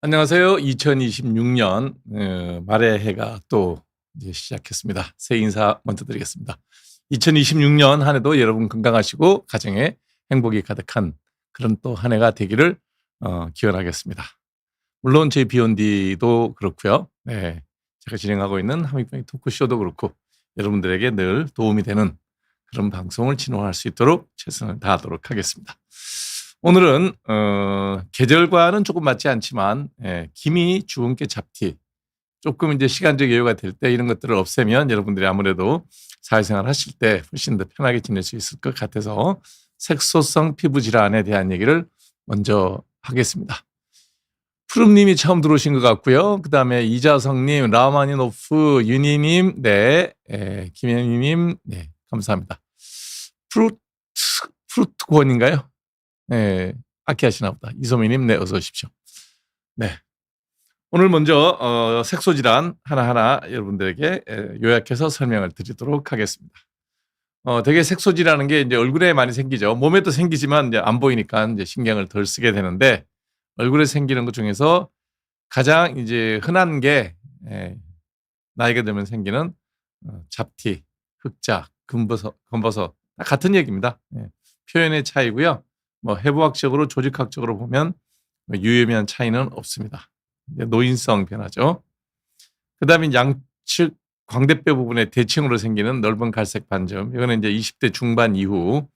안녕하세요. 2026년 말의 해가 또 이제 시작했습니다. 새해 인사 먼저 드리겠습니다. 2026년 한 해도 여러분 건강하시고 가정에 행복이 가득한 그런 또 한 해가 되기를 기원하겠습니다. 물론 제 비욘디도 그렇고요. 네, 제가 진행하고 있는 하미병 토크쇼도 그렇고 여러분들에게 늘 도움이 되는 그런 방송을 진행할 수 있도록 최선을 다하도록 하겠습니다. 오늘은 계절과는 조금 맞지 않지만 기미, 주근깨, 잡티 조금 이제 시간적 여유가 될 때 이런 것들을 없애면 여러분들이 아무래도 사회생활 하실 때 훨씬 더 편하게 지낼 수 있을 것 같아서 색소성 피부 질환에 대한 얘기를 먼저 하겠습니다. 푸름님이 처음 들어오신 것 같고요. 그 다음에 이자성님, 라마니노프, 윤희님, 네, 김현희님, 네, 감사합니다. 프루트곤인가요? 네, 아끼하시나 보다. 이소미님, 네, 어서 오십시오. 네. 오늘 먼저 색소질환 하나하나 여러분들에게 요약해서 설명을 드리도록 하겠습니다. 되게 색소질환은 게 이제 얼굴에 많이 생기죠. 몸에도 생기지만 이제 안 보이니까 이제 신경을 덜 쓰게 되는데 얼굴에 생기는 것 중에서 가장 이제 흔한 게 나이가 들면 생기는 잡티, 흑자, 검버섯 같은 얘기입니다. 표현의 차이고요. 뭐 해부학적으로 조직학적으로 보면 유의미한 차이는 없습니다. 노인성 변화죠. 그다음에 양측 광대뼈 부분에 대칭으로 생기는 넓은 갈색 반점. 이거는 이제 20대 중반 이후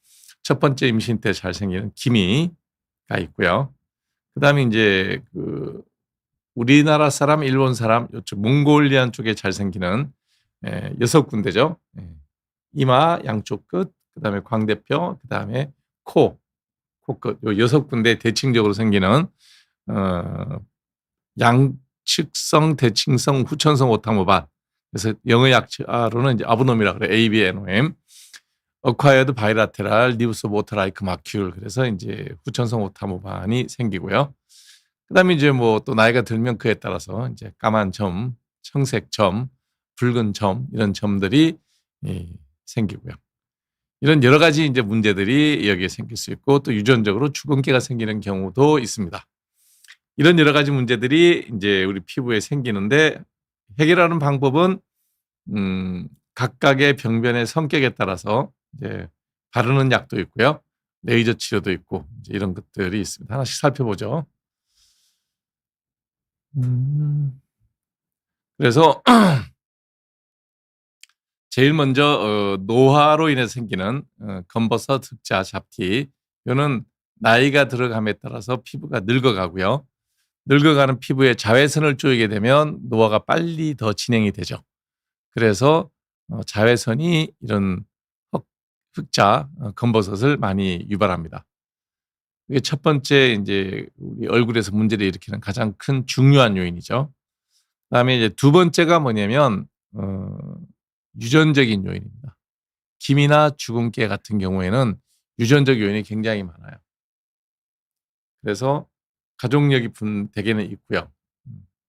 첫 번째 임신 때 잘 생기는 기미가 있고요. 그다음에 이제 그 우리나라 사람, 일본 사람, 이쪽 몽골리안 쪽에 잘 생기는 6군데죠. 이마 양쪽 끝, 그다음에 광대뼈, 그다음에 코끝 요 6군데 대칭적으로 생기는 양측성, 대칭성, 후천성 오타모반. 그래서 영어 약자로는 이제 아브놈이라 그래. ABNOM. 어콰이어드 바이라테랄 니브스 모터라이크 마큐. 그래서 이제 후천성 오타모반이 생기고요. 그다음에 이제 뭐 또 나이가 들면 그에 따라서 이제 까만 점, 청색 점, 붉은 점 이런 점들이 생기고요. 이런 여러 가지 이제 문제들이 여기에 생길 수 있고 또 유전적으로 주근깨가 생기는 경우도 있습니다. 이런 여러 가지 문제들이 이제 우리 피부에 생기는데 해결하는 방법은 각각의 병변의 성격에 따라서 이제 바르는 약도 있고요. 레이저 치료도 있고 이제 이런 것들이 있습니다. 하나씩 살펴보죠. 그래서 제일 먼저 노화로 인해 생기는 검버섯, 흑자, 잡티. 이거는 나이가 들어감에 따라서 피부가 늙어가고요. 늙어가는 피부에 자외선을 쪼이게 되면 노화가 빨리 더 진행이 되죠. 그래서 자외선이 이런 흑자, 검버섯을 많이 유발합니다. 이게 첫 번째 이제 우리 얼굴에서 문제를 일으키는 가장 큰 중요한 요인이죠. 그다음에 이제 두 번째가 뭐냐면 유전적인 요인입니다. 기미나 주근깨 같은 경우에는 유전적 요인이 굉장히 많아요. 그래서 가족력이 대개는 있고요.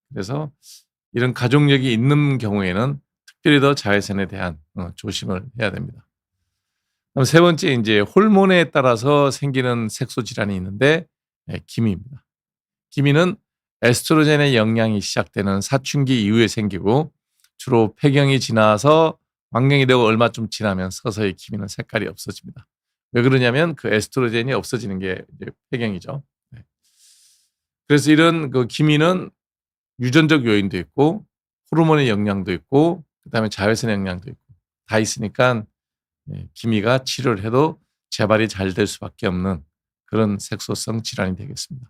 그래서 이런 가족력이 있는 경우에는 특별히 더 자외선에 대한 조심을 해야 됩니다. 그럼 세 번째 이제 호르몬에 따라서 생기는 색소 질환이 있는데 기미입니다. 기미는 에스트로겐의 영향이 시작되는 사춘기 이후에 생기고 주로 폐경이 지나서 망경이 되고 얼마 좀 지나면 서서히 기미는 색깔이 없어집니다. 왜 그러냐면 그 에스트로겐이 없어지는 게 이제 폐경이죠. 그래서 이런 그 기미는 유전적 요인도 있고 호르몬의 영향도 있고 그다음에 자외선의 영향도 있고 다 있으니까 기미가 치료를 해도 재발이 잘 될 수밖에 없는 그런 색소성 질환이 되겠습니다.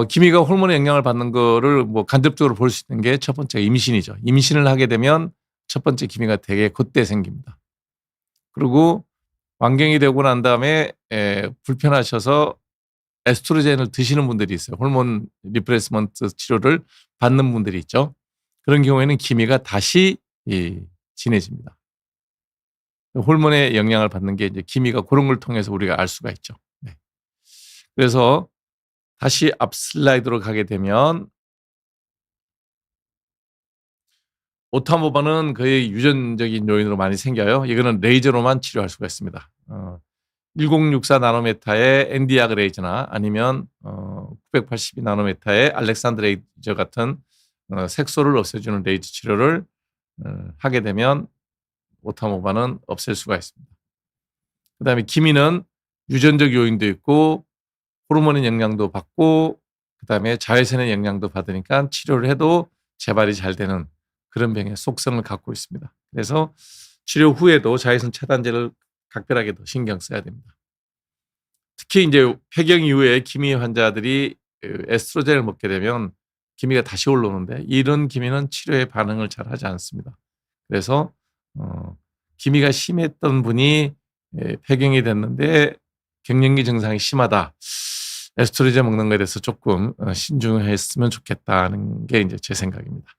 기미가 호르몬의 영향을 받는 거를 뭐 간접적으로 볼 수 있는 게 첫 번째 임신이죠. 임신을 하게 되면 첫 번째 기미가 되게 그때 생깁니다. 그리고 완경이 되고 난 다음에 불편하셔서 에스트로겐을 드시는 분들이 있어요. 호르몬 리플레이스먼트 치료를 받는 분들이 있죠. 그런 경우에는 기미가 다시 진해집니다. 호르몬의 영향을 받는 게 이제 기미가 그런 걸 통해서 우리가 알 수가 있죠. 네. 그래서 다시 앞 슬라이드로 가게 되면 오타모반은 거의 유전적인 요인으로 많이 생겨요. 이거는 레이저로만 치료할 수가 있습니다. 1064 나노메타의 엔디아그레이즈나 아니면 982나노미터의 알렉산더 레이저 같은 색소를 없애주는 레이저 치료를 하게 되면 오타모바는 없앨 수가 있습니다. 그다음에 기미는 유전적 요인도 있고 호르몬의 영향도 받고 그다음에 자외선의 영향도 받으니까 치료를 해도 재발이 잘 되는 그런 병의 속성을 갖고 있습니다. 그래서 치료 후에도 자외선 차단제를 각별하게 더 신경 써야 됩니다. 특히 이제 폐경 이후에 기미 환자들이 에스트로겐을 먹게 되면 기미가 다시 올라오는데 이런 기미는 치료에 반응을 잘 하지 않습니다. 그래서 기미가 심했던 분이 폐경이 됐는데 갱년기 증상이 심하다. 에스트로겐 먹는 것에 대해서 조금 신중했으면 좋겠다는 게 이제 제 생각입니다.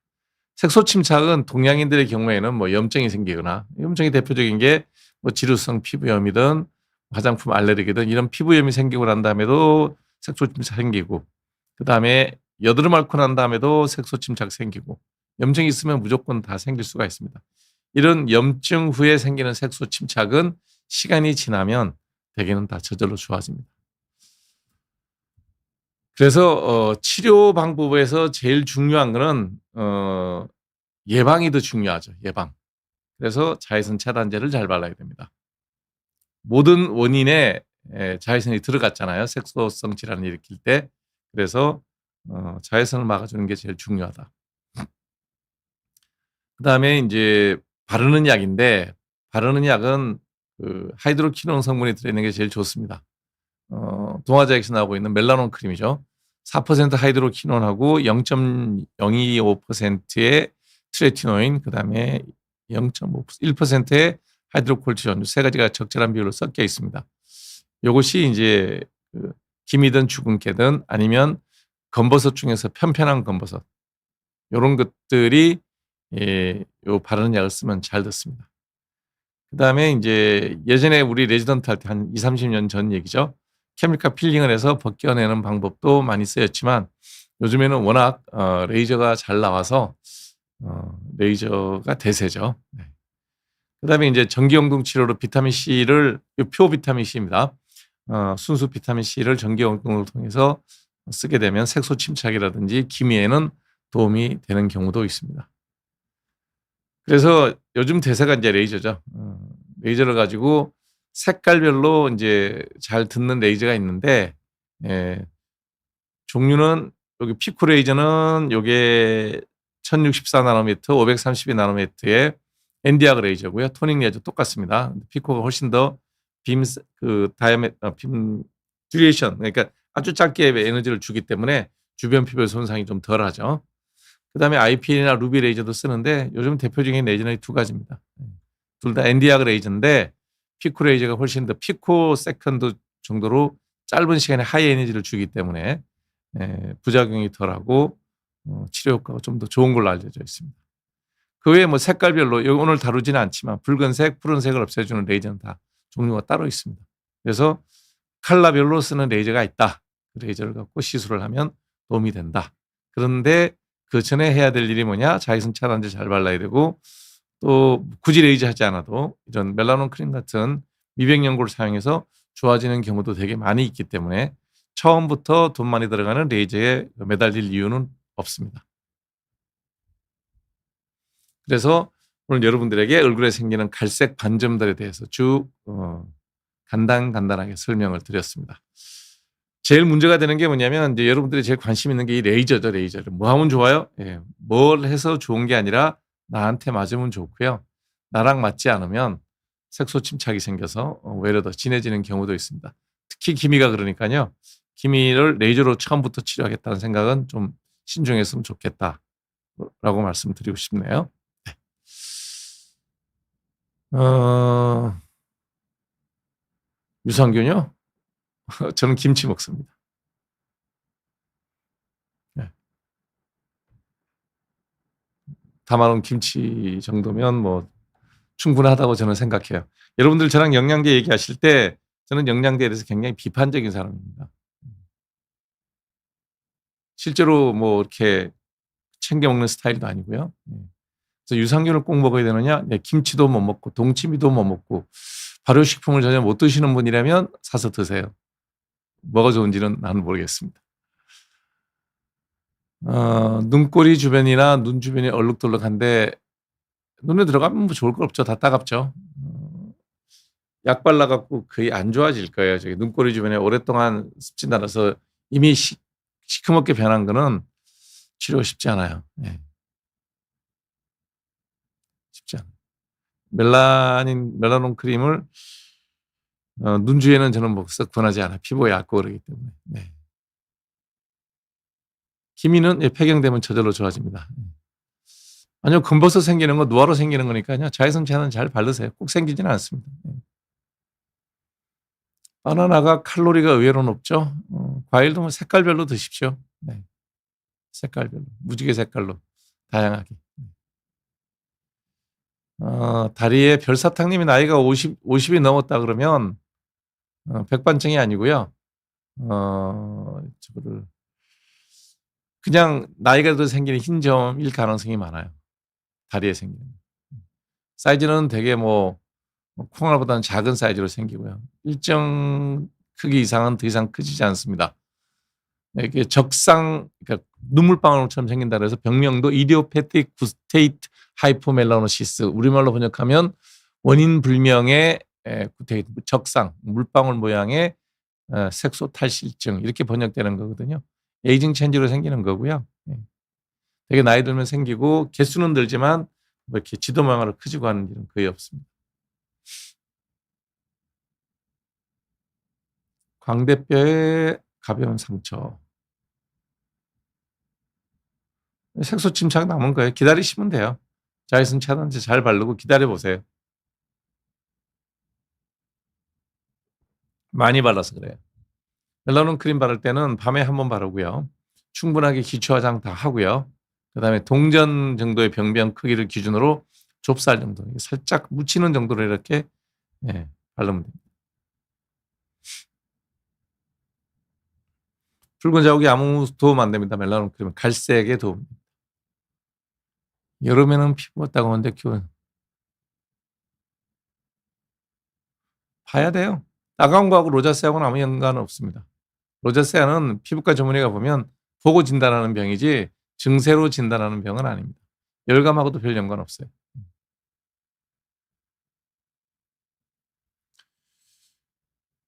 색소 침착은 동양인들의 경우에는 뭐 염증이 생기거나 염증이 대표적인 게 뭐 지루성 피부염이든 화장품 알레르기든 이런 피부염이 생기고 난 다음에도 색소 침착 생기고 그다음에 여드름 앓고 난 다음에도 색소 침착 생기고 염증이 있으면 무조건 다 생길 수가 있습니다. 이런 염증 후에 생기는 색소 침착은 시간이 지나면 대개는 다 저절로 좋아집니다. 그래서 치료 방법에서 제일 중요한 거는 예방이 더 중요하죠. 예방. 그래서 자외선 차단제를 잘 발라야 됩니다. 모든 원인에 자외선이 들어갔잖아요. 색소성 질환을 일으킬 때. 그래서 자외선을 막아주는 게 제일 중요하다. 그다음에 이제 바르는 약인데 바르는 약은 그 하이드로키논 성분이 들어있는 게 제일 좋습니다. 동화자에서 나오고 있는 멜라논 크림이죠. 4% 하이드로키논하고 0.025%의 트레티노인, 그다음에 1%의 하이드로콜티론 세 가지가 적절한 비율로 섞여 있습니다. 이것이 이제 기미든 주근깨든 아니면 검버섯 중에서 편편한 검버섯 이런 것들이 요 바르는 약을 쓰면 잘 듣습니다. 그다음에 이제 예전에 우리 레지던트 할 때 한 20-30년 전 얘기죠. 케미칼 필링을 해서 벗겨내는 방법도 많이 쓰였지만 요즘에는 워낙 레이저가 잘 나와서 레이저가 대세죠. 네. 그다음에 이제 전기용동 치료로 비타민 C를 표 비타민 C입니다. 순수 비타민 C를 전기용동을 통해서 쓰게 되면 색소 침착이라든지 기미에는 도움이 되는 경우도 있습니다. 그래서 요즘 대세가 이제 레이저죠. 레이저를 가지고 색깔별로 이제 잘 듣는 레이저가 있는데 종류는 여기 피코 레이저는 요게 1064나노미터, 532나노미터의 엔디아그 레이저고요. 토닝 레이저 똑같습니다. 피코가 훨씬 더 빔 듀레이션 그러니까 아주 짧게 에너지를 주기 때문에 주변 피부의 손상이 좀 덜하죠. 그다음에 IPL이나 루비 레이저도 쓰는데 요즘 대표적인 레이저는 이 두 가지입니다. 둘 다 엔디아그 레이저인데 피코 레이저가 훨씬 더 피코 세컨드 정도로 짧은 시간에 하이 에너지를 주기 때문에 부작용이 덜하고 치료 효과가 좀 더 좋은 걸로 알려져 있습니다. 그 외에 뭐 색깔별로 오늘 다루지는 않지만 붉은색, 푸른색을 없애주는 레이저는 다 종류가 따로 있습니다. 그래서 컬러별로 쓰는 레이저가 있다. 그 레이저를 갖고 시술을 하면 도움이 된다. 그런데 그 전에 해야 될 일이 뭐냐? 자외선 차단제 잘 발라야 되고 또 굳이 레이저 하지 않아도 이런 멜라논 크림 같은 미백 연고를 사용해서 좋아지는 경우도 되게 많이 있기 때문에 처음부터 돈 많이 들어가는 레이저에 매달릴 이유는 없습니다. 그래서 오늘 여러분들에게 얼굴에 생기는 갈색 반점들에 대해서 간단하게 설명을 드렸습니다. 제일 문제가 되는 게 뭐냐면 이제 여러분들이 제일 관심 있는 게 이 레이저죠. 레이저를 뭐 하면 좋아요? 뭘 해서 좋은 게 아니라 나한테 맞으면 좋고요. 나랑 맞지 않으면 색소 침착이 생겨서 오히려 더 진해지는 경우도 있습니다. 특히 기미가 그러니까요. 기미를 레이저로 처음부터 치료하겠다는 생각은 좀 신중했으면 좋겠다라고 말씀드리고 싶네요. 유산균요? 저는 김치 먹습니다. 네. 담아놓은 김치 정도면 뭐 충분하다고 저는 생각해요. 여러분들 저랑 영양제 얘기하실 때 저는 영양제에 대해서 굉장히 비판적인 사람입니다. 실제로 뭐 이렇게 챙겨 먹는 스타일도 아니고요. 그래서 유산균을 꼭 먹어야 되느냐? 김치도 못 먹고 동치미도 못 먹고 발효식품을 전혀 못 드시는 분이라면 사서 드세요. 뭐가 좋은지는 나는 모르겠습니다. 눈꼬리 주변이나 눈 주변이 얼룩덜룩한데 눈에 들어가면 뭐 좋을 거 없죠. 다 따갑죠. 약 발라 갖고 거의 안 좋아질 거예요. 저기 눈꼬리 주변에 오랫동안 습지 날아서 이미 시커멓게 변한 거는 치료가 쉽지 않아요. 예. 쉽지 않아요. 멜라논 크림을 눈 주위에는 저는 뭐 썩 권하지 않아요. 피부가 얇고 그러기 때문에. 네. 기미는 예, 폐경되면 저절로 좋아집니다. 아니요, 검버섯 생기는 건 노화로 생기는 거니까요. 자외선 차단 잘 바르세요. 꼭 생기지는 않습니다. 예. 바나나가 칼로리가 의외로 높죠. 과일도 뭐 색깔별로 드십시오. 네. 색깔별로. 무지개 색깔로. 다양하게. 다리에 별사탕님이 나이가 50이 넘었다 그러면, 백반증이 아니고요. 저거를, 그냥 나이가 더 생기는 흰 점일 가능성이 많아요. 다리에 생기는. 사이즈는 되게 뭐 콩알보다는 작은 사이즈로 생기고요. 일정 크기 이상은 더 이상 커지지 않습니다. 이게 그러니까 눈물방울처럼 생긴다 그래서 병명도 이디오패틱 구스테이트 하이포멜라노시스, 우리말로 번역하면 원인 불명의 구테이트, 적상, 물방울 모양의 색소 탈실증, 이렇게 번역되는 거거든요. 에이징 체인지로 생기는 거고요. 예. 되게 나이 들면 생기고 개수는 늘지만 뭐 이렇게 지도 모양으로 커지고 하는 일은 거의 없습니다. 광대뼈에 가벼운 상처. 색소 침착 남은 거예요. 기다리시면 돼요. 자외선 차단제 잘 바르고 기다려 보세요. 많이 발라서 그래요. 멜라논 크림 바를 때는 밤에 한 번 바르고요. 충분하게 기초 화장 다 하고요. 그다음에 동전 정도의 병변 크기를 기준으로 좁쌀 정도, 살짝 묻히는 정도로 이렇게 예, 바르면 됩니다. 붉은 자국이 아무 도움 안 됩니다. 멜라논 크림은 갈색에 도움. 여름에는 피부가 따가운데 겨울 봐야 돼요. 따가운 거하고 로자세하고는 아무 연관은 없습니다. 로자세아는 피부과 전문의가 보면 보고 진단하는 병이지 증세로 진단하는 병은 아닙니다. 열감하고도 별 연관 없어요.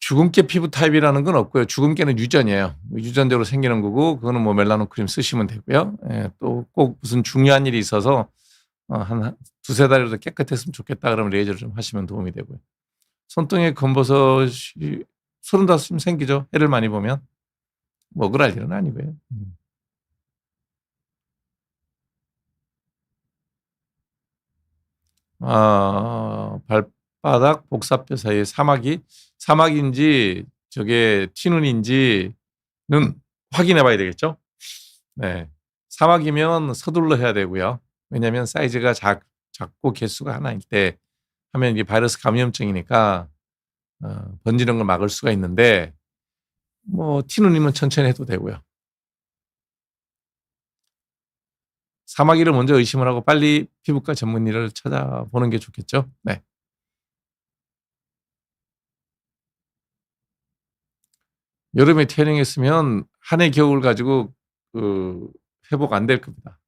주근깨 피부 타입이라는 건 없고요. 주근깨는 유전이에요. 유전적으로 생기는 거고 그거는 뭐 멜라논 크림 쓰시면 되고요. 예, 또 꼭 무슨 중요한 일이 있어서 한 두세 달이라도 깨끗했으면 좋겠다 그러면 레이저를 좀 하시면 도움이 되고요. 손등에 검버섯이 35쯤 생기죠. 해를 많이 보면. 먹으랄 일은 아니고요. 발바닥 복사뼈 사이에 사막인지 저게 티눈인지는 확인해 봐야 되겠죠. 네. 사막이면 서둘러 해야 되고요. 왜냐하면 사이즈가 작고 개수가 하나일 때 하면 이게 바이러스 감염증이니까 번지는 걸 막을 수가 있는데 뭐 티눈이면 천천히 해도 되고요. 사마귀를 먼저 의심을 하고 빨리 피부과 전문의를 찾아보는 게 좋겠죠. 네. 여름에 태닝했으면 한 해 겨울 가지고 그 회복 안 될 겁니다.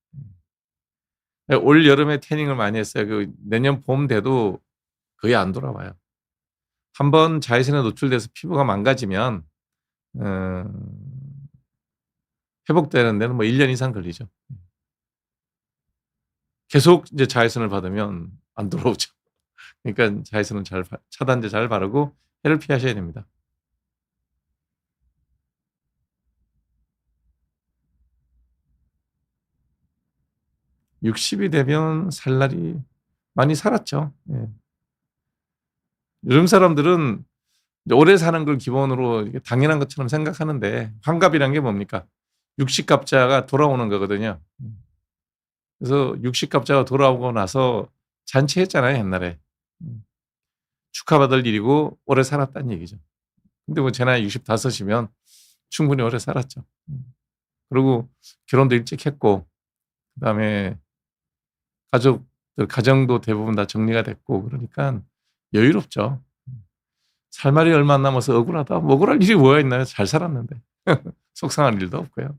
올 여름에 태닝을 많이 했어요. 그 내년 봄 돼도 거의 안 돌아와요. 한번 자외선에 노출돼서 피부가 망가지면 회복되는 데는 뭐 1년 이상 걸리죠. 계속 이제 자외선을 받으면 안 돌아오죠. 그러니까 자외선은 차단제 잘 바르고 해를 피하셔야 됩니다. 60이 되면 살 날이 많이 살았죠. 예. 요즘 사람들은 오래 사는 걸 기본으로 당연한 것처럼 생각하는데 환갑이란 게 뭡니까? 60갑자가 돌아오는 거거든요. 그래서 60갑자가 돌아오고 나서 잔치했잖아요, 옛날에. 축하받을 일이고 오래 살았다는 얘기죠. 근데 뭐 제 나이 65이면 충분히 오래 살았죠. 그리고 결혼도 일찍 했고 그다음에 가정도 대부분 다 정리가 됐고 그러니까 여유롭죠. 살 말이 얼마 안 남아서 억울하다. 뭐 억울할 일이 뭐가 있나요? 잘 살았는데. 속상한 일도 없고요.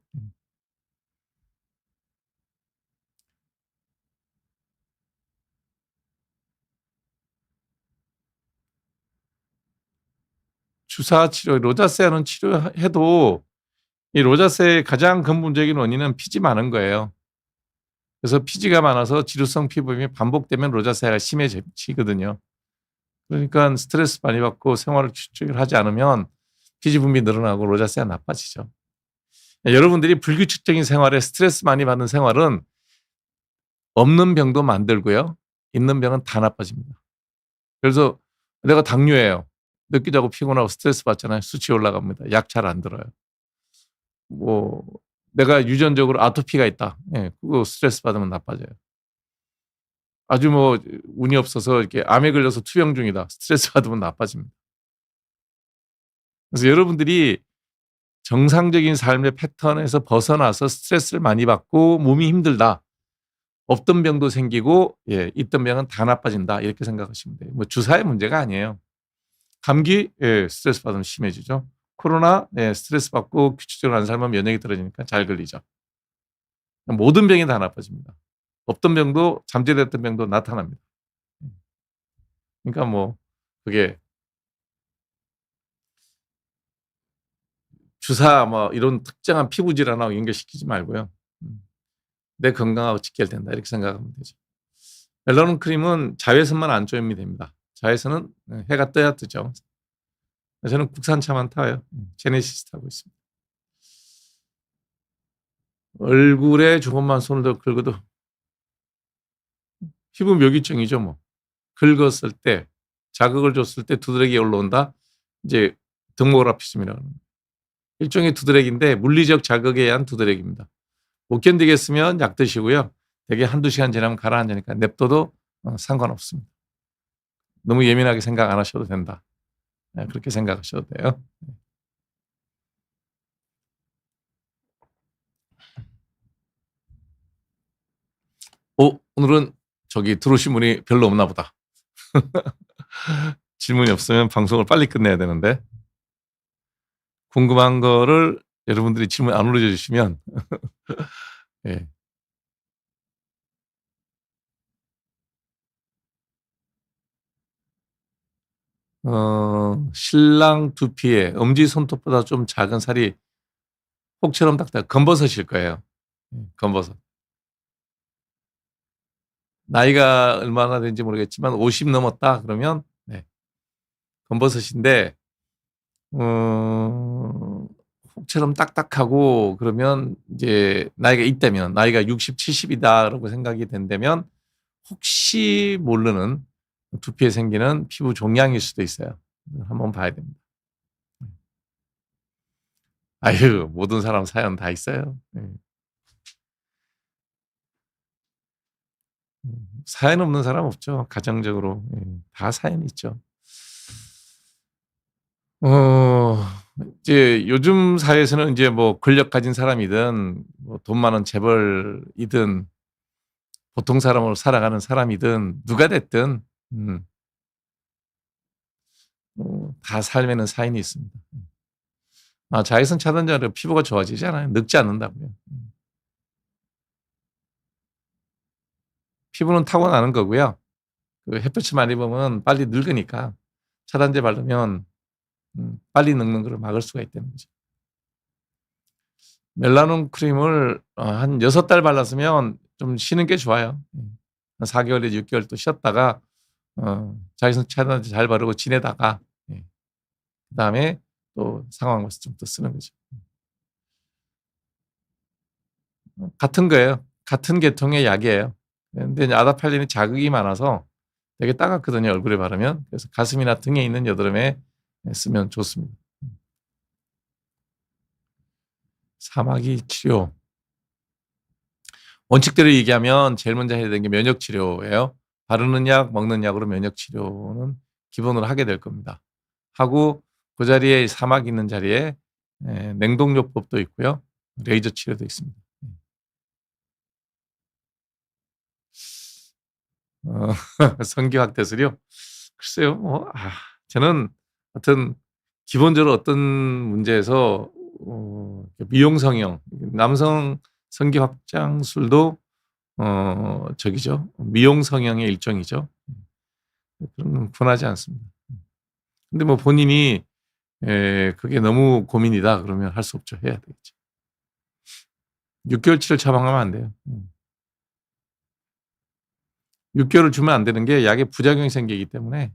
주사 치료, 로자세아는 치료해도 이 로자세의 가장 근본적인 원인은 피지 많은 거예요. 그래서 피지가 많아서 지루성 피부염이 반복되면 로자세아가 심해지거든요. 그러니까 스트레스 많이 받고 생활을 규칙적으로 하지 않으면 피지 분비 늘어나고 로자세아 나빠지죠. 여러분들이 불규칙적인 생활에 스트레스 많이 받는 생활은 없는 병도 만들고요. 있는 병은 다 나빠집니다. 그래서 내가 당뇨예요. 늦게 자고 피곤하고 스트레스 받잖아요. 수치 올라갑니다. 약 잘 안 들어요. 뭐 내가 유전적으로 아토피가 있다. 예, 그거 스트레스 받으면 나빠져요. 아주 뭐 운이 없어서 이렇게 암에 걸려서 투병 중이다. 스트레스 받으면 나빠집니다. 그래서 여러분들이 정상적인 삶의 패턴에서 벗어나서 스트레스를 많이 받고 몸이 힘들다. 없던 병도 생기고 예, 있던 병은 다 나빠진다. 이렇게 생각하시면 돼요. 뭐 주사의 문제가 아니에요. 감기 예, 스트레스 받으면 심해지죠. 코로나 예, 스트레스 받고 규칙적으로 안 살면 면역이 떨어지니까 잘 걸리죠. 모든 병이 다 나빠집니다. 없던 병도 잠재됐던 병도 나타납니다. 그러니까 뭐 그게 주사 뭐 이런 특정한 피부 질환하고 연결시키지 말고요. 내 건강하고 직결된다 이렇게 생각하면 되죠. 멜라논 크림은 자외선만 안 쬐면 됩니다. 자외선은 해가 떠야 뜨죠. 저는 국산차만 타요. 제네시스 타고 있습니다. 얼굴에 조금만 손을 더 긁어도 피부 묘기증이죠 뭐. 긁었을 때 자극을 줬을 때 두드러기 올라온다. 이제 등모그라피즘이라고 합니다. 일종의 두드러기인데 물리적 자극에 의한 두드러기입니다. 못 견디겠으면 약 드시고요. 되게 한두 시간 지나면 가라앉으니까 냅둬도 상관없습니다. 너무 예민하게 생각 안 하셔도 된다. 그렇게 생각하셔도 돼요. 오늘은 저기 들어오신 분이 별로 없나 보다. 질문이 없으면 방송을 빨리 끝내야 되는데 궁금한 거를 여러분들이 질문 안 올려주시면 예. 신랑 두피에 엄지손톱보다 좀 작은 살이 혹처럼 딱딱 검버섯일 거예요. 검버섯. 나이가 얼마나 된지 모르겠지만 50 넘었다 그러면 네. 검버섯인데 혹처럼 딱딱하고 그러면 이제 나이가 있다면 나이가 60, 70이다라고 생각이 된다면 혹시 모르는 두피에 생기는 피부 종양일 수도 있어요. 한번 봐야 됩니다. 아유, 모든 사람 사연 다 있어요. 네. 사연 없는 사람 없죠. 가정적으로 다 사연이 있죠. 이제 요즘 사회에서는 이제 뭐 권력 가진 사람이든 뭐 돈 많은 재벌이든 보통 사람으로 살아가는 사람이든 누가 됐든 다 삶에는 사연이 있습니다. 자외선 차단제로 피부가 좋아지잖아요. 늙지 않는다고요. 피부는 타고나는 거고요. 그 햇볕을 많이 보면 빨리 늙으니까 차단제 바르면 빨리 늙는 걸 막을 수가 있다는 거죠. 멜라논 크림을 한 6달 발랐으면 좀 쉬는 게 좋아요. 한 4개월에서 6개월 또 쉬었다가 자외선 차단제 잘 바르고 지내다가 그다음에 또 상황 봐서 좀 더 쓰는 거죠. 같은 거예요. 같은 계통의 약이에요. 근데 이제 아다팔린이 자극이 많아서 되게 따갑거든요. 얼굴에 바르면. 그래서 가슴이나 등에 있는 여드름에 쓰면 좋습니다. 사마귀 치료. 원칙대로 얘기하면 제일 먼저 해야 되는 게 면역 치료예요. 바르는 약, 먹는 약으로 면역 치료는 기본으로 하게 될 겁니다. 하고 그 자리에 사마귀 있는 자리에 냉동요법도 있고요. 레이저 치료도 있습니다. 성기 확대술이요? 글쎄요. 저는 하여튼 기본적으로 어떤 문제에서 미용 성형, 남성 성기 확장술도 저기죠. 미용 성형의 일종이죠. 그런 건 권하지 않습니다. 근데 뭐 본인이 그게 너무 고민이다 그러면 할 수 없죠. 해야 되겠죠. 6개월치를 처방하면 안 돼요. 6개월을 주면 안 되는 게 약에 부작용이 생기기 때문에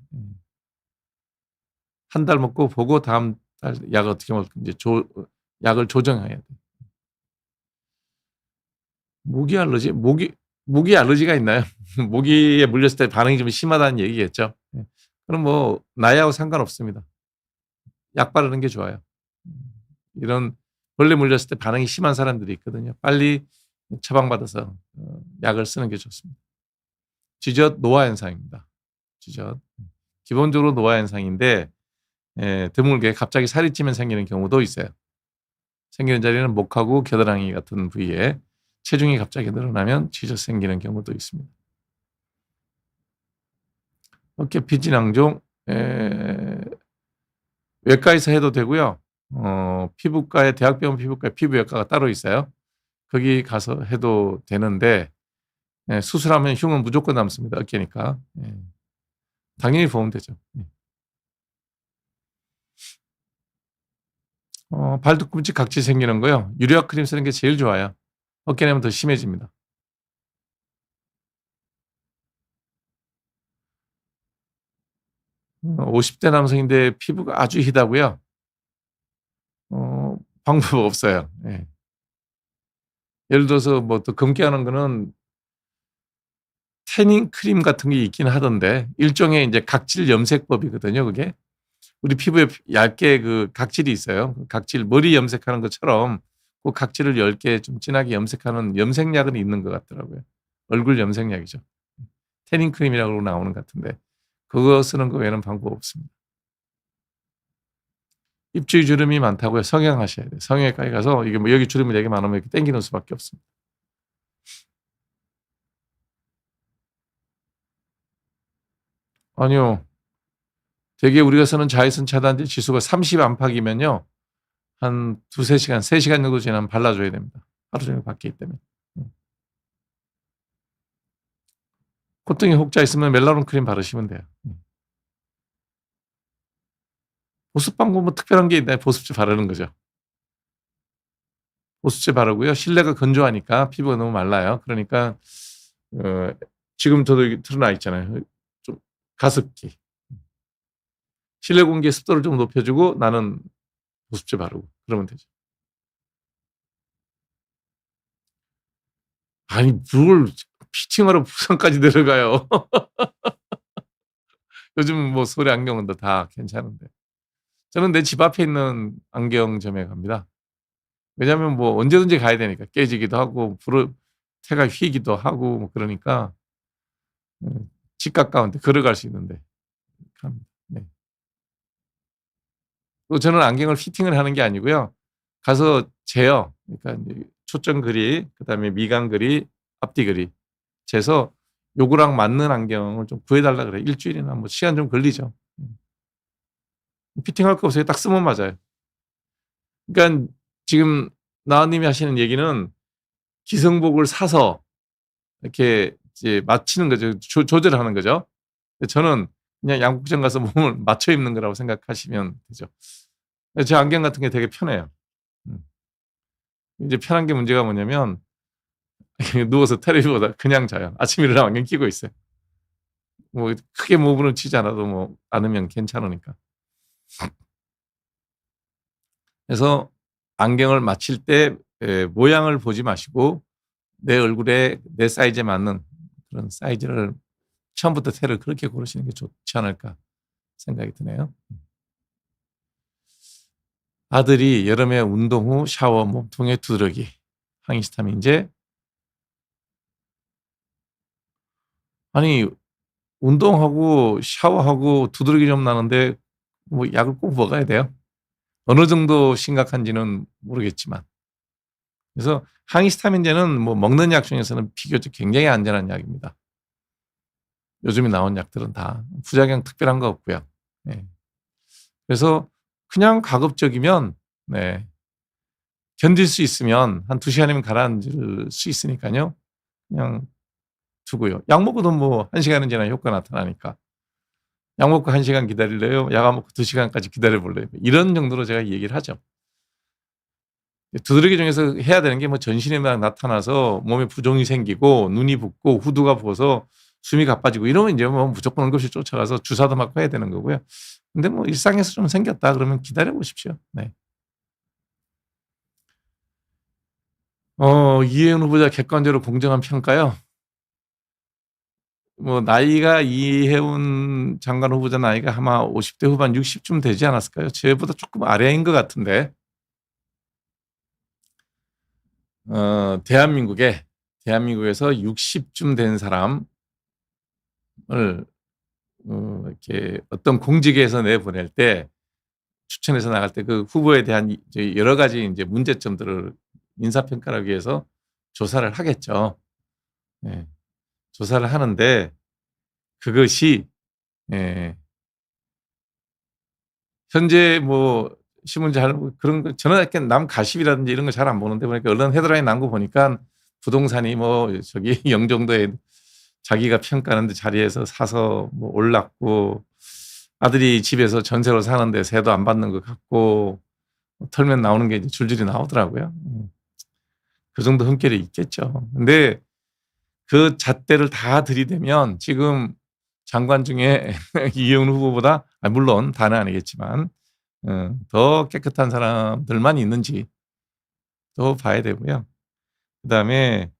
한 달 먹고 보고 다음 달 약을 어떻게 먹을 건지 약을 조정해야 돼요. 모기 알러지? 모기 알러지가 있나요? 모기에 물렸을 때 반응이 좀 심하다는 얘기겠죠. 그럼 뭐 나이하고 상관없습니다. 약 바르는 게 좋아요. 이런 벌레 물렸을 때 반응이 심한 사람들이 있거든요. 빨리 처방받아서 약을 쓰는 게 좋습니다. 쥐젖 노화 현상입니다. 쥐젖. 기본적으로 노화 현상인데 드물게 갑자기 살이 찌면 생기는 경우도 있어요. 생기는 자리는 목하고 겨드랑이 같은 부위에 체중이 갑자기 늘어나면 쥐젖 생기는 경우도 있습니다. 어깨 피지낭종 외과에서 해도 되고요. 피부과에 대학병원 피부과에 피부외과가 따로 있어요. 거기 가서 해도 되는데 수술하면 흉은 무조건 남습니다. 어깨니까. 당연히 보험되죠. 발 뒤꿈치 각질 생기는 거요. 유리화 크림 쓰는 게 제일 좋아요. 어깨 내면 더 심해집니다. 50대 남성인데 피부가 아주 희다고요? 방법 없어요. 예를 들어서 뭐 또 금기하는 거는 태닝 크림 같은 게 있긴 하던데 일종의 이제 각질 염색법이거든요, 그게. 우리 피부에 얇게 그 각질이 있어요. 그 각질 머리 염색하는 것처럼 그 각질을 얇게 좀 진하게 염색하는 염색약은 있는 것 같더라고요. 얼굴 염색약이죠. 태닝 크림이라고 나오는 것 같은데 그거 쓰는 거 외에는 방법 없습니다. 입주위 주름이 많다고요. 성형하셔야 돼요. 성형외과에 가서 이게 뭐 여기 주름이 되게 많으면 이렇게 당기는 수밖에 없습니다. 아니요. 되게 우리가 쓰는 자외선 차단제 지수가 30 안팎이면요. 한 2-3시간, 3시간 정도 지나면 발라줘야 됩니다. 하루 종일 밖에 있기 때문에. 콧등에 혹자 있으면 멜라론 크림 바르시면 돼요. 보습 방법 뭐 특별한 게 있나요? 보습제 바르는 거죠. 보습제 바르고요. 실내가 건조하니까 피부가 너무 말라요. 그러니까 어, 지금 저도 여기 드러나 있잖아요. 좀 가습기. 실내 공기의 습도를 좀 높여주고 나는 보습제 바르고 그러면 되죠. 아니 뭘 피팅하러 부산까지 내려가요. 요즘 뭐 서울의 안경은 다 괜찮은데. 저는 내 집 앞에 있는 안경점에 갑니다. 왜냐하면 뭐 언제든지 가야 되니까 깨지기도 하고 태가 휘기도 하고 뭐 그러니까 집 가까운데 걸어갈 수 있는데 갑니다. 네. 또 저는 안경을 피팅을 하는 게 아니고요. 가서 재요. 그러니까 이제 초점 거리, 그다음에 미간 거리, 앞뒤 거리 재서 요거랑 맞는 안경을 좀 구해달라 그래요. 일주일이나 뭐 시간 좀 걸리죠. 피팅할 거 없어요. 딱 쓰면 맞아요. 그러니까 지금 나은님이 하시는 얘기는 기성복을 사서 이렇게 이제 맞추는 거죠. 조절하는 거죠. 저는 그냥 양복점 가서 몸을 맞춰 입는 거라고 생각하시면 되죠. 제 안경 같은 게 되게 편해요. 음. 이제 편한 게 문제가 뭐냐면 누워서 텔레비 보다 그냥 자요. 아침에 일어나면 안경 끼고 있어요. 뭐 크게 몸으로 치지 않아도 뭐 않으면 괜찮으니까. 그래서 안경을 맞힐 때 모양을 보지 마시고 내 얼굴에 내 사이즈에 맞는 그런 사이즈를 처음부터 텔을 그렇게 고르시는 게 좋지 않을까 생각이 드네요. 아들이 여름에 운동 후 샤워 몸통에 두드러기 항히스타민제. 아니 운동하고 샤워하고 두드러기 좀 나는데 뭐 약을 꼭 먹어야 돼요? 어느 정도 심각한지는 모르겠지만. 그래서 항히스타민제는 뭐 먹는 약 중에서는 비교적 굉장히 안전한 약입니다. 요즘에 나온 약들은 다 부작용 특별한 거 없고요. 네. 그래서 그냥 가급적이면 네. 견딜 수 있으면 한 2시간이면 가라앉을 수 있으니까요. 그냥 두고요. 약 먹어도 뭐 1시간은 지나야 효과 나타나니까 약 먹고 1시간 기다릴래요? 약 안 먹고 2시간까지 기다려볼래요? 이런 정도로 제가 얘기를 하죠. 두드러기 중에서 해야 되는 게 뭐 전신에 막 나타나서 몸에 부종이 생기고 눈이 붓고 후두가 부어서 숨이 가빠지고 이러면 이제 뭐 무조건 응급실 쫓아가서 주사도 맞고 해야 되는 거고요. 근데 뭐 일상에서 좀 생겼다 그러면 기다려 보십시오. 네. 이혜훈 후보자 객관적으로 공정한 평가요. 뭐 나이가 이혜훈 장관 후보자 나이가 아마 50대 후반 60쯤 되지 않았을까요? 저보다 조금 아래인 것 같은데. 대한민국에서 60쯤 된 사람을 이렇게 어떤 공직에서 내보낼 때 추천해서 나갈 때 그 후보에 대한 이제 여러 가지 이제 문제점들을 인사평가를 위해서 조사를 하겠죠. 예. 조사를 하는데 그것이 예. 현재 뭐 신문 잘 그런 거 저는 이렇게 남 가십이라든지 이런 거 잘 안 보는데 보니까 언론 헤드라인 난 거 보니까 부동산이 뭐 저기 영종도에 자기가 평가하는데 자리에서 사서 뭐 올랐고 아들이 집에서 전세로 사는데 세도 안 받는 것 같고 털면 나오는 게 이제 줄줄이 나오더라고요. 그 정도 흠결이 있겠죠. 근데 그 잣대를 다 들이대면 지금 장관 중에 이혜훈 후보보다 물론 다는 아니겠지만 더 깨끗한 사람들만 있는지 또 봐야 되고요. 그다음에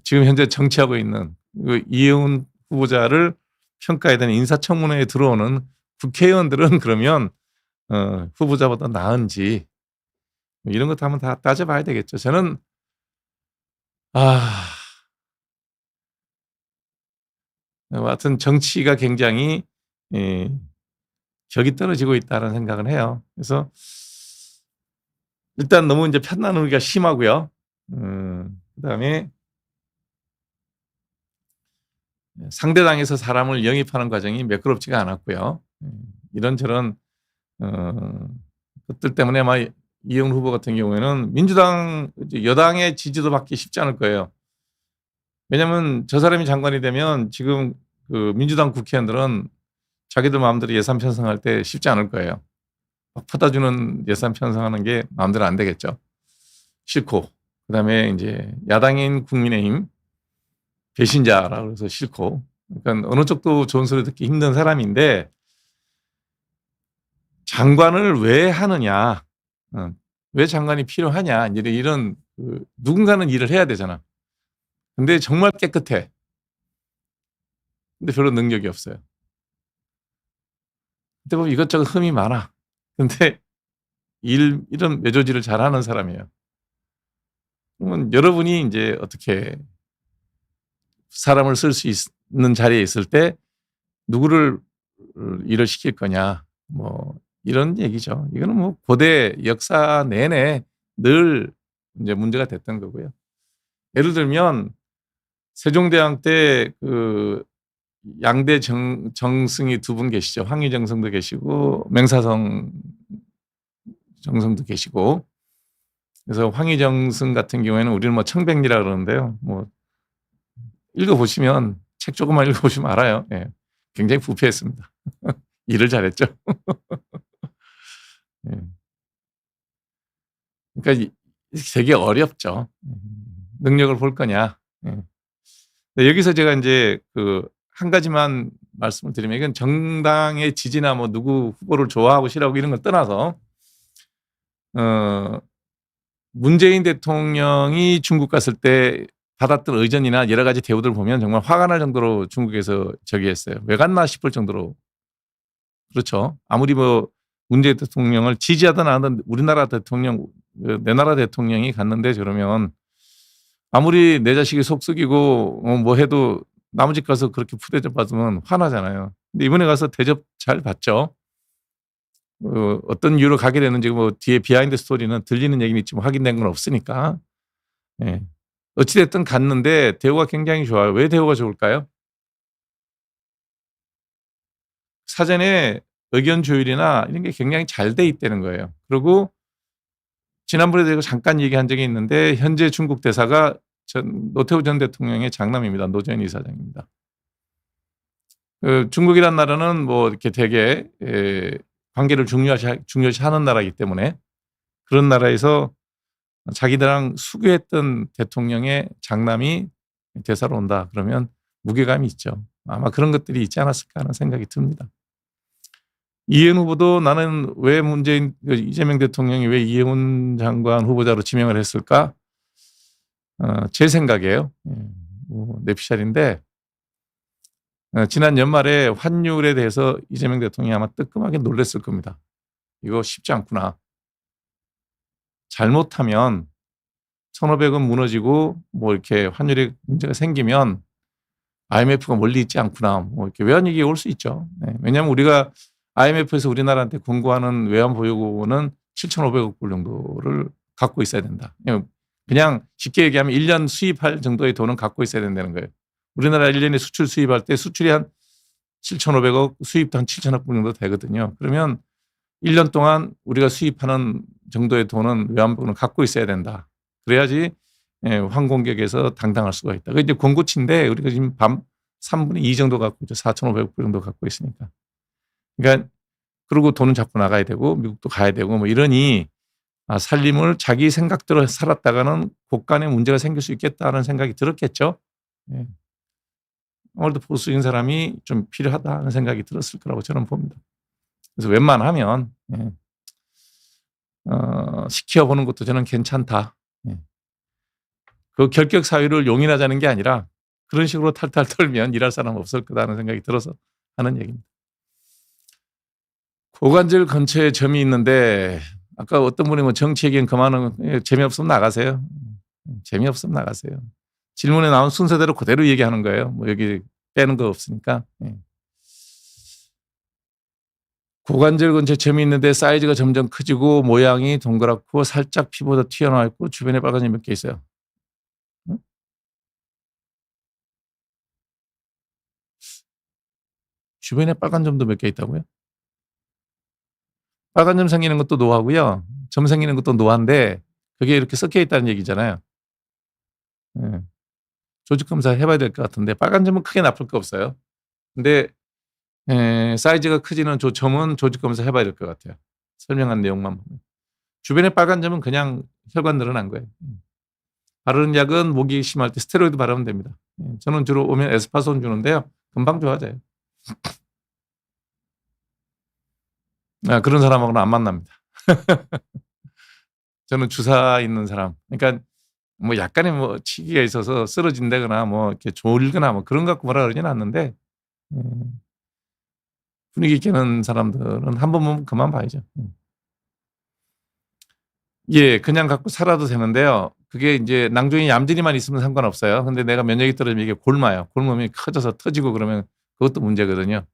지금 현재 정치하고 있는 그 이혜훈 후보자를 평가해야 되는 인사청문회에 들어오는 국회의원들은 그러면 후보자보다 나은지 이런 것도 한번 다 따져봐야 되겠죠. 저는 하여튼 정치가 굉장히 격이 떨어지고 있다는 생각을 해요. 그래서 일단 너무 이제 편나누기가 심하고요. 그다음에 상대당에서 사람을 영입하는 과정이 매끄럽지가 않았고요. 이런저런 것들 때문에 아마 이혜훈 후보 같은 경우에는 민주당 여당의 지지도 받기 쉽지 않을 거예요. 왜냐하면 저 사람이 장관이 되면 지금 그 민주당 국회의원들은 자기들 마음대로 예산 편성할 때 쉽지 않을 거예요. 막 퍼다주는 예산 편성하는 게 마음대로 안 되겠죠. 싫고 그다음에 이제 야당인 국민의힘 배신자라고 해서 싫고 그러니까 어느 쪽도 좋은 소리 듣기 힘든 사람인데 장관을 왜 하느냐, 왜 장관이 필요하냐 이런 누군가는 일을 해야 되잖아. 근데 정말 깨끗해. 근데 별로 능력이 없어요. 근데 뭐 이것저것 흠이 많아. 근데 이런 매조지를 잘하는 사람이에요. 그러면 여러분이 이제 어떻게 사람을 쓸 수 있는 자리에 있을 때 누구를 일을 시킬 거냐 뭐 이런 얘기죠. 이거는 뭐 고대 역사 내내 늘 이제 문제가 됐던 거고요. 예를 들면 세종대왕 때 그 양대 정승이 두 분 계시죠. 황희정승도 계시고 맹사성 정승도 계시고. 그래서 황희정승 같은 경우에는 우리는 뭐 청백리라 그러는데요. 뭐 읽어보시면 책 조금만 읽어보시면 알아요. 예. 굉장히 부패했습니다. 일을 잘했죠. 예. 그러니까 되게 어렵죠. 능력을 볼 거냐. 예. 여기서 제가 이제 그 한 가지만 말씀을 드리면 이건 정당의 지지나 뭐 누구 후보를 좋아하고 싫어하고 이런 걸 떠나서 문재인 대통령이 중국 갔을 때 받았던 의전이나 여러 가지 대우들 보면 정말 화가 날 정도로 중국에서 저기 했어요. 왜 갔나 싶을 정도로. 그렇죠. 아무리 뭐 문재인 대통령을 지지하든 안 하든 우리나라 대통령, 내 나라 대통령이 갔는데 저러면 아무리 내 자식이 속썩이고 뭐 해도 나무 집 가서 그렇게 푸대접 받으면 화나잖아요. 근데 이번에 가서 대접 잘 받죠. 어떤 이유로 가게 되는지 뭐 뒤에 비하인드 스토리는 들리는 얘기는 있지만 확인된 건 없으니까. 예. 어찌됐든 갔는데 대우가 굉장히 좋아요. 왜 대우가 좋을까요? 사전에 의견 조율이나 이런 게 굉장히 잘 돼 있다는 거예요. 그리고 지난번에 제가 잠깐 얘기한 적이 있는데 현재 중국 대사가 노태우 전 대통령의 장남입니다. 노재현 이사장입니다. 중국이란 나라는 뭐 이렇게 되게 관계를 중요시하는 나라이기 때문에 그런 나라에서 자기들랑 수교했던 대통령의 장남이 대사로 온다 그러면 무게감이 있죠. 아마 그런 것들이 있지 않았을까 하는 생각이 듭니다. 이해운 후보도 나는 왜 이재명 대통령이 왜 이해운 장관 후보자로 지명을 했을까? 제 생각이에요. 내피셜인데 지난 연말에 환율에 대해서 이재명 대통령이 아마 뜨끔하게 놀랐을 겁니다. 이거 쉽지 않구나. 잘못하면 1,500원 무너지고 뭐 이렇게 환율에 문제가 생기면 IMF가 멀리 있지 않구나. 뭐 이렇게 외환위기가 올 수 있죠. 네. 왜냐하면 우리가 IMF에서 우리나라한테 권고하는 외환보유고는 7,500억 불 정도를 갖고 있어야 된다. 그냥 쉽게 얘기하면 1년 수입할 정도의 돈은 갖고 있어야 된다는 거예요. 우리나라 1년에 수출 수입할 때 수출이 한 7,500억, 수입도 한 7,000억 불 정도 되거든요. 그러면 1년 동안 우리가 수입하는 정도의 돈은 외환보유고는 갖고 있어야 된다. 그래야지 황공격에서 당당할 수가 있다. 그 이제 권고치인데 우리가 지금 3분의 2 정도 갖고 있죠. 4,500불 정도 갖고 있으니까. 그러니까 그리고 돈은 자꾸 나가야 되고 미국도 가야 되고 뭐 이러니 살림을 자기 생각대로 살았다가는 곳간에 문제가 생길 수 있겠다는 생각이 들었겠죠. 예. 아무래도 보수인 사람이 좀 필요하다는 생각이 들었을 거라고 저는 봅니다. 그래서 웬만하면 시켜보는 것도 저는 괜찮다. 그 결격 사유를 용인하자는 게 아니라 그런 식으로 탈탈 털면 일할 사람 없을 거다는 생각이 들어서 하는 얘기입니다. 고관절 근처에 점이 있는데 아까 어떤 분이 뭐 정치 얘기는 그만하면 재미없으면 나가세요. 재미없으면 나가세요. 질문에 나온 순서대로 그대로 얘기하는 거예요. 뭐 여기 빼는 거 없으니까. 고관절 근처에 점이 있는데 사이즈가 점점 커지고 모양이 동그랗고 살짝 피부보다 튀어나와 있고 주변에 빨간 점이 몇 개 있어요. 주변에 빨간 점도 몇 개 있다고요? 빨간 점 생기는 것도 노화고요. 점 생기는 것도 노화인데 그게 이렇게 섞여 있다는 얘기잖아요. 조직 검사 해봐야 될 것 같은데 빨간 점은 크게 나쁠 거 없어요. 근데 사이즈가 커지는 점은 조직 검사 해봐야 될 것 같아요. 설명한 내용만 보면. 주변에 빨간 점은 그냥 혈관 늘어난 거예요. 바르는 약은 모기 심할 때 스테로이드 바르면 됩니다. 저는 주로 오면 에스파손 주는데요. 금방 좋아져요. 그런 사람하고는 안 만납니다. 저는 주사 있는 사람. 그러니까 뭐 약간의 뭐 치기가 있어서 쓰러진다거나 뭐 이렇게 졸거나 뭐 그런 거 갖고 뭐라 그러지는 않는데 분위기 깨는 사람들은 한 번 보면 그만 봐야죠. 예, 그냥 갖고 살아도 되는데요. 그게 이제 낭종이 얌전히만 있으면 상관없어요. 근데 내가 면역이 떨어지면 이게 곪아요. 곪으면 커져서 터지고 그러면 그것도 문제거든요.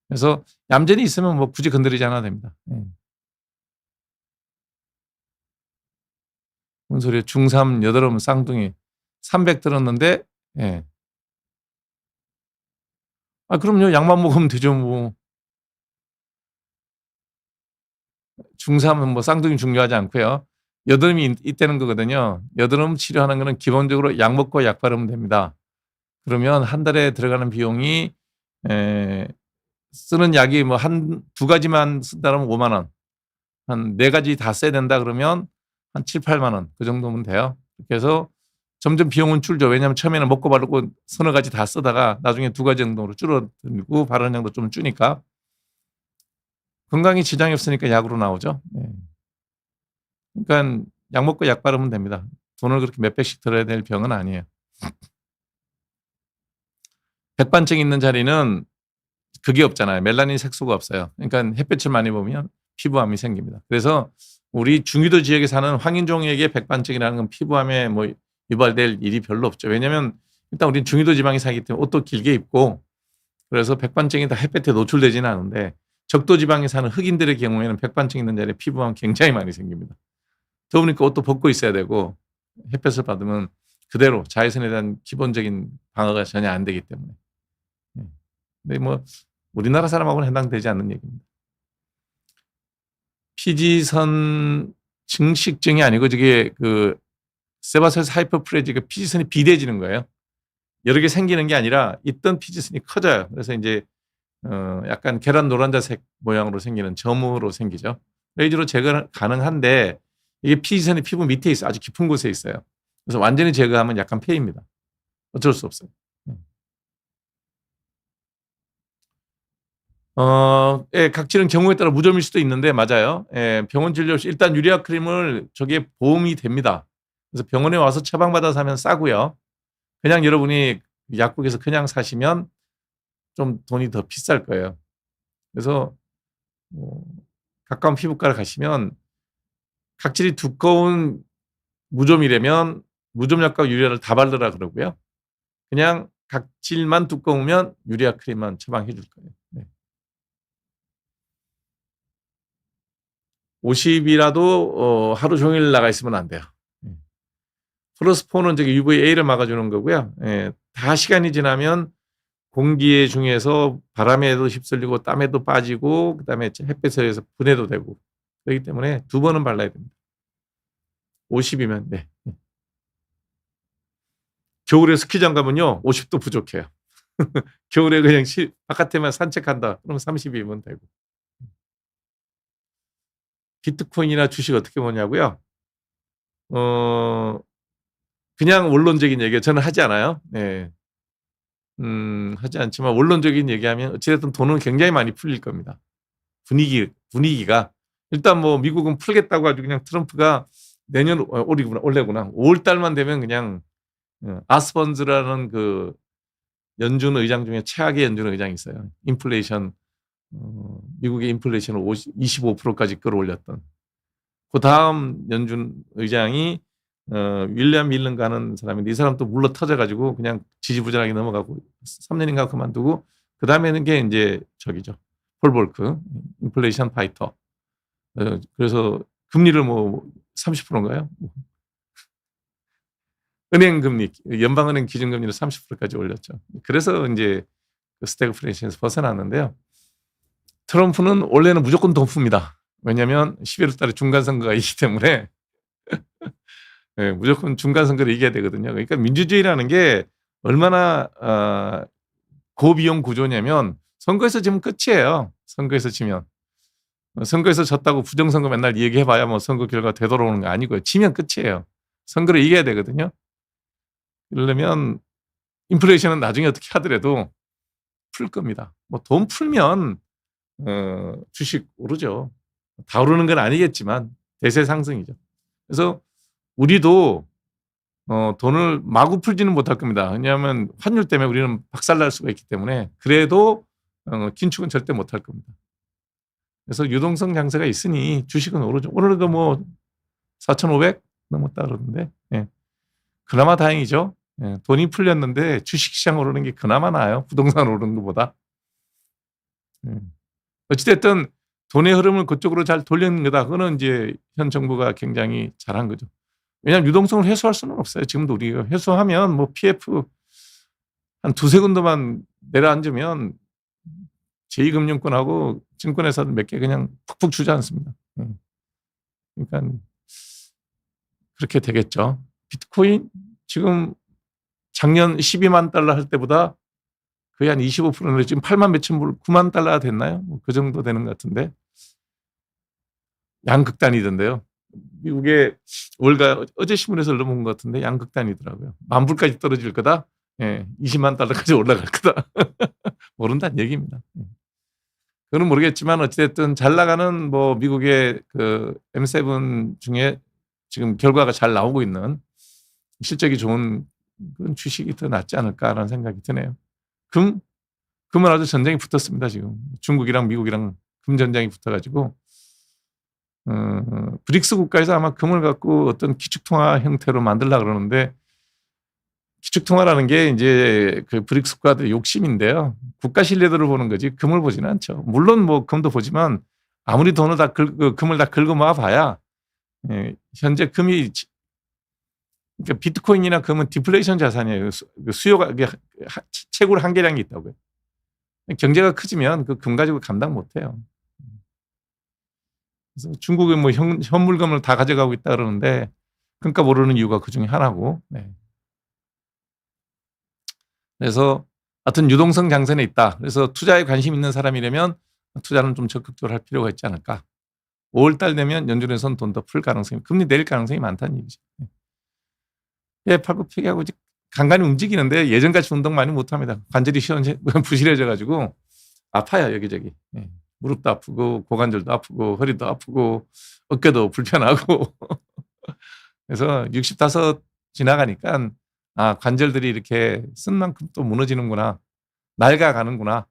그래서 얌전히 있으면 뭐 굳이 건드리지 않아도 됩니다. 뭔 소리예요? 중3 여드름 쌍둥이 300 들었는데 그럼요. 약만 먹으면 되죠 뭐. 중3은 뭐 쌍둥이 중요하지 않고요. 여드름이 있다는 거거든요. 여드름 치료하는 거는 기본적으로 약 먹고 약 바르면 됩니다. 그러면 한 달에 들어가는 비용이 쓰는 약이 뭐 두 가지만 쓴다면 5만 원, 한 4가지 다 써야 된다 그러면 한 7, 8만 원 그 정도면 돼요. 그래서 점점 비용은 줄죠. 왜냐하면 처음에는 먹고 바르고 서너 가지 다 쓰다가 나중에 2가지 정도로 줄어들고 바르는 양도 좀 주니까 건강에 지장이 없으니까 약으로 나오죠. 그러니까 약 먹고 약 바르면 됩니다. 돈을 그렇게 몇백씩 들어야 될 병은 아니에요. 백반증 있는 자리는 그게 없잖아요. 멜라닌 색소가 없어요. 그러니까 햇빛을 많이 보면 피부암이 생깁니다. 그래서 우리 중위도 지역에 사는 황인종에게 백반증이라는 건 피부암에 뭐 유발될 일이 별로 없죠. 왜냐하면 일단 우리는 중위도 지방에 살기 때문에 옷도 길게 입고 그래서 백반증이 다 햇볕에 노출되지는 않은데 적도 지방에 사는 흑인들의 경우에는 백반증 있는 자리에 피부암 굉장히 많이 생깁니다. 더우니까 옷도 벗고 있어야 되고 햇볕을 받으면 그대로 자외선에 대한 기본적인 방어가 전혀 안 되기 때문에. 근데 뭐 우리나라 사람하고는 해당되지 않는 얘기입니다. 피지선 증식증이 아니고 저게 그 세바세우스 하이퍼플레지가 피지선이 비대해지는 거예요. 여러 개 생기는 게 아니라 있던 피지선이 커져요. 그래서 이제 약간 계란 노란자색 모양으로 생기는 점으로 생기죠. 레이저로 제거 가능한데 이게 피지선이 피부 밑에 있어요. 아주 깊은 곳에 있어요. 그래서 완전히 제거하면 약간 폐입니다. 어쩔 수 없어요. 예, 각질은 경우에 따라 무좀일 수도 있는데 맞아요. 예, 병원 진료 시 일단 유리아 크림을 저게 보험이 됩니다. 그래서 병원에 와서 처방받아서 하면 싸고요. 그냥 여러분이 약국에서 그냥 사시면 좀 돈이 더 비쌀 거예요. 그래서 뭐 가까운 피부과를 가시면 각질이 두꺼운 무좀이라면 무좀약과 유리아를 다 바르라 그러고요. 그냥 각질만 두꺼우면 유리아 크림만 처방해 줄 거예요. 네. 50이라도 하루 종일 나가 있으면 안 돼요. 플러스4는 저기 UVA를 막아주는 거고요. 예, 다 시간이 지나면 공기 중에서 바람에도 휩쓸리고 땀에도 빠지고 그다음에 햇빛에 의해서 분해도 되고 그렇기 때문에 2번은 발라야 됩니다. 50이면 네. 겨울에 스키장 가면요 50도 부족해요. 겨울에 그냥 바깥에만 산책한다. 그럼 30이면 되고. 비트코인이나 주식 어떻게 보냐고요? 그냥 원론적인 얘기 저는 하지 않아요. 네. 하지 않지만 원론적인 얘기하면 어찌됐든 돈은 굉장히 많이 풀릴 겁니다. 분위기가 일단 뭐 미국은 풀겠다고 아주 그냥 트럼프가 내년 올해구나 5월 달만 되면 그냥 아스번즈라는 그 연준 의장 중에 최악의 연준 의장이 있어요. 인플레이션 미국의 인플레이션을 25%까지 끌어올렸던 그 다음 연준 의장이 윌리엄 밀런 가는 사람인데 이 사람 또 물러 터져가지고 그냥 지지부진하게 넘어가고 3년인가 그만두고 그 다음에는 게 이제 저기죠 폴 볼크 인플레이션 파이터. 그래서 금리를 뭐 30%인가요? 은행 금리 연방은행 기준금리를 30%까지 올렸죠. 그래서 이제 스태그플레이션에서 벗어났는데요. 트럼프는 원래는 무조건 돈 풉니다. 왜냐하면 11월 달에 중간 선거가 있기 때문에 네, 무조건 중간 선거를 이겨야 되거든요. 그러니까 민주주의라는 게 얼마나 고비용 구조냐면 선거에서 지면 끝이에요. 선거에서 지면. 선거에서 졌다고 부정선거 맨날 얘기해봐야 뭐 선거 결과 되돌아오는 거 아니고요. 지면 끝이에요. 선거를 이겨야 되거든요. 그러려면 인플레이션은 나중에 어떻게 하더라도 풀 겁니다. 뭐 돈 풀면 주식 오르죠. 다 오르는 건 아니겠지만 대세 상승이죠. 그래서 우리도 돈을 마구 풀지는 못할 겁니다. 왜냐하면 환율 때문에 우리는 박살날 수가 있기 때문에 그래도 긴축은 절대 못할 겁니다. 그래서 유동성 장세가 있으니 주식은 오르죠. 오늘도 뭐 4,500 넘었다 그러는데 예. 그나마 다행이죠. 예. 돈이 풀렸는데 주식시장 오르는 게 그나마 나아요. 부동산 오르는 것보다. 어찌됐든 돈의 흐름을 그쪽으로 잘 돌리는 거다. 그거는 이제 현 정부가 굉장히 잘한 거죠. 왜냐하면 유동성을 회수할 수는 없어요. 지금도 우리가 회수하면 뭐 PF 한 두세 군데만 내려앉으면 제2금융권하고 증권회사들 몇 개 그냥 푹푹 주지 않습니다. 그러니까 그렇게 되겠죠. 비트코인 지금 작년 12만 달러 할 때보다 거의 한 25%는 지금 8만 몇천 불 9만 달러가 됐나요? 뭐 그 정도 되는 것 같은데 양극단이던데요. 미국의 월가 어제 신문에서 넘어온 것 같은데 양극단이더라고요. 만 불까지 떨어질 거다. 예, 20만 달러까지 올라갈 거다. 모른다는 얘기입니다. 그건 모르겠지만 어찌됐든 잘 나가는 뭐 미국의 그 M7 중에 지금 결과가 잘 나오고 있는 실적이 좋은 그런 주식이 더 낫지 않을까라는 생각이 드네요. 금은 아주 전쟁이 붙었습니다. 지금 중국이랑 미국이랑 금 전쟁이 붙어가지고 브릭스 국가에서 아마 금을 갖고 어떤 기축통화 형태로 만들려고 그러는데 기축통화라는 게 이제 그 브릭스 국가들의 욕심인데요. 국가 신뢰도를 보는 거지 금을 보지는 않죠. 물론 뭐 금도 보지만 아무리 돈을 다 금을 다 긁어 모아 봐야 현재 금이 그러니까 비트코인이나 금은 디플레이션 자산이에요. 수요가 채굴 한계량이 있다고요. 경제가 커지면 그 금 가지고 감당 못해요. 그래서 중국은 뭐 현물금을 다 가져가고 있다 그러는데 금값 오르는 이유가 그 중에 하나고. 네. 그래서 하여튼 유동성 장선에 있다. 그래서 투자에 관심 있는 사람이라면 투자는 좀 적극적으로 할 필요가 있지 않을까. 5월 달 되면 연준에서는 돈 더 풀 가능성이, 금리 내릴 가능성이 많다는 얘기죠. 예, 팔굽혀펴기하고 간간히 움직이는데 예전같이 운동 많이 못합니다. 관절이 부실해져 가지고 아파요 여기저기. 예. 무릎도 아프고 고관절도 아프고 허리도 아프고 어깨도 불편하고 그래서 65 지나가니까 아, 관절들이 이렇게 쓴 만큼 또 무너지는구나. 낡아가는구나.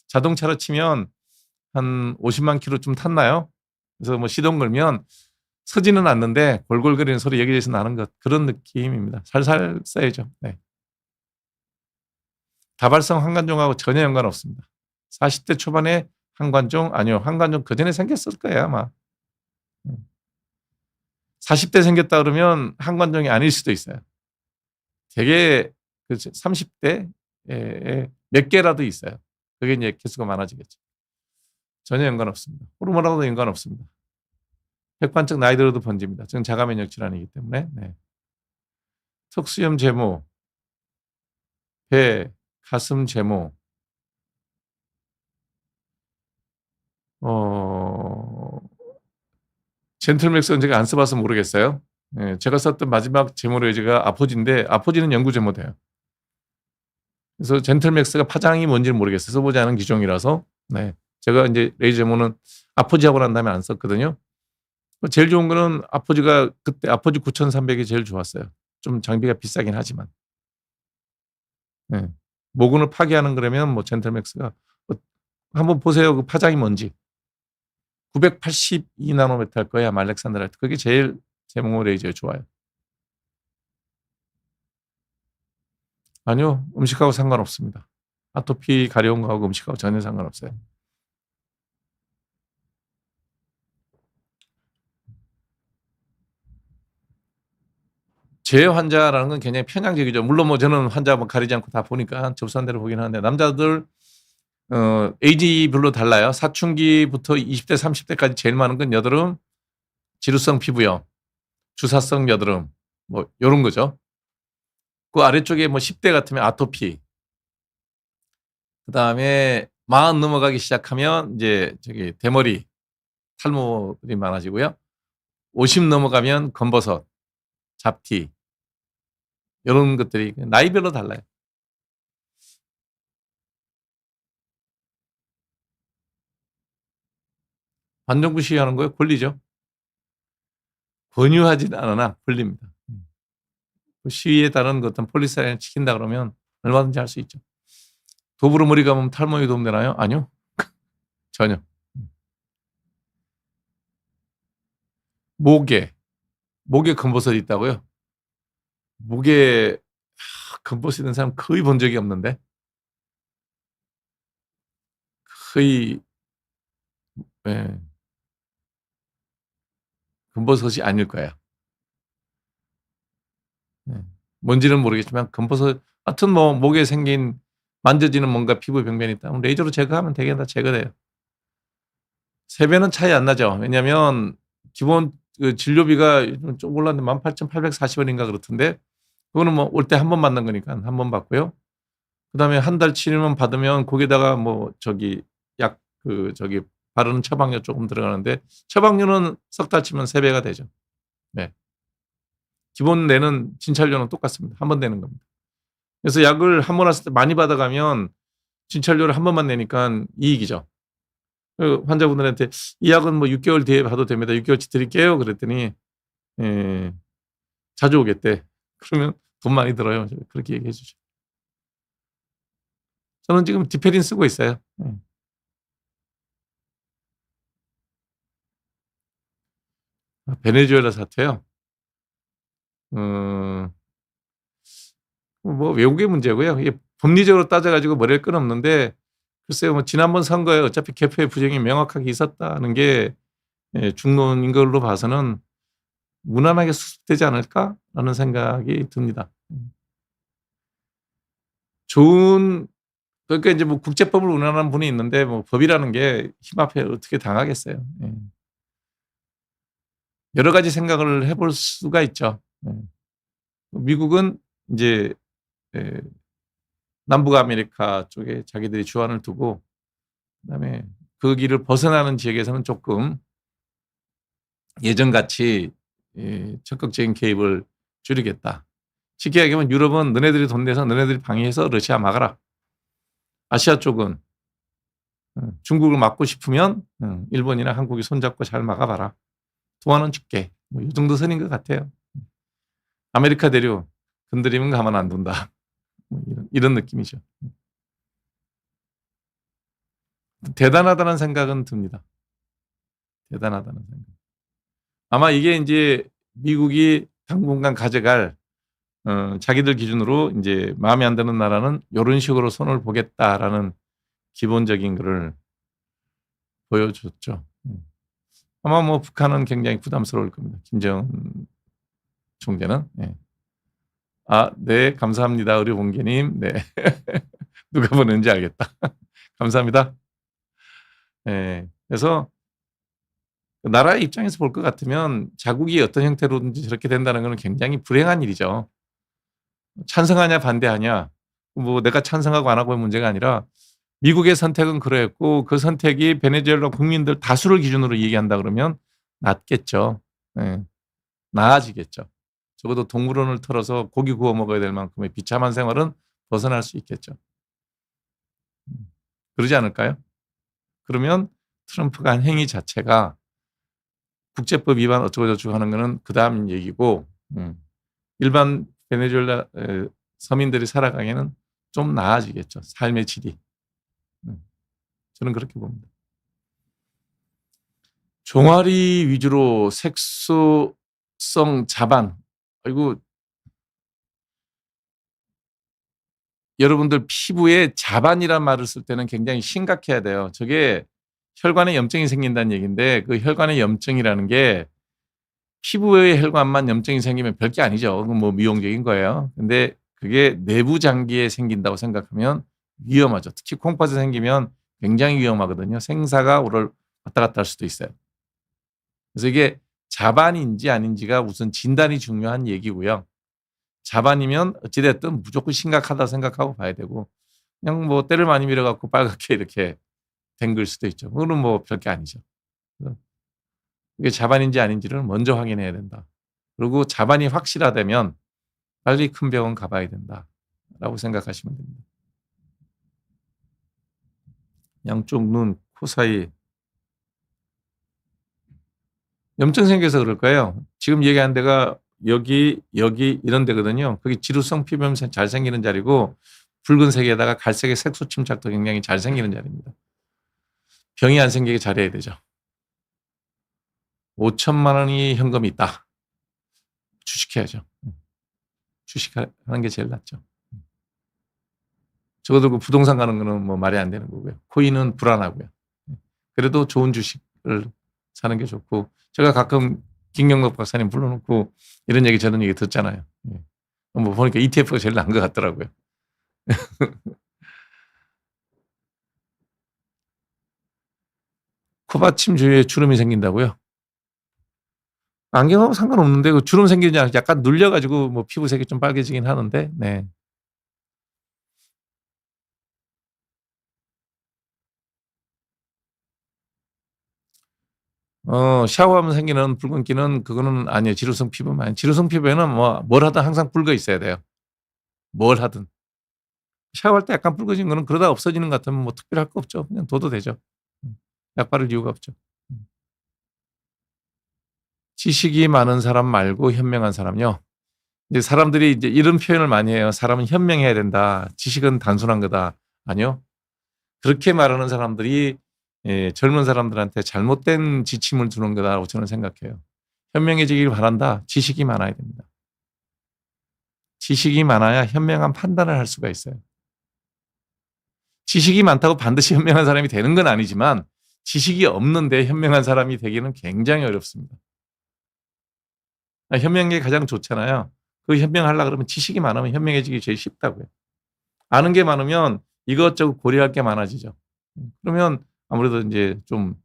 자동차로 치면 한 50만 킬로쯤 탔나요? 그래서 뭐 시동 걸면 서지는 않는데 골골거리는 소리 여기저기서 나는 것, 그런 느낌입니다. 살살 써야죠. 네. 다발성 한관종하고 전혀 연관없습니다. 40대 초반에 한관종, 아니요, 한관종 그전에 생겼을 거예요 아마. 40대 생겼다 그러면 한관종이 아닐 수도 있어요. 되게 30대에 몇 개라도 있어요. 그게 이제 개수가 많아지겠죠. 전혀 연관 없습니다. 호르몬하고도 연관 없습니다. 백반적 나이 들어도 번집니다. 저는 자가면역 질환이기 때문에. 네. 턱수염 제모, 배, 가슴 제모, 젠틀맥스는 제가 안 써봐서 모르겠어요. 네, 제가 썼던 마지막 제모 레이저가 아포지인데 아포지는 연구 제모돼요. 그래서 젠틀맥스가 파장이 뭔지는 모르겠어요. 써보지 않은 기종이라서. 네. 제가 이제 레이저 제모는 아포지하고 난 다음에 안 썼거든요. 제일 좋은 거는 아포지가 그때 아포지 9300이 제일 좋았어요. 좀 장비가 비싸긴 하지만. 네. 모근을 파괴하는 거라면 뭐 젠틀맥스가 한번 보세요. 그 파장이 뭔지. 982 나노메터 할 거야. 알렉산드라이트. 그게 제일 제모 레이저에 좋아요. 아니요. 음식하고 상관없습니다. 아토피 가려운 거하고 음식하고 전혀 상관없어요. 제 환자라는 건 굉장히 편향적이죠. 물론 뭐 저는 환자 뭐 가리지 않고 다 보니까 접수한 대로 보긴 하는데 남자들 에이지별로 달라요. 사춘기부터 20대, 30대까지 제일 많은 건 여드름, 지루성 피부염, 주사성 여드름, 뭐 요런 거죠. 그 아래쪽에 뭐 10대 같으면 아토피. 그다음에 40 넘어가기 시작하면 이제 저기 대머리, 탈모들이 많아지고요. 50 넘어가면 검버섯, 잡티 요런 것들이 나이별로 달라요. 반정부 시위하는 거요? 권리죠. 권유하지는 않으나 권리입니다. 그 시위에 따른 그 어떤 폴리스 라인을 지킨다 그러면 얼마든지 할 수 있죠. 도브로 머리 감으면 탈모에 도움되나요? 아니요. 전혀. 목에 검버섯이 있다고요? 목에 검버섯 있는 사람 거의 본 적이 없는데. 거의 예. 검버섯이 아닐 거예요. 예. 뭔지는 모르겠지만 검버섯, 하여튼 뭐 목에 생긴 만져지는 뭔가 피부 병변이 있다면 레이저로 제거하면 되게 다 제거돼요. 3배는 차이 안 나죠. 왜냐하면 기본 그 진료비가 좀 올랐는데 18,840원인가 그렇던데 그거는 뭐 올 때 한 번 맞는 거니까 한 번 받고요. 그다음에 한 달 치료만 받으면 거기다가 뭐 저기 약 저기 바르는 처방료 조금 들어가는데 처방료는 석 달 치면 3배가 되죠. 네. 기본 내는 진찰료는 똑같습니다. 한 번 내는 겁니다. 그래서 약을 한 번 왔을 때 많이 받아가면 진찰료를 한 번만 내니까 이익이죠. 그 환자분들한테 "이 약은 뭐 6개월 뒤에 봐도 됩니다. 6개월치 드릴게요." 그랬더니 예, 자주 오겠대. 그러면 돈 많이 들어요. 그렇게 얘기해 주죠. 저는 지금 디페린 쓰고 있어요. 예. 베네수엘라 사태요? 어 뭐 외국의 문제고요. 이게 법리적으로 따져 가지고 머리를 끊었는데 글쎄요. 뭐 지난번 선거에 어차피 개표의 부정이 명확하게 있었다는 게 예, 중론인 걸로 봐서는 '무난하게 수습되지 않을까?'라는 생각이 듭니다. 좋은, 그러니까 이제 뭐 국제법을 운운하는 분이 있는데 뭐 법이라는 게 힘 앞에 어떻게 당하겠어요. 예. 여러 가지 생각을 해볼 수가 있죠. 예. 미국은 인제 예, 남북 아메리카 쪽에 자기들이 주안을 두고 그다음에 그 길을 벗어나는 지역에서는 조금 예전같이 적극적인 개입을 줄이겠다. 쉽게 얘기하면 유럽은 너네들이 돈 내서 너네들이 방해해서 러시아 막아라. 아시아 쪽은 중국을 막고 싶으면 일본이나 한국이 손잡고 잘 막아봐라. 도와는 줄게. 뭐 이 정도 선인 것 같아요. 아메리카 대륙 건드리면 가만 안 둔다. 뭐 이런 느낌이죠. 대단하다는 생각은 듭니다. 대단하다는 생각. 아마 이게 이제 미국이 당분간 가져갈 자기들 기준으로 이제 마음에 안 드는 나라는 이런 식으로 손을 보겠다라는 기본적인 거를 보여줬죠. 아마 뭐 북한은 굉장히 부담스러울 겁니다. 김정은 총재는. 예. 아, 네, 감사합니다. 의료봉계님. 네. 누가 보는지 알겠다. 감사합니다. 예. 그래서 나라의 입장에서 볼 것 같으면 자국이 어떤 형태로든지 저렇게 된다는 것은 굉장히 불행한 일이죠. 찬성하냐 반대하냐. 뭐 내가 찬성하고 안 하고의 문제가 아니라 미국의 선택은 그러했고 그 선택이 베네수엘라 국민들 다수를 기준으로 얘기한다 그러면 낫겠죠. 예. 나아지겠죠. 적어도 동물원을 털어서 고기 구워 먹어야 될 만큼의 비참한 생활은 벗어날 수 있겠죠. 그러지 않을까요? 그러면 트럼프가 한 행위 자체가 국제법 위반 어쩌고저쩌고 하는 거는 그 다음 얘기고 일반 베네수엘라 서민들이 살아가기에는 좀 나아지겠죠. 삶의 질이. 저는 그렇게 봅니다. 종아리 위주로 색소성 자반. 아이고, 여러분들 피부에 자반이란 말을 쓸 때는 굉장히 심각해야 돼요. 저게 혈관에 염증이 생긴다는 얘기인데 그 혈관의 염증이라는 게 피부의 혈관만 염증이 생기면 별게 아니죠. 그건 뭐 미용적인 거예요. 근데 그게 내부 장기에 생긴다고 생각하면 위험하죠. 특히 콩팥에 생기면 굉장히 위험하거든요. 생사가 왔다 갔다 할 수도 있어요. 그래서 이게 자반인지 아닌지가 우선 진단이 중요한 얘기고요. 자반이면 어찌됐든 무조건 심각하다 생각하고 봐야 되고 그냥 뭐 때를 많이 밀어갖고 빨갛게 이렇게 된 걸 수도 있죠. 그거는 뭐 별게 아니죠. 이게 자반인지 아닌지를 먼저 확인해야 된다. 그리고 자반이 확실하다면 빨리 큰 병원 가봐야 된다라고 생각하시면 됩니다. 양쪽 눈, 코 사이 염증 생겨서 그럴 거예요. 지금 얘기한 데가 여기 이런 데거든요. 거기 지루성 피부염 잘 생기는 자리고 붉은색에다가 갈색의 색소 침착도 굉장히 잘 생기는 자리입니다. 병이 안 생기게 잘해야 되죠. 5천만 원이 현금이 있다. 주식해야죠. 주식하는 게 제일 낫죠. 적어도 그 부동산 가는 거는 뭐 말이 안 되는 거고요. 코인은 불안하고요. 그래도 좋은 주식을 사는 게 좋고 제가 가끔 김경록 박사님 불러놓고 이런 얘기 저런 얘기 듣잖아요. 뭐 보니까 ETF가 제일 나은 것 같더라고요. 코받침 주위에 주름이 생긴다고요? 안경하고 상관없는데 그 주름 생기지 않아 약간 눌려가지고 뭐 피부색이 좀 빨개지긴 하는데 네. 샤워하면 생기는 붉은기는 그거는 아니에요. 지루성 피부만. 지루성 피부에는 뭐 뭘 하든 항상 붉어 있어야 돼요. 뭘 하든. 샤워할 때 약간 붉어진 거는 그러다 없어지는 것 같으면 뭐 특별할 거 없죠. 그냥 둬도 되죠. 약 바를 이유가 없죠. 지식이 많은 사람 말고 현명한 사람요. 이제 사람들이 이제 이런 표현을 많이 해요. 사람은 현명해야 된다. 지식은 단순한 거다. 아니요. 그렇게 말하는 사람들이 젊은 사람들한테 잘못된 지침을 주는 거다라고 저는 생각해요. 현명해지길 바란다. 지식이 많아야 됩니다. 지식이 많아야 현명한 판단을 할 수가 있어요. 지식이 많다고 반드시 현명한 사람이 되는 건 아니지만 지식이 없는데 현명한 사람이 되기는 굉장히 어렵습니다. 현명한 게 가장 좋잖아요. 그 현명하려고 그러면 지식이 많으면 현명해지기 제일 쉽다고요. 아는 게 많으면 이것저것 고려할 게 많아지죠. 그러면 아무래도 이제 좀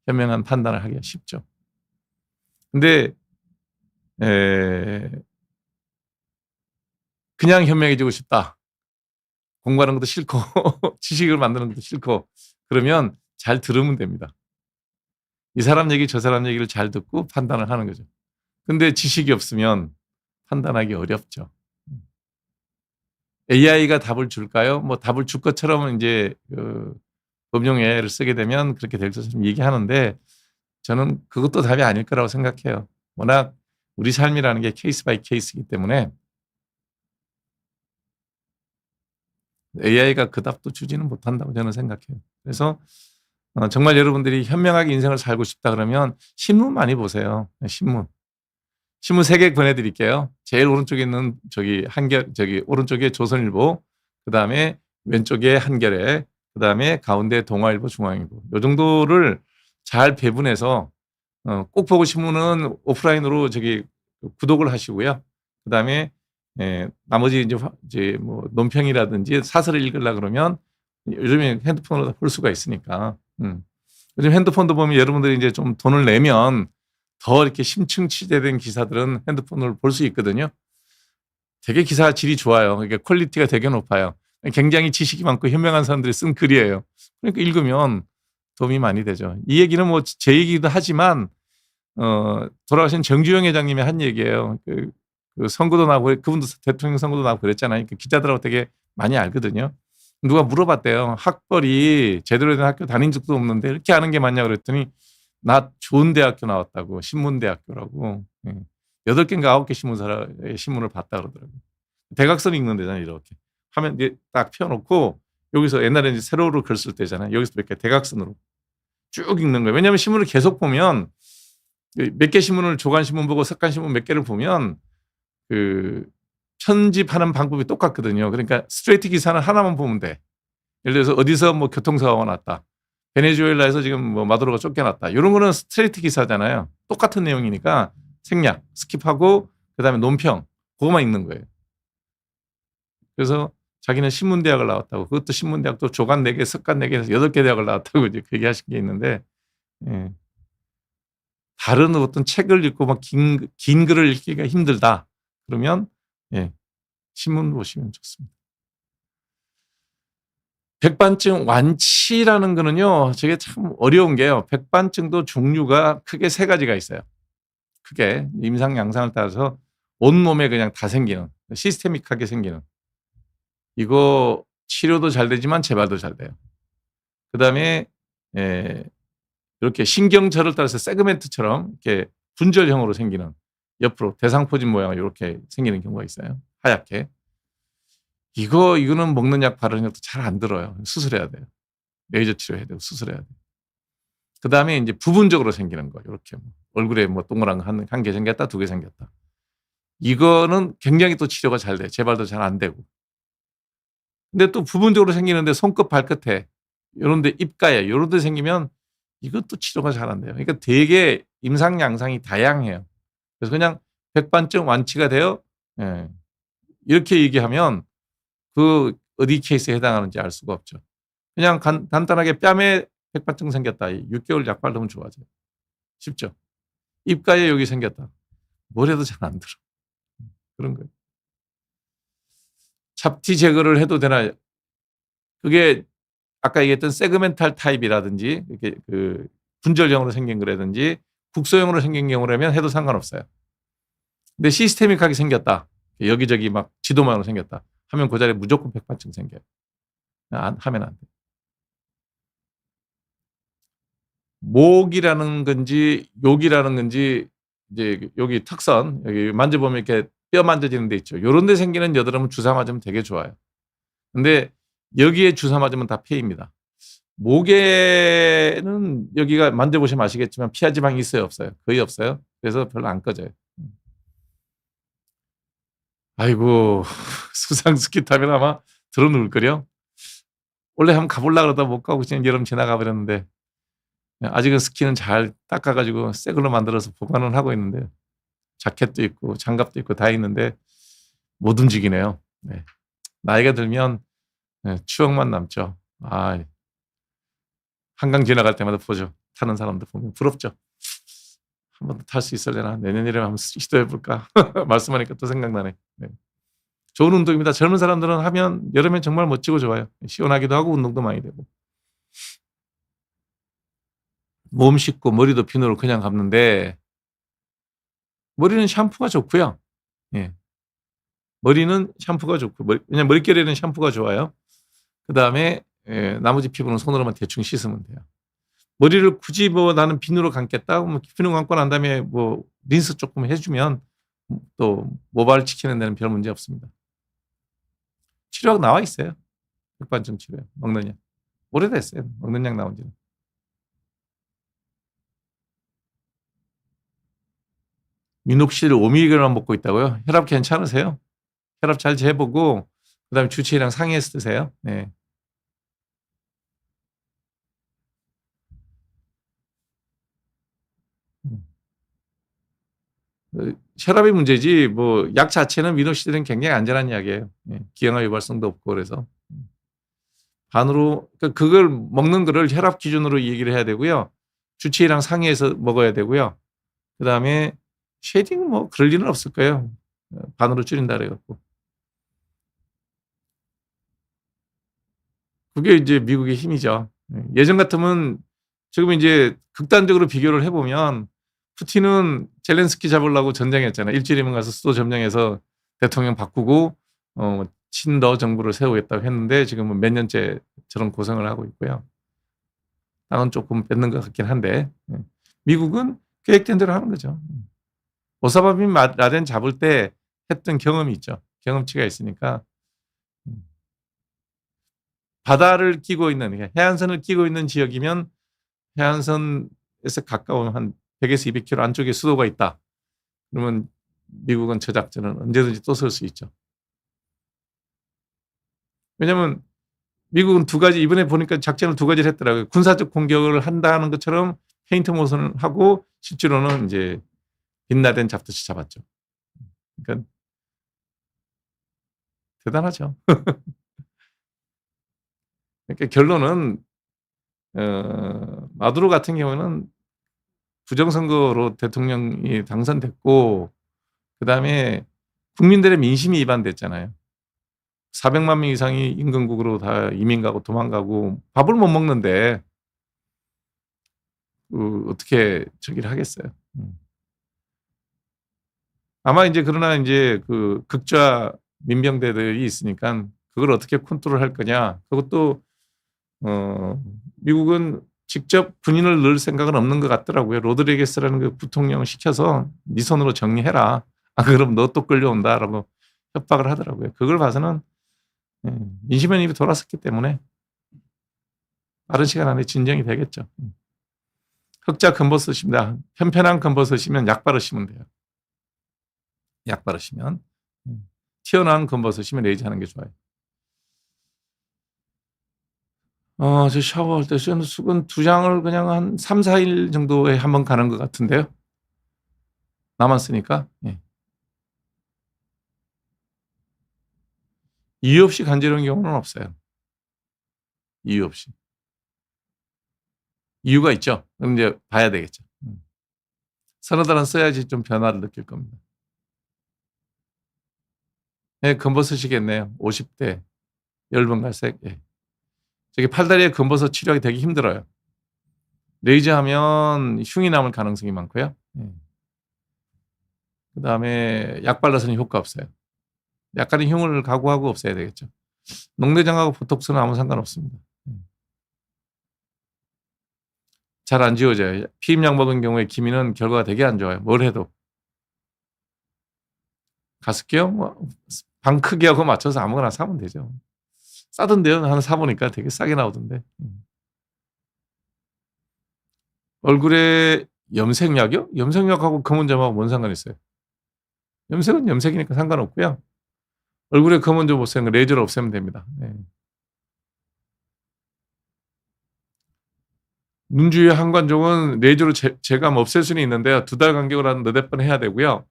현명한 판단을 하기가 쉽죠. 근데 그냥 현명해지고 싶다. 공부하는 것도 싫고 지식을 만드는 것도 싫고 그러면 잘 들으면 됩니다. 이 사람 얘기 저 사람 얘기를 잘 듣고 판단을 하는 거죠. 근데 지식이 없으면 판단하기 어렵죠. AI가 답을 줄까요? 뭐 답을 줄 것처럼 이제 검용 AI를 쓰게 되면 그렇게 될 것처럼 얘기하는데 저는 그것도 답이 아닐 거라고 생각해요. 워낙 우리 삶이라는 게 케이스 바이 케이스이기 때문에 AI가 그 답도 주지는 못한다고 저는 생각해요. 그래서 정말 여러분들이 현명하게 인생을 살고 싶다 그러면 신문 많이 보세요. 신문 3개 보내드릴게요. 제일 오른쪽에 있는 오른쪽에 조선일보, 그 다음에 왼쪽에 한겨레, 그 다음에 가운데 동아일보, 중앙일보. 이 정도를 잘 배분해서 꼭 보고 신문은 오프라인으로 구독을 하시고요. 그 다음에 나머지 이제 뭐 논평이라든지 사설을 읽으려 그러면 요즘에 핸드폰으로 볼 수가 있으니까. 요즘 핸드폰도 보면 여러분들이 이제 좀 돈을 내면 더 이렇게 심층 취재된 기사들은 핸드폰으로 볼 수 있거든요. 되게 기사 질이 좋아요. 그러니까 퀄리티가 되게 높아요. 굉장히 지식이 많고 현명한 사람들이 쓴 글이에요. 그러니까 읽으면 도움이 많이 되죠. 이 얘기는 뭐 제 얘기도 하지만 돌아가신 정주영 회장님이 한 얘기예요. 그 선거도 나고 그분도 대통령 선거도 나고 그랬잖아요. 그 기자들하고 되게 많이 알거든요. 누가 물어봤대요. 학벌이 제대로 된 학교 다닌 적도 없는데 이렇게 아는 게 맞냐 그랬더니 나 좋은 대학교 나왔다고. 신문대학교라고. 8개인가 9개 신문을 봤다 그러더라고요. 대각선 읽는 데잖아요. 이렇게. 화면 딱 펴놓고 여기서 옛날에 이제 세로로 글 쓸 때잖아요. 여기서 몇 개 대각선으로 쭉 읽는 거예요. 왜냐하면 신문을 계속 보면 몇 개 신문을 조간신문 보고 석간신문 몇 개를 보면 그 편집하는 방법이 똑같거든요. 그러니까 스트레이트 기사는 하나만 보면 돼. 예를 들어서 어디서 뭐 교통사고가 났다. 베네수엘라에서 지금 뭐 마두로가 쫓겨났다. 이런 거는 스트레이트 기사잖아요. 똑같은 내용이니까 생략, 스킵하고 그다음에 논평 그거만 읽는 거예요. 그래서 자기는 신문대학을 나왔다고 그것도 신문대학도 조간 4개, 석간 4개에서 8개 대학을 나왔다고 이제 그 얘기하신 게 있는데 다른 어떤 책을 읽고 막 긴 글을 읽기가 힘들다. 그러면 신문 보시면 좋습니다. 백반증 완치라는 거는요, 저게 참 어려운 게요. 백반증도 종류가 크게 3가지가 있어요. 크게 임상 양상을 따라서 온몸에 그냥 다 생기는 시스테믹하게 생기는 이거 치료도 잘 되지만 재발도 잘 돼요. 그 다음에 이렇게 신경절을 따라서 세그멘트처럼 이렇게 분절형으로 생기는 옆으로 대상포진 모양으로 이렇게 생기는 경우가 있어요. 하얗게. 이거는 먹는 약 바르는 약도 잘 안 들어요. 수술해야 돼요. 레이저 치료해야 되고 수술해야 돼요. 그 다음에 이제 부분적으로 생기는 거. 이렇게 얼굴에 뭐 동그란 거 한 개 생겼다, 2개 생겼다. 이거는 굉장히 또 치료가 잘 돼요. 재발도 잘 안 되고. 근데 또 부분적으로 생기는데 손끝, 발끝에 이런 데 입가에 이런 데 생기면 이것도 치료가 잘 안 돼요. 그러니까 되게 임상 양상이 다양해요. 그래서 그냥 백반증 완치가 돼요. 이렇게 얘기하면 그 어디 케이스에 해당하는지 알 수가 없죠. 그냥 간단하게 뺨에 백반증 생겼다. 6개월 약 바르면 좋아져요. 쉽죠. 입가에 여기 생겼다. 뭘 해도 잘 안 들어. 그런 거예요. 잡티 제거를 해도 되나? 그게 아까 얘기했던 세그멘탈 타입이라든지 이렇게 그 분절형으로 생긴 거라든지 국소형으로 생긴 경우라면 해도 상관없어요. 근데 시스테믹하게 생겼다. 여기저기 막 지도만으로 생겼다. 하면 그 자리에 무조건 백반증 생겨요. 하면 안 돼요. 목이라는 건지 욕이라는 건지 이제 여기 턱선 여기 만져보면 이렇게 뼈 만져지는 데 있죠. 요런 데 생기는 여드름은 주사 맞으면 되게 좋아요. 근데 여기에 주사 맞으면 다 폐입니다. 목에는 여기가 만져보시면 아시겠지만 피하 지방이 있어요, 없어요? 거의 없어요. 그래서 별로 안 꺼져요. 아이고 수상 스키 타면 아마 들어놓을 거려. 원래 한번 가보려고 그러다 못 가고 그냥 여름 지나가 버렸는데 아직은 스키는 잘 닦아가지고 새 걸로 만들어서 보관은 하고 있는데 자켓도 있고 장갑도 있고 다 있는데 못 움직이네요. 네. 나이가 들면 추억만 남죠. 한강 지나갈 때마다 보죠. 타는 사람들 보면 부럽죠. 한 번 더 탈 수 있을려나 내년이라면 한번 시도해볼까 말씀하니까 또 생각나네. 네. 좋은 운동입니다. 젊은 사람들은 하면 여름엔 정말 멋지고 좋아요. 시원하기도 하고 운동도 많이 되고. 몸 씻고 머리도 비누로 그냥 감는데 머리는 샴푸가 좋고요. 예. 머리는 샴푸가 좋고 왜냐면 머릿결에는 샴푸가 좋아요. 그다음에 나머지 피부는 손으로만 대충 씻으면 돼요. 머리를 굳이 뭐 나는 비누로 감겠다. 뭐 비누 감고 난 다음에 뭐 린스 조금 해 주면 또 모발 지키는 데는 별 문제 없습니다. 치료가 나와 있어요. 백반증 치료요. 먹는 약. 오래됐어요. 먹는 약 나온 지는. 미녹실 5mg만 먹고 있다고요? 혈압 괜찮으세요? 혈압 잘 재보고 그다음에 주치의랑 상의해서 드세요. 네. 음. 혈압이 문제지 뭐 약 자체는 미녹시딜은 굉장히 안전한 약이에요. 예. 기형아 유발성도 없고 그래서. 반으로 그걸 먹는 거를 혈압 기준으로 얘기를 해야 되고요. 주치의랑 상의해서 먹어야 되고요. 그다음에 쉐딩은 뭐 그럴 일은 없을 거예요. 반으로 줄인다 그래 갖고. 그게 이제 미국의 힘이죠. 예전 같으면 지금 이제 극단적으로 비교를 해 보면 푸틴은 젤렌스키 잡으려고 전쟁했잖아요. 일주일이면 가서 수도 점령해서 대통령 바꾸고 친러 정부를 세우겠다고 했는데 지금은 몇 년째 저런 고생을 하고 있고요. 땅은 조금 뺏는 것 같긴 한데 미국은 계획된 대로 하는 거죠. 오사마 빈 라덴 잡을 때 했던 경험이 있죠. 경험치가 있으니까 바다를 끼고 있는 해안선을 끼고 있는 지역이면 해안선에서 가까운 한 100에서 200km 안쪽에 수도가 있다. 그러면 미국은 저 작전은 언제든지 또 쓸 수 있죠. 왜냐하면 미국은 두 가지 이번에 보니까 작전을 두 가지를 했더라고요. 군사적 공격을 한다는 것처럼 페인트 모션을 하고 실제로는 이제 빈라덴 잡듯이 잡았죠. 그러니까 대단하죠. 그러니까 결론은 마두로 같은 경우는 부정선거로 대통령이 당선됐고 그다음에 국민들의 민심이 이반됐잖아요. 400만 명 이상이 인근국으로 다 이민 가고 도망가고 밥을 못 먹는데 어떻게 저기를 하겠어요. 아마 이제 그러나 이제 그 극좌 민병대들이 있으니까 그걸 어떻게 컨트롤할 거냐. 그것도 미국은 직접 군인을 넣을 생각은 없는 것 같더라고요. 로드리게스라는 그 부통령을 시켜서 네 손으로 정리해라. 아 그럼 너 또 끌려온다라고 협박을 하더라고요. 그걸 봐서는 민심은 이미 돌아섰기 때문에 빠른 시간 안에 진정이 되겠죠. 흑자 검버섯입니다. 편편한 검버섯이면 약 바르시면 돼요. 약 바르시면. 튀어나온 검버섯이면 레이저 하는 게 좋아요. 저 샤워할 때 쓰는 수건 2장을 그냥 한 3-4일 정도에 한 번 가는 것 같은데요. 나만 쓰니까. 예. 이유 없이 간지러운 경우는 없어요. 이유 없이. 이유가 있죠. 그럼 이제 봐야 되겠죠. 서너 달은 써야지 좀 변화를 느낄 겁니다. 예, 검버섯이겠네요. 50대 엷은 갈색. 예. 저기 팔다리에 검버섯 치료하기 되게 힘들어요. 레이저 하면 흉이 남을 가능성이 많고요. 예. 그다음에 약 발라서는 효과 없어요. 약간의 흉을 각오하고 없애야 되겠죠. 녹내장하고 보톡스는 아무 상관없습니다. 잘 안 지워져요. 피임약 먹은 경우에 기미는 결과가 되게 안 좋아요. 뭘 해도. 가습기요? 뭐 방 크기하고 맞춰서 아무거나 사면 되죠. 싸던데요. 하나 사보니까 되게 싸게 나오던데. 얼굴에 염색약이요? 염색약하고 검은 점하고 뭔 상관이 있어요? 염색은 염색이니까 상관없고요. 얼굴에 검은 점 없애는 거 레이저로 없애면 됩니다. 네. 눈 주위의 항관종은 레이저로 제감 없앨 수는 있는데요. 2달 간격으로 한 너댓 번 해야 되고요.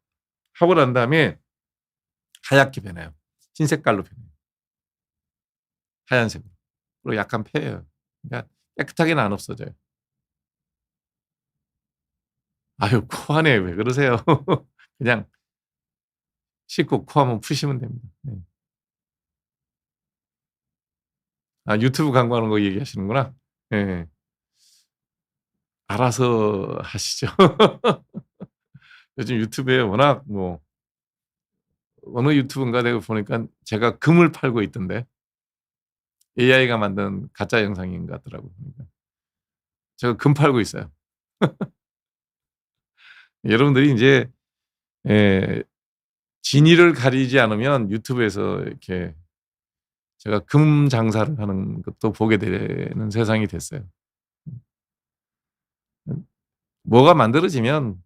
하고 난 다음에 하얗게 변해요. 흰 색깔로 변해요. 하얀색으로. 그리고 약간 패여요. 그러니까 깨끗하게는 안 없어져요. 아유, 코 안에 왜 그러세요? 그냥 씻고 코 한번 푸시면 됩니다. 네. 아, 유튜브 광고하는 거 얘기하시는구나. 예. 알아서 하시죠. 요즘 유튜브에 워낙 뭐 어느 유튜브인가 내가 보니까 제가 금을 팔고 있던데 AI가 만든 가짜 영상인 것 같더라고요. 그러니까 제가 금 팔고 있어요. 여러분들이 이제 예, 진위를 가리지 않으면 유튜브에서 이렇게 제가 금 장사를 하는 것도 보게 되는 세상이 됐어요. 뭐가 만들어지면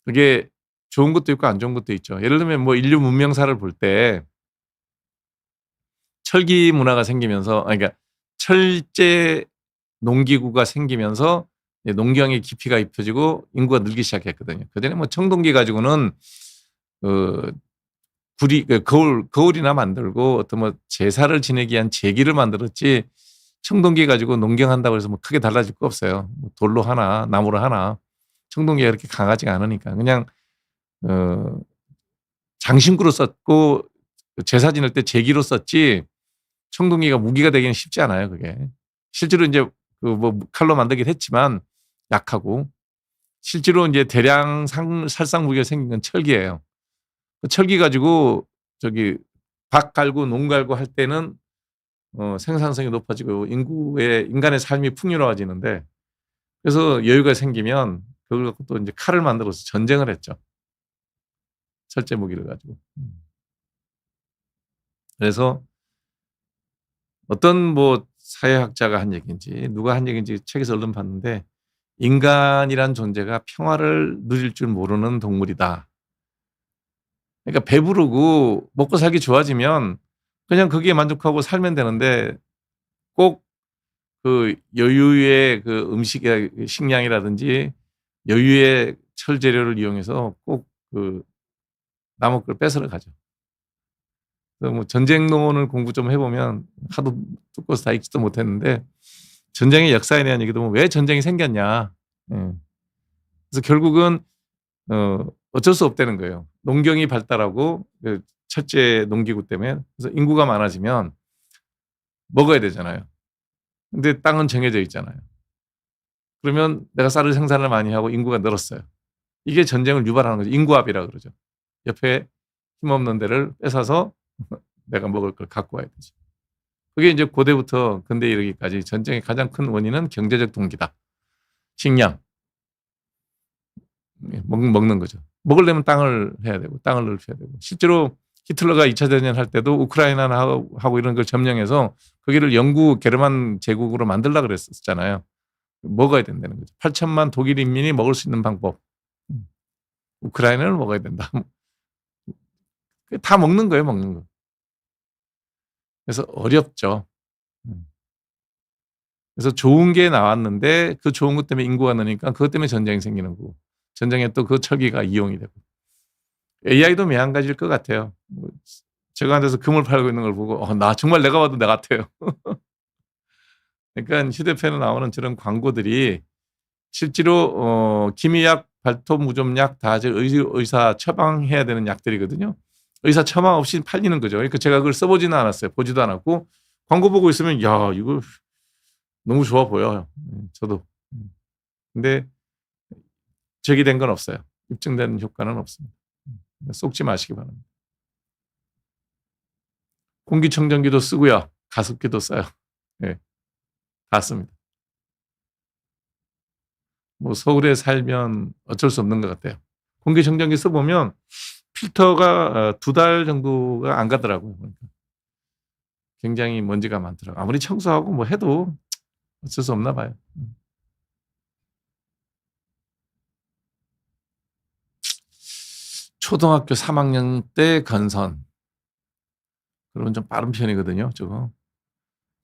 그게 좋은 것도 있고 안 좋은 것도 있죠. 예를 들면 뭐 인류 문명사를 볼 때 철기 문화가 생기면서, 아니, 그러니까 철제 농기구가 생기면서 이제 농경의 깊이가 입혀지고 인구가 늘기 시작했거든요. 그전에 뭐 청동기 가지고는 그 구리, 거울이나 만들고 어떤 뭐 제사를 지내기 위한 제기를 만들었지, 청동기 가지고 농경한다고 해서 뭐 크게 달라질 거 없어요. 뭐 돌로 하나, 나무로 하나. 청동기가 그렇게 강하지가 않으니까 그냥 어, 장신구로 썼고 제사 지낼 때 제기로 썼지, 청동기가 무기가 되기는 쉽지 않아요. 그게 실제로 이제 그 뭐 칼로 만들긴 했지만 약하고, 실제로 이제 대량 살상 무기가 생긴 건 철기예요. 그 철기 가지고 저기 밭 갈고 농 갈고 할 때는 생산성이 높아지고 인간의 삶이 풍요로워지는데, 그래서 여유가 생기면 그걸 갖고 또 이제 칼을 만들어서 전쟁을 했죠. 철제 무기를 가지고. 그래서 어떤 뭐 사회학자가 한 얘기인지 누가 한 얘기인지 책에서 얼른 봤는데, 인간이란 존재가 평화를 누릴 줄 모르는 동물이다. 그러니까 배부르고 먹고 살기 좋아지면 그냥 거기에 만족하고 살면 되는데, 꼭 그 여유의 그 음식, 식량이라든지 여유의 철재료를 이용해서 꼭 그 남의 걸 뺏으러 가죠. 그래서 뭐 전쟁론을 공부 좀 해보면, 하도 두꺼워서 다 읽지도 못했는데 전쟁의 역사에 대한 얘기도 보면 왜 전쟁이 생겼냐. 예. 그래서 결국은 어쩔 수 없다는 거예요. 농경이 발달하고 그 첫째 농기구 때문에. 그래서 인구가 많아지면 먹어야 되잖아요. 근데 땅은 정해져 있잖아요. 그러면 내가 쌀을 생산을 많이 하고 인구가 늘었어요. 이게 전쟁을 유발하는 거죠. 인구합이라 그러죠. 옆에 힘없는 데를 뺏어서 내가 먹을 걸 갖고 와야 되죠. 그게 이제 고대부터 근대에 이르기까지 전쟁의 가장 큰 원인은 경제적 동기다. 식량, 먹는 거죠. 먹으려면 땅을 해야 되고 땅을 넓혀야 되고, 실제로 히틀러가 2차 대전 할 때도 우크라이나하고 이런 걸 점령해서 거기를 영구 게르만 제국으로 만들려고 그랬었잖아요. 먹어야 된다는 거죠. 8천만 독일 인민이 먹을 수 있는 방법. 우크라이나를 먹어야 된다. 다 먹는 거예요, 먹는 거. 그래서 어렵죠. 그래서 좋은 게 나왔는데 그 좋은 것 때문에 인구가 느니까 그것 때문에 전쟁이 생기는 거고, 전쟁에 또 그 철기가 이용이 되고. AI도 매한가지일 것 같아요. 제가 앉아서 금을 팔고 있는 걸 보고 나 정말 내가 봐도 나 같아요. 그러니까 휴대폰에 나오는 저런 광고들이 실제로 기미약, 발토무좀약 다 의사 처방해야 되는 약들이거든요. 의사 처방 없이 팔리는 거죠. 그러니까 제가 그걸 써보지는 않았어요. 보지도 않았고 광고 보고 있으면 야, 이거 너무 좋아 보여요. 저도. 근데 제기된 건 없어요. 입증된 효과는 없습니다. 쏙지 마시기 바랍니다. 공기청정기도 쓰고요. 가습기도 써요. 네, 다 씁니다. 뭐 서울에 살면 어쩔 수 없는 것 같아요. 공기청정기 써보면 필터가 2달 정도가 안 가더라고요. 그러니까 굉장히 먼지가 많더라고요. 아무리 청소하고 뭐 해도 어쩔 수 없나 봐요. 초등학교 3학년 때 건선. 그러면 좀 빠른 편이거든요. 저거.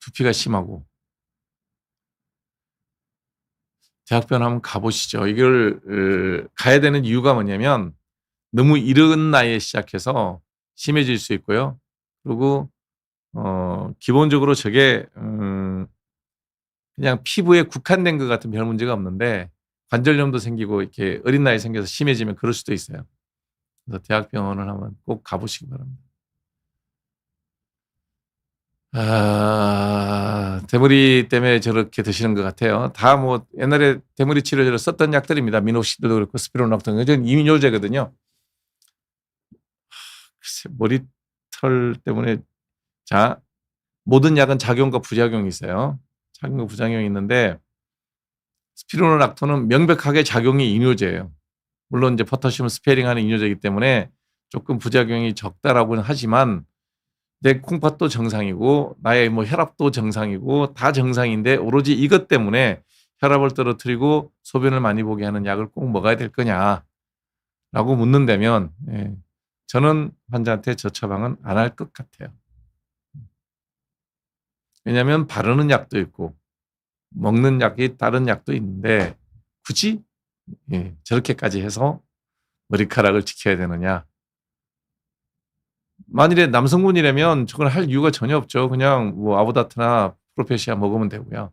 두피가 심하고. 대학병원 한번 가보시죠. 이걸 가야 되는 이유가 뭐냐면 너무 이른 나이에 시작해서 심해질 수 있고요. 그리고 기본적으로 저게 그냥 피부에 국한된 것 같은 별 문제가 없는데 관절염도 생기고 이렇게 어린 나이에 생겨서 심해지면 그럴 수도 있어요. 그래서 대학병원을 한번 꼭 가보시기 바랍니다. 대머리 때문에 저렇게 드시는 것 같아요. 다 뭐 옛날에 대머리 치료제로 썼던 약들입니다. 미녹시딜도 그렇고 스피로락토는 이건 이민효제거든요. 글쎄 머리털 때문에 자 모든 약은 작용과 부작용이 있어요. 작용과 부작용이 있는데 스피루노락토는 명백하게 작용이 이뇨제예요. 물론 이제 포타슘을 스페어링하는 이뇨제이기 때문에 조금 부작용이 적다라고는 하지만 내 콩팥도 정상이고 나의 뭐 혈압도 정상이고 다 정상인데 오로지 이것 때문에 혈압을 떨어뜨리고 소변을 많이 보게 하는 약을 꼭 먹어야 될 거냐라고 묻는다면 저는 환자한테 저 처방은 안 할 것 같아요. 왜냐하면 바르는 약도 있고 먹는 약이 다른 약도 있는데 굳이 저렇게까지 해서 머리카락을 지켜야 되느냐. 만일에 남성분이라면 저걸 할 이유가 전혀 없죠. 그냥 뭐 아보다트나 프로페시아 먹으면 되고요.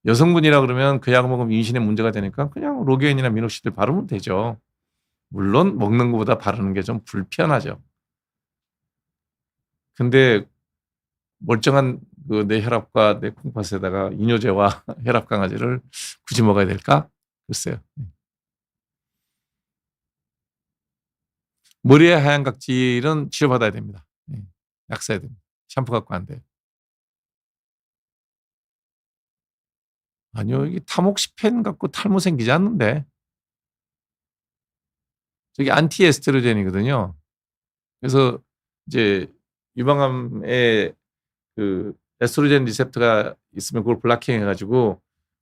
여성분이라 그러면 그 약 먹으면 임신에 문제가 되니까 그냥 로게인이나 미녹시딜 바르면 되죠. 물론 먹는 것보다 바르는 게 좀 불편하죠. 근데 멀쩡한 그 내 혈압과 내 콩팥에다가 이뇨제와 혈압 강화제를 굳이 먹어야 될까? 글쎄요. 머리에 하얀 각질은 치료받아야 됩니다. 약 써야 됩니다. 샴푸 갖고 안 돼요. 아니요. 이게 타목시펜 갖고 탈모 생기지 않는데. 저게 안티에스트로겐이거든요. 그래서 이제 유방암에 그 에스트로겐 리셉터가 있으면 그걸 블락킹 해가지고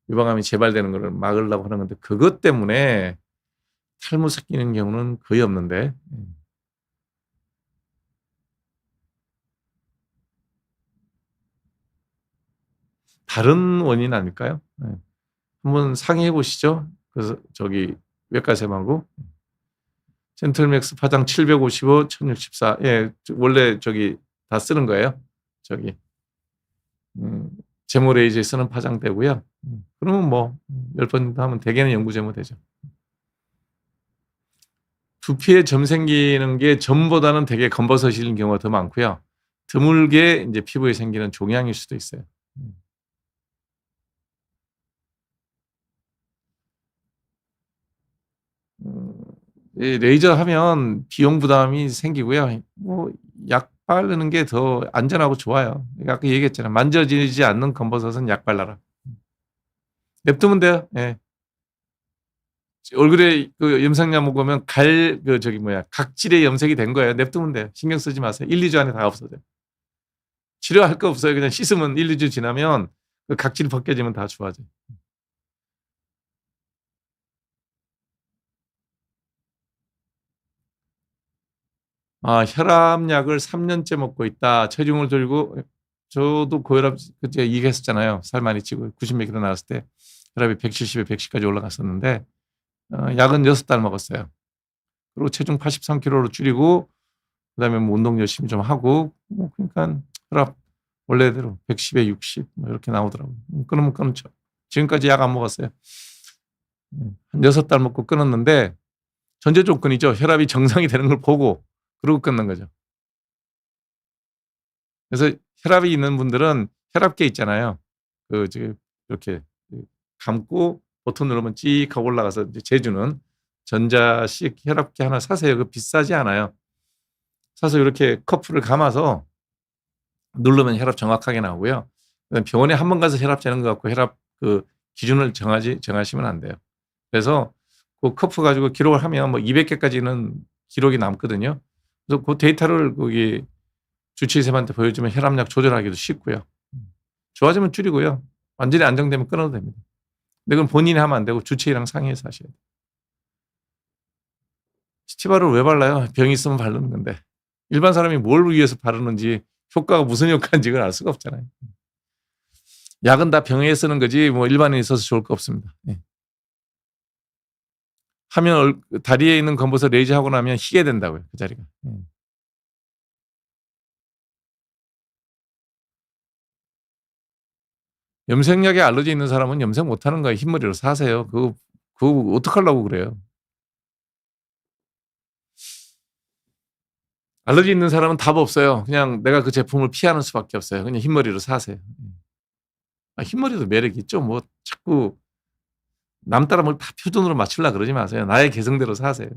유방암이 재발되는 거를 막으려고 하는 건데 그것 때문에 탈모 생기는 경우는 거의 없는데. 다른 원인 아닐까요? 한번 상의해 보시죠. 그래서 저기 외과쌤하고. 젠틀맥스 파장 755, 1064. 원래 저기 다 쓰는 거예요. 저기 제모레이즈에 쓰는 파장되고요. 그러면 뭐 10번 하면 대개는 연구제모 되죠. 두피에 점 생기는 게 점보다는 되게 검버섯일 경우가 더 많고요. 드물게 이제 피부에 생기는 종양일 수도 있어요. 레이저 하면 비용 부담이 생기고요. 뭐 약 바르는 게 더 안전하고 좋아요. 아까 얘기했잖아요. 만져지지 않는 검버섯은 약 발라라. 냅두면 돼요. 예. 얼굴에 그 염색약 먹으면 그 저기 뭐야 각질의 염색이 된 거예요. 냅두면 돼요. 신경 쓰지 마세요. 1, 2주 안에 다 없어져요. 치료할 거 없어요. 그냥 씻으면 1, 2주 지나면 그 각질이 벗겨지면 다 좋아져요. 혈압약을 3년째 먹고 있다. 체중을 들고 저도 고혈압 그때 얘기했었잖아요. 살 많이 찌고 90몇 킬로 나왔을 때 혈압이 170에 110까지 올라갔었는데 약은 6달 먹었어요. 그리고 체중 83kg로 줄이고 그다음에 뭐 운동 열심히 좀 하고 뭐 그러니까 혈압 원래대로 110에 60 뭐 이렇게 나오더라고요. 끊으면 끊죠. 지금까지 약 안 먹었어요. 한 6달 먹고 끊었는데 전제 조건이죠. 혈압이 정상이 되는 걸 보고 그러고 끊는 거죠. 그래서 혈압이 있는 분들은 혈압계 있잖아요. 지금 이렇게 감고 버튼 누르면 찍 하고 올라가서 이제 재주는 전자식 혈압계 하나 사세요. 그 비싸지 않아요. 사서 이렇게 커프를 감아서 누르면 혈압 정확하게 나오고요. 병원에 한 번 가서 혈압 재는 것 같고 혈압 그 기준을 정하시면 안 돼요. 그래서 그 커프 가지고 기록을 하면 뭐 200개까지는 기록이 남거든요. 그래서 그 데이터를 거기 주치의쌤한테 보여주면 혈압약 조절하기도 쉽고요. 좋아지면 줄이고요. 완전히 안정되면 끊어도 됩니다. 근데 그건 본인이 하면 안 되고 주치의랑 상의해서 하셔야 돼요. 스티바를 왜 발라요? 병이 있으면 바르는 건데. 일반 사람이 뭘 위해서 바르는지 효과가 무슨 효과인지 그걸 알 수가 없잖아요. 약은 다 병에 쓰는 거지 뭐 일반인이 써서 좋을 거 없습니다. 하면 다리에 있는 검버섯 레이저 하고 나면 희게 된다고요. 그 자리가. 염색약에 알러지 있는 사람은 염색 못하는 거예요. 흰머리로 사세요. 그거 어떡하려고 그래요. 알러지 있는 사람은 답 없어요. 그냥 내가 그 제품을 피하는 수밖에 없어요. 그냥 흰머리로 사세요. 흰머리도 매력이 있죠. 뭐 자꾸 남 따라 뭘 다 표준으로 맞추려고 그러지 마세요. 나의 개성대로 사세요.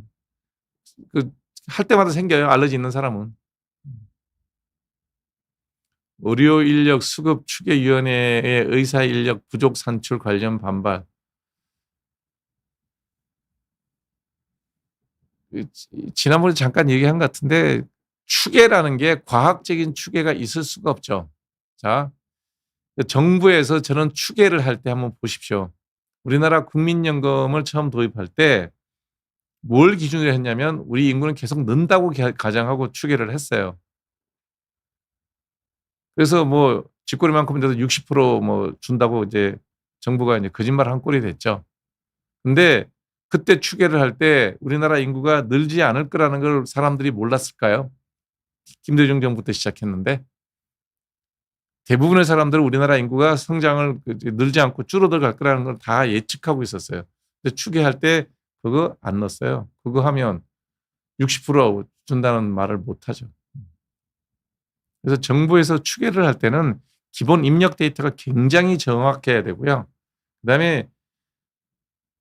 할 때마다 생겨요. 알러지 있는 사람은. 의료 인력 수급 추계위원회의 의사 인력 부족 산출 관련 반발. 지난번에 잠깐 얘기한 것 같은데 추계라는 게 과학적인 추계가 있을 수가 없죠. 자, 정부에서 저는 추계를 할 때 한번 보십시오. 우리나라 국민연금을 처음 도입할 때 뭘 기준으로 했냐면 우리 인구는 계속 는다고 가정하고 추계를 했어요. 그래서 뭐 쥐꼬리만큼이라도 60% 준다고 이제 정부가 이제 거짓말한 꼴이 됐죠. 근데 그때 추계를 할 때 우리나라 인구가 늘지 않을 거라는 걸 사람들이 몰랐을까요? 김대중 정부 때 시작했는데 대부분의 사람들은 우리나라 인구가 성장을 늘지 않고 줄어들 거라는 걸 다 예측하고 있었어요. 근데 추계할 때 그거 안 넣었어요. 그거 하면 60% 준다는 말을 못 하죠. 그래서 정부에서 추계를 할 때는 기본 입력 데이터가 굉장히 정확해야 되고요. 그다음에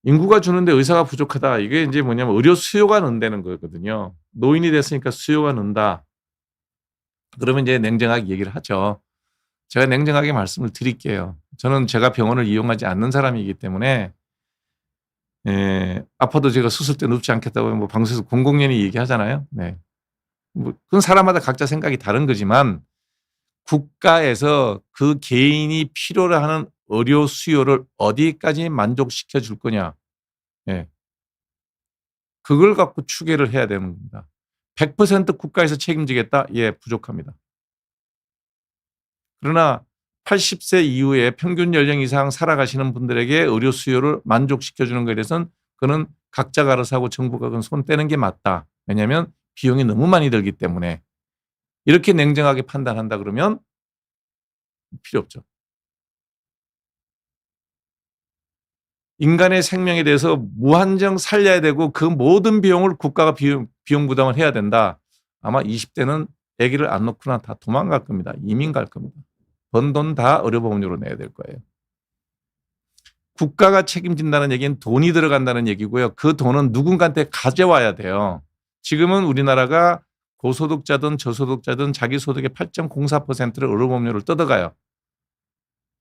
인구가 주는데 의사가 부족하다. 이게 이제 뭐냐면 의료 수요가 는다는 거거든요. 노인이 됐으니까 수요가 는다. 그러면 이제 냉정하게 얘기를 하죠. 제가 냉정하게 말씀을 드릴게요. 저는 제가 병원을 이용하지 않는 사람이기 때문에 아파도 제가 수술 때 눕지 않겠다고 뭐 방송에서 공공연히 얘기하잖아요. 네. 뭐 그건 사람마다 각자 생각이 다른 거지만 국가에서 그 개인이 필요로 하는 의료 수요를 어디까지 만족시켜 줄 거냐. 예. 그걸 갖고 추계를 해야 되는 겁니다. 100% 국가에서 책임지겠다? 예, 부족합니다. 그러나 80세 이후에 평균 연령 이상 살아가시는 분들에게 의료 수요를 만족시켜 주는 것에 대해서는 그는 각자가 알아서 하고 정부가 그건 손 떼는 게 맞다. 왜냐하면 비용이 너무 많이 들기 때문에. 이렇게 냉정하게 판단한다 그러면 필요 없죠. 인간의 생명에 대해서 무한정 살려야 되고 그 모든 비용을 국가가 비용 부담을 해야 된다. 아마 20대는 아기를 안 놓거나 다 도망갈 겁니다. 이민 갈 겁니다. 번 돈 다 의료보험료로 내야 될 거예요. 국가가 책임진다는 얘기는 돈이 들어간다는 얘기고요. 그 돈은 누군가한테 가져와야 돼요. 지금은 우리나라가 고소득자든 저소득자든 자기 소득의 8.04%를 의료보험료를 뜯어가요.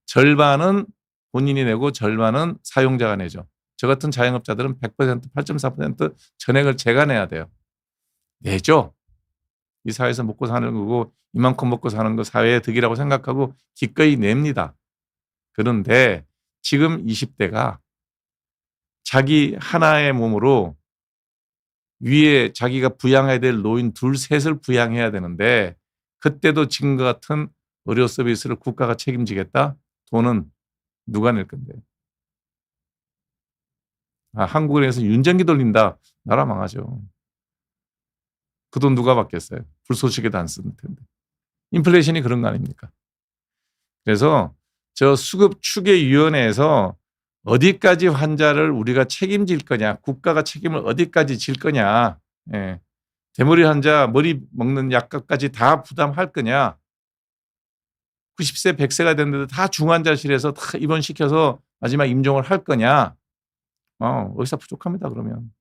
절반은 본인이 내고 절반은 사용자가 내죠. 저 같은 자영업자들은 100% 8.4% 전액을 제가 내야 돼요. 내죠. 이 사회에서 먹고 사는 거고 이만큼 먹고 사는 거 사회의 덕이라고 생각하고 기꺼이 냅니다. 그런데 지금 20대가 자기 하나의 몸으로 위에 자기가 부양해야 될 노인 둘, 셋을 부양해야 되는데 그때도 지금과 같은 의료 서비스를 국가가 책임지겠다? 돈은 누가 낼 건데? 한국은행에서 윤전기 돌린다. 나라 망하죠. 그 돈 누가 받겠어요? 불쏘시개도 안 쓰는 텐데. 인플레이션이 그런 거 아닙니까? 그래서 저 수급추계위원회에서 어디까지 환자를 우리가 책임질 거냐, 국가가 책임을 어디까지 질 거냐, 대머리 환자 머리 먹는 약값까지 다 부담할 거냐, 90세, 100세가 됐는데도 다 중환자실에서 다 입원시켜서 마지막 임종을 할 거냐, 의사 부족합니다, 그러면.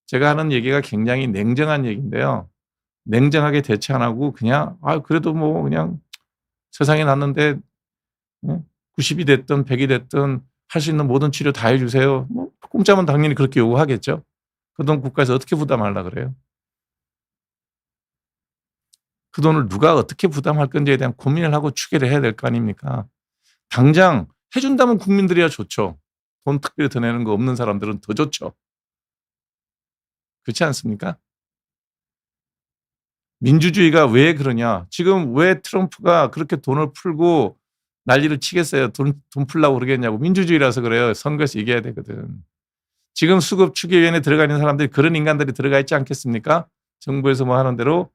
제가 하는 얘기가 굉장히 냉정한 얘기인데요. 냉정하게 대처 안 하고 그냥 그래도 뭐 그냥 세상에 났는데 90이 됐든 100이 됐든 할 수 있는 모든 치료 다 해주세요. 뭐 공짜면 당연히 그렇게 요구하겠죠. 그 돈 국가에서 어떻게 부담하려고 그래요? 그 돈을 누가 어떻게 부담할 건지에 대한 고민을 하고 추계를 해야 될 거 아닙니까? 당장 해준다면 국민들이야 좋죠. 돈 특별히 더 내는 거 없는 사람들은 더 좋죠. 그렇지 않습니까? 민주주의가 왜 그러냐? 지금 왜 트럼프가 그렇게 돈을 풀고 난리를 치겠어요? 돈 풀라고 그러겠냐고. 민주주의라서 그래요. 선거에서 이겨야 되거든. 지금 수급추계위원회에 들어가 있는 사람들이 그런 인간들이 들어가 있지 않겠습니까? 정부에서 뭐 하는 대로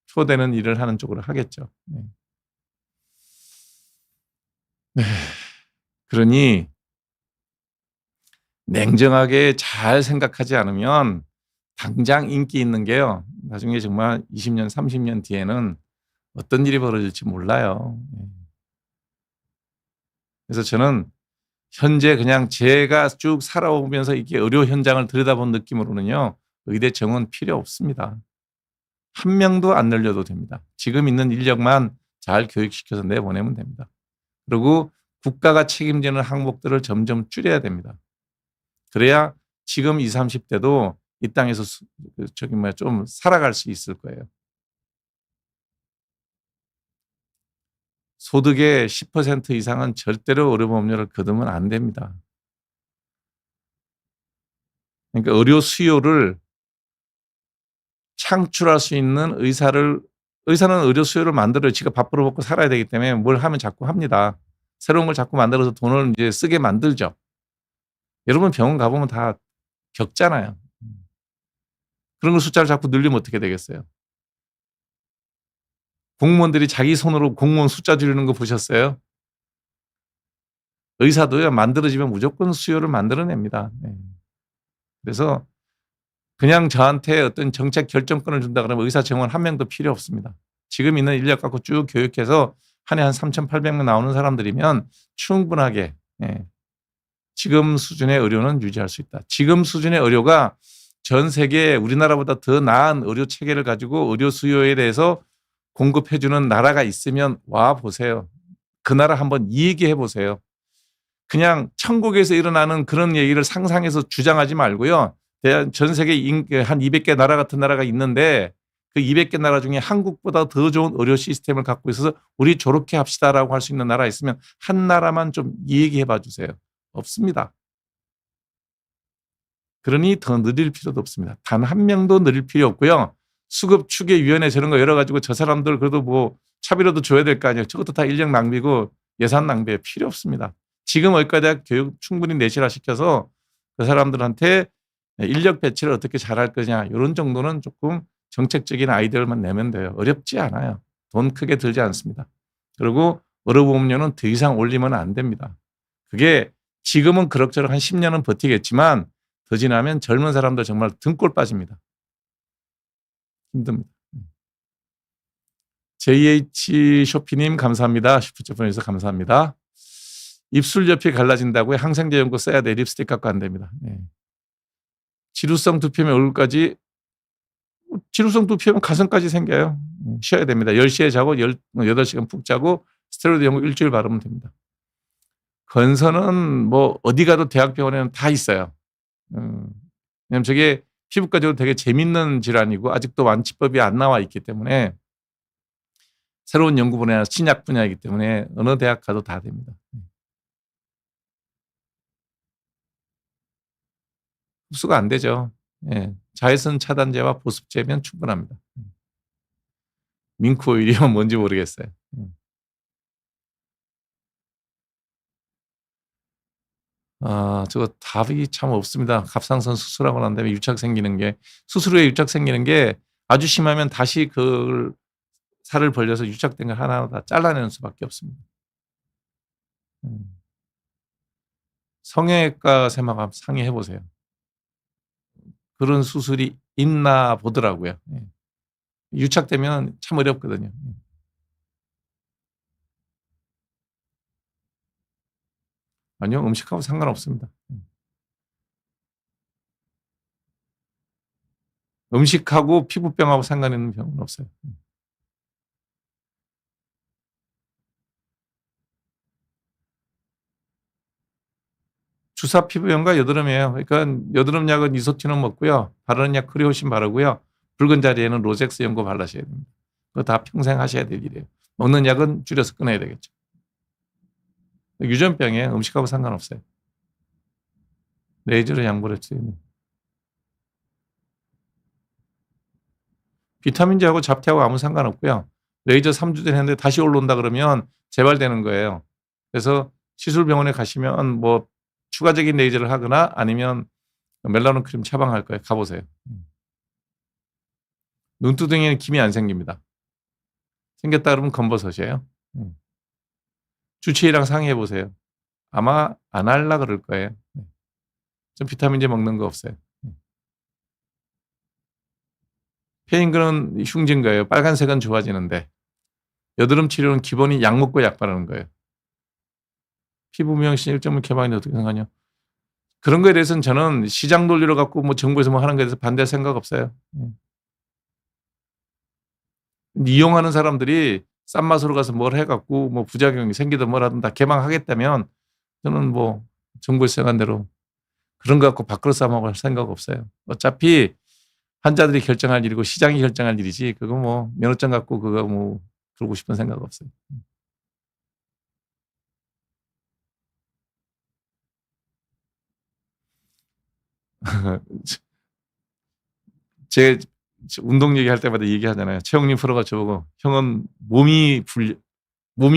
초대는 일을 하는 쪽으로 하겠죠. 네. 그러니 냉정하게 잘 생각하지 않으면 당장 인기 있는 게요. 나중에 정말 20년, 30년 뒤에는 어떤 일이 벌어질지 몰라요. 그래서 저는 현재 그냥 제가 쭉 살아오면서 이게 의료 현장을 들여다본 느낌으로는요. 의대 정원 필요 없습니다. 한 명도 안 늘려도 됩니다. 지금 있는 인력만 잘 교육시켜서 내보내면 됩니다. 그리고 국가가 책임지는 항목들을 점점 줄여야 됩니다. 그래야 지금 20, 30대도 이 땅에서 좀 살아갈 수 있을 거예요. 소득의 10% 이상은 절대로 의료보험료를 거두면 안 됩니다. 그러니까 의료 수요를 창출할 수 있는 의사는 의료 수요를 만들어요. 지가 밥 벌어먹고 살아야 되기 때문에 뭘 하면 자꾸 합니다. 새로운 걸 자꾸 만들어서 돈을 이제 쓰게 만들죠. 여러분 병원 가보면 다 겪잖아요. 그런 걸 숫자를 자꾸 늘리면 어떻게 되겠어요? 공무원들이 자기 손으로 공무원 숫자 줄이는 거 보셨어요? 의사도요, 만들어지면 무조건 수요를 만들어냅니다. 네. 그래서 그냥 저한테 어떤 정책 결정권을 준다 그러면 의사 정원 한 명도 필요 없습니다. 지금 있는 인력 갖고 쭉 교육해서 한 해 한 3,800명 나오는 사람들이면 충분하게 지금 수준의 의료는 유지할 수 있다. 지금 수준의 의료가 전 세계 우리나라보다 더 나은 의료 체계를 가지고 의료 수요에 대해서 공급해주는 나라가 있으면 와 보세요. 그 나라 한번 얘기해 보세요. 그냥 천국에서 일어나는 그런 얘기를 상상해서 주장하지 말고요. 전 세계 한 200개 나라 같은 나라가 있는데 그 200개 나라 중에 한국보다 더 좋은 의료 시스템을 갖고 있어서 우리 저렇게 합시다라고 할 수 있는 나라 있으면 한 나라만 좀 얘기해 봐 주세요. 없습니다. 그러니 더 늘릴 필요도 없습니다. 단 한 명도 늘릴 필요 없고요. 수급 추계위원회 저런 거 열어가지고 저 사람들 그래도 뭐 차비라도 줘야 될 거 아니에요. 저것도 다 인력 낭비고 예산 낭비에 필요 없습니다. 지금 의과대학 교육 충분히 내실화시켜서 그 사람들한테 인력 배치를 어떻게 잘할 거냐 이런 정도는 조금 정책적인 아이디어만 내면 돼요. 어렵지 않아요. 돈 크게 들지 않습니다. 그리고 의료보험료는 더 이상 올리면 안 됩니다. 그게 지금은 그럭저럭 한 10년은 버티겠지만 더 지나면 젊은 사람들 정말 등골 빠집니다. 힘듭니다. JH 쇼피님 감사합니다. 슈퍼챗 보내주셔서 감사합니다. 입술 옆이 갈라진다고요? 항생제 연고 써야 돼. 립스틱 갖고 안 됩니다. 지루성 두피면 얼굴까지, 지루성 두피면 가슴까지 생겨요. 쉬어야 됩니다. 10시에 자고 8시간 푹 자고 스테로이드 연고 일주일 바르면 됩니다. 건선은 뭐 어디 가도 대학병원에는 다 있어요. 왜냐면 저게 피부과적으로 되게 재밌는 질환이고 아직도 완치법이 안 나와 있기 때문에 새로운 연구 분야, 신약 분야이기 때문에 어느 대학 가도 다 됩니다. 흡수가 안 되죠. 자외선 차단제와 보습제면 충분합니다. 밍크 오일이요? 뭔지 모르겠어요. 저거 답이 참 없습니다. 갑상선 수술하고 난 다음에 유착 생기는 게, 수술 후에 유착 생기는 게 아주 심하면 다시 그걸 살을 벌려서 유착된 걸 하나하나 다 잘라내는 수밖에 없습니다. 성형외과 쌤하고 상의해 보세요. 그런 수술이 있나 보더라고요. 유착되면 참 어렵거든요. 아니요, 음식하고 상관없습니다. 음식하고 피부병하고 상관 있는 병은 없어요. 주사 피부염과 여드름이에요. 그러니까 여드름 약은 이소티논 먹고요. 바르는 약 크리오신 바르고요. 붉은 자리에는 로젝스 연고 바르셔야 됩니다. 그거 다 평생 하셔야 될 일이에요. 먹는 약은 줄여서 끊어야 되겠죠. 유전병이에요. 음식하고 상관없어요. 레이저로 양보를 했어요. 비타민제하고 잡티하고 아무 상관없고요. 레이저 3주 전에 했는데 다시 올라온다 그러면 재발되는 거예요. 그래서 시술병원에 가시면 뭐 추가적인 레이저를 하거나 아니면 멜라논 크림 처방할 거예요. 가보세요. 눈두덩이에는 김이 안 생깁니다. 생겼다 그러면 검버섯이에요. 주치의랑 상의해 보세요. 아마 안 할라 그럴 거예요. 좀 비타민제 먹는 거 없어요. 페인그는 흉진 거예요. 빨간색은 좋아지는데 여드름 치료는 기본이 약 먹고 약 바르는 거예요. 피부 미용실 일정물 개방인데 어떻게 생각하냐? 그런 거에 대해서는 저는 시장 논리로 갖고 뭐 정부에서 뭐 하는 거에 대해서 반대할 생각 없어요. 이용하는 사람들이 싼 맛으로 가서 뭘 해갖고 뭐 부작용이 생기든 뭐라든 다 개방하겠다면 저는 뭐 정부에서 정한 대로 그런 거 갖고 밖으로 싸먹을 생각 없어요. 어차피 환자들이 결정할 일이고 시장이 결정할 일이지 그거 뭐 면허증 갖고 그거 뭐 그러고 싶은 생각 없어요. 제 운동 얘기할 때마다 얘기하잖아요. 최영림 프로가 저보고 형은 몸이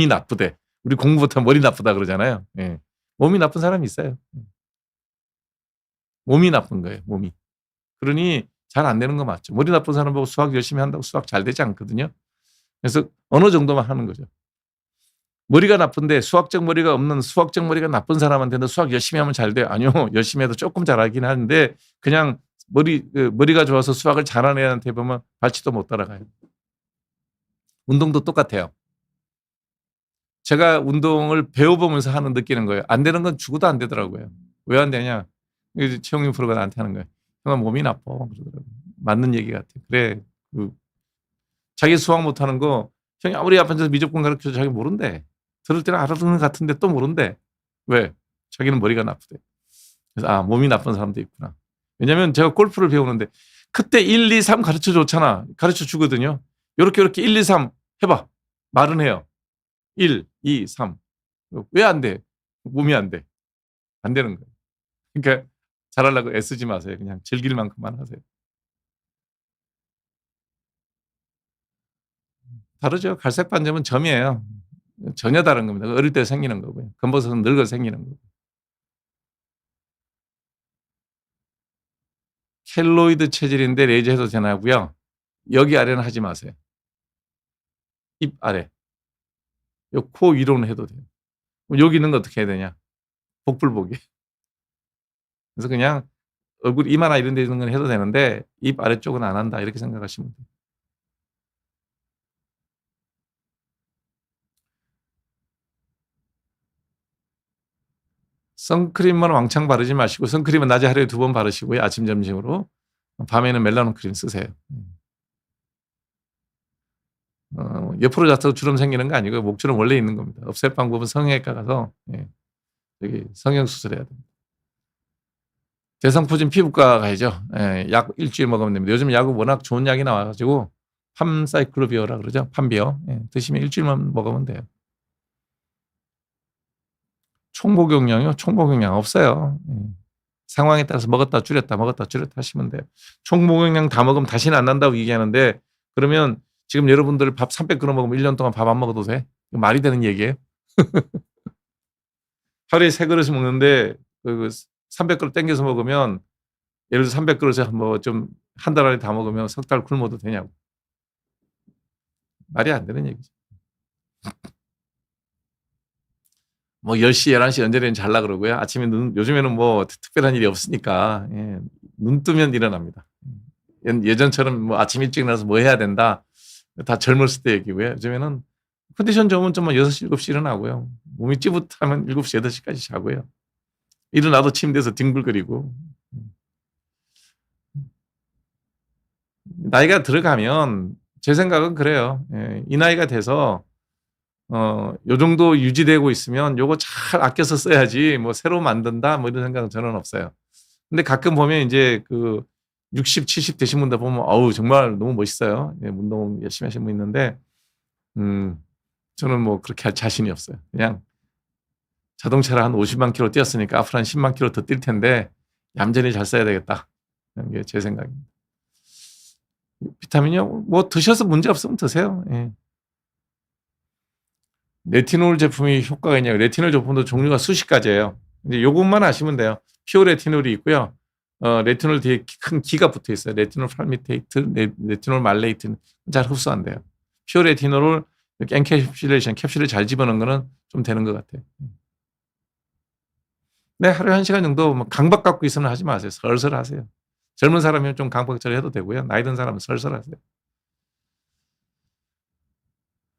나쁘대. 우리 공부부터 머리 나쁘다 그러잖아요. 예. 몸이 나쁜 사람이 있어요. 몸이 나쁜 거예요. 몸이. 그러니 잘 안 되는 거 맞죠. 머리 나쁜 사람 보고 수학 열심히 한다고 수학 잘 되지 않거든요. 그래서 어느 정도만 하는 거죠. 머리가 나쁜데 수학적 머리가 없는 수학적 머리가 나쁜 사람한테는 수학 열심히 하면 잘 돼요. 아니요. 열심히 해도 조금 잘하긴 하는데 그냥 머리가 좋아서 수학을 잘하는 애한테 보면 발치도 못 따라가요. 운동도 똑같아요. 제가 운동을 배워보면서 느끼는 거예요. 안 되는 건 죽어도 안 되더라고요. 왜 안 되냐? 최영민 프로가 나한테 하는 거예요. 형아 몸이 나빠. 그러더라고요. 맞는 얘기 같아요. 그래. 자기 수학 못하는 거 형이 아무리 앞에서 미적분 가르쳐도 자기 모른대. 들을 때는 알아듣는 것 같은데 또 모른대. 왜? 자기는 머리가 나쁘대. 그래서 몸이 나쁜 사람도 있구나. 왜냐면 제가 골프를 배우는데 그때 1, 2, 3 가르쳐 줬잖아. 가르쳐 주거든요. 요렇게 1, 2, 3 해봐. 말은 해요. 1, 2, 3. 왜 안 돼? 몸이 안 돼. 안 되는 거예요. 그러니까 잘하려고 애쓰지 마세요. 그냥 즐길 만큼만 하세요. 다르죠. 갈색 반점은 점이에요. 전혀 다른 겁니다. 어릴 때 생기는 거고요. 검버섯은 늙어 생기는 거고. 켈로이드 체질인데 레이저 해도 되나고요. 여기 아래는 하지 마세요. 입 아래. 요 코 위로는 해도 돼요. 여기 있는 거 어떻게 해야 되냐? 복불복이. 그래서 그냥 얼굴 이마나 이런 데 있는 건 해도 되는데 입 아래쪽은 안 한다 이렇게 생각하시면 돼요. 선크림만 왕창 바르지 마시고 선크림은 낮에 하루에 2번 바르시고요. 아침 점심으로. 밤에는 멜라논 크림 쓰세요. 옆으로 자서 주름 생기는 거 아니고요. 목주름 원래 있는 겁니다. 없앨 방법은 성형외과 가서 여기 성형수술해야 됩니다. 대상포진 피부과 가야죠. 약 일주일 먹으면 됩니다. 요즘 약은 워낙 좋은 약이 나와가지고 팜사이클로비어라 그러죠. 팜비어. 드시면 일주일만 먹으면 돼요. 총복용량이요? 총복용량 없어요. 상황에 따라서 먹었다 줄였다 하시면 돼요. 총복용량 다 먹으면 다시는 안 난다고 얘기하는데 그러면 지금 여러분들 밥 300그릇 먹으면 1년 동안 밥 안 먹어도 돼? 말이 되는 얘기예요? 하루에 3그릇씩 먹는데 300그릇 땡겨서 먹으면 예를 들어 300그릇에 뭐 좀 한 달 안에 다 먹으면 석 달 굶어도 되냐고. 말이 안 되는 얘기죠. 뭐 10시, 11시 연전에는 잘라 그러고요. 아침에 요즘에는 뭐 특별한 일이 없으니까 눈 뜨면 일어납니다. 예전처럼 뭐 아침 일찍 일어나서 뭐 해야 된다. 다 젊었을 때 얘기고요. 요즘에는 컨디션 좋으면 좀 6시, 7시 일어나고요. 몸이 찌붓하면 7시, 8시까지 자고요. 일어나도 침대에서 뒹굴거리고. 나이가 들어가면 제 생각은 그래요. 이 나이가 돼서 요 정도 유지되고 있으면 요거 잘 아껴서 써야지 뭐 새로 만든다 뭐 이런 생각은 저는 없어요. 근데 가끔 보면 이제 60, 70 되신 분들 보면 어우 정말 너무 멋있어요. 운동 열심히 하시는 분 있는데 저는 뭐 그렇게 할 자신이 없어요. 그냥 자동차를 한 50만 킬로 뛰었으니까 앞으로 한 10만 킬로 더 뛸 텐데 얌전히 잘 써야 되겠다. 그런 게 제 생각입니다. 비타민이요? 뭐 드셔서 문제 없으면 드세요. 레티놀 제품이 효과가 있냐고. 레티놀 제품도 종류가 수십 가지예요. 이제 요것만 아시면 돼요. 피오 레티놀이 있고요. 레티놀 뒤에 큰 기가 붙어 있어요. 레티놀 팔미테이트, 레티놀 말레이트는 잘 흡수 안 돼요. 피오 레티놀을 이렇게 엔캡슐레이션, 캡슐을 잘 집어넣은 거는 좀 되는 것 같아요. 네, 하루에 1시간 정도 뭐 강박 갖고 있으면 하지 마세요. 설설 하세요. 젊은 사람이면 좀 강박 처리해도 되고요. 나이 든 사람은 설설 하세요.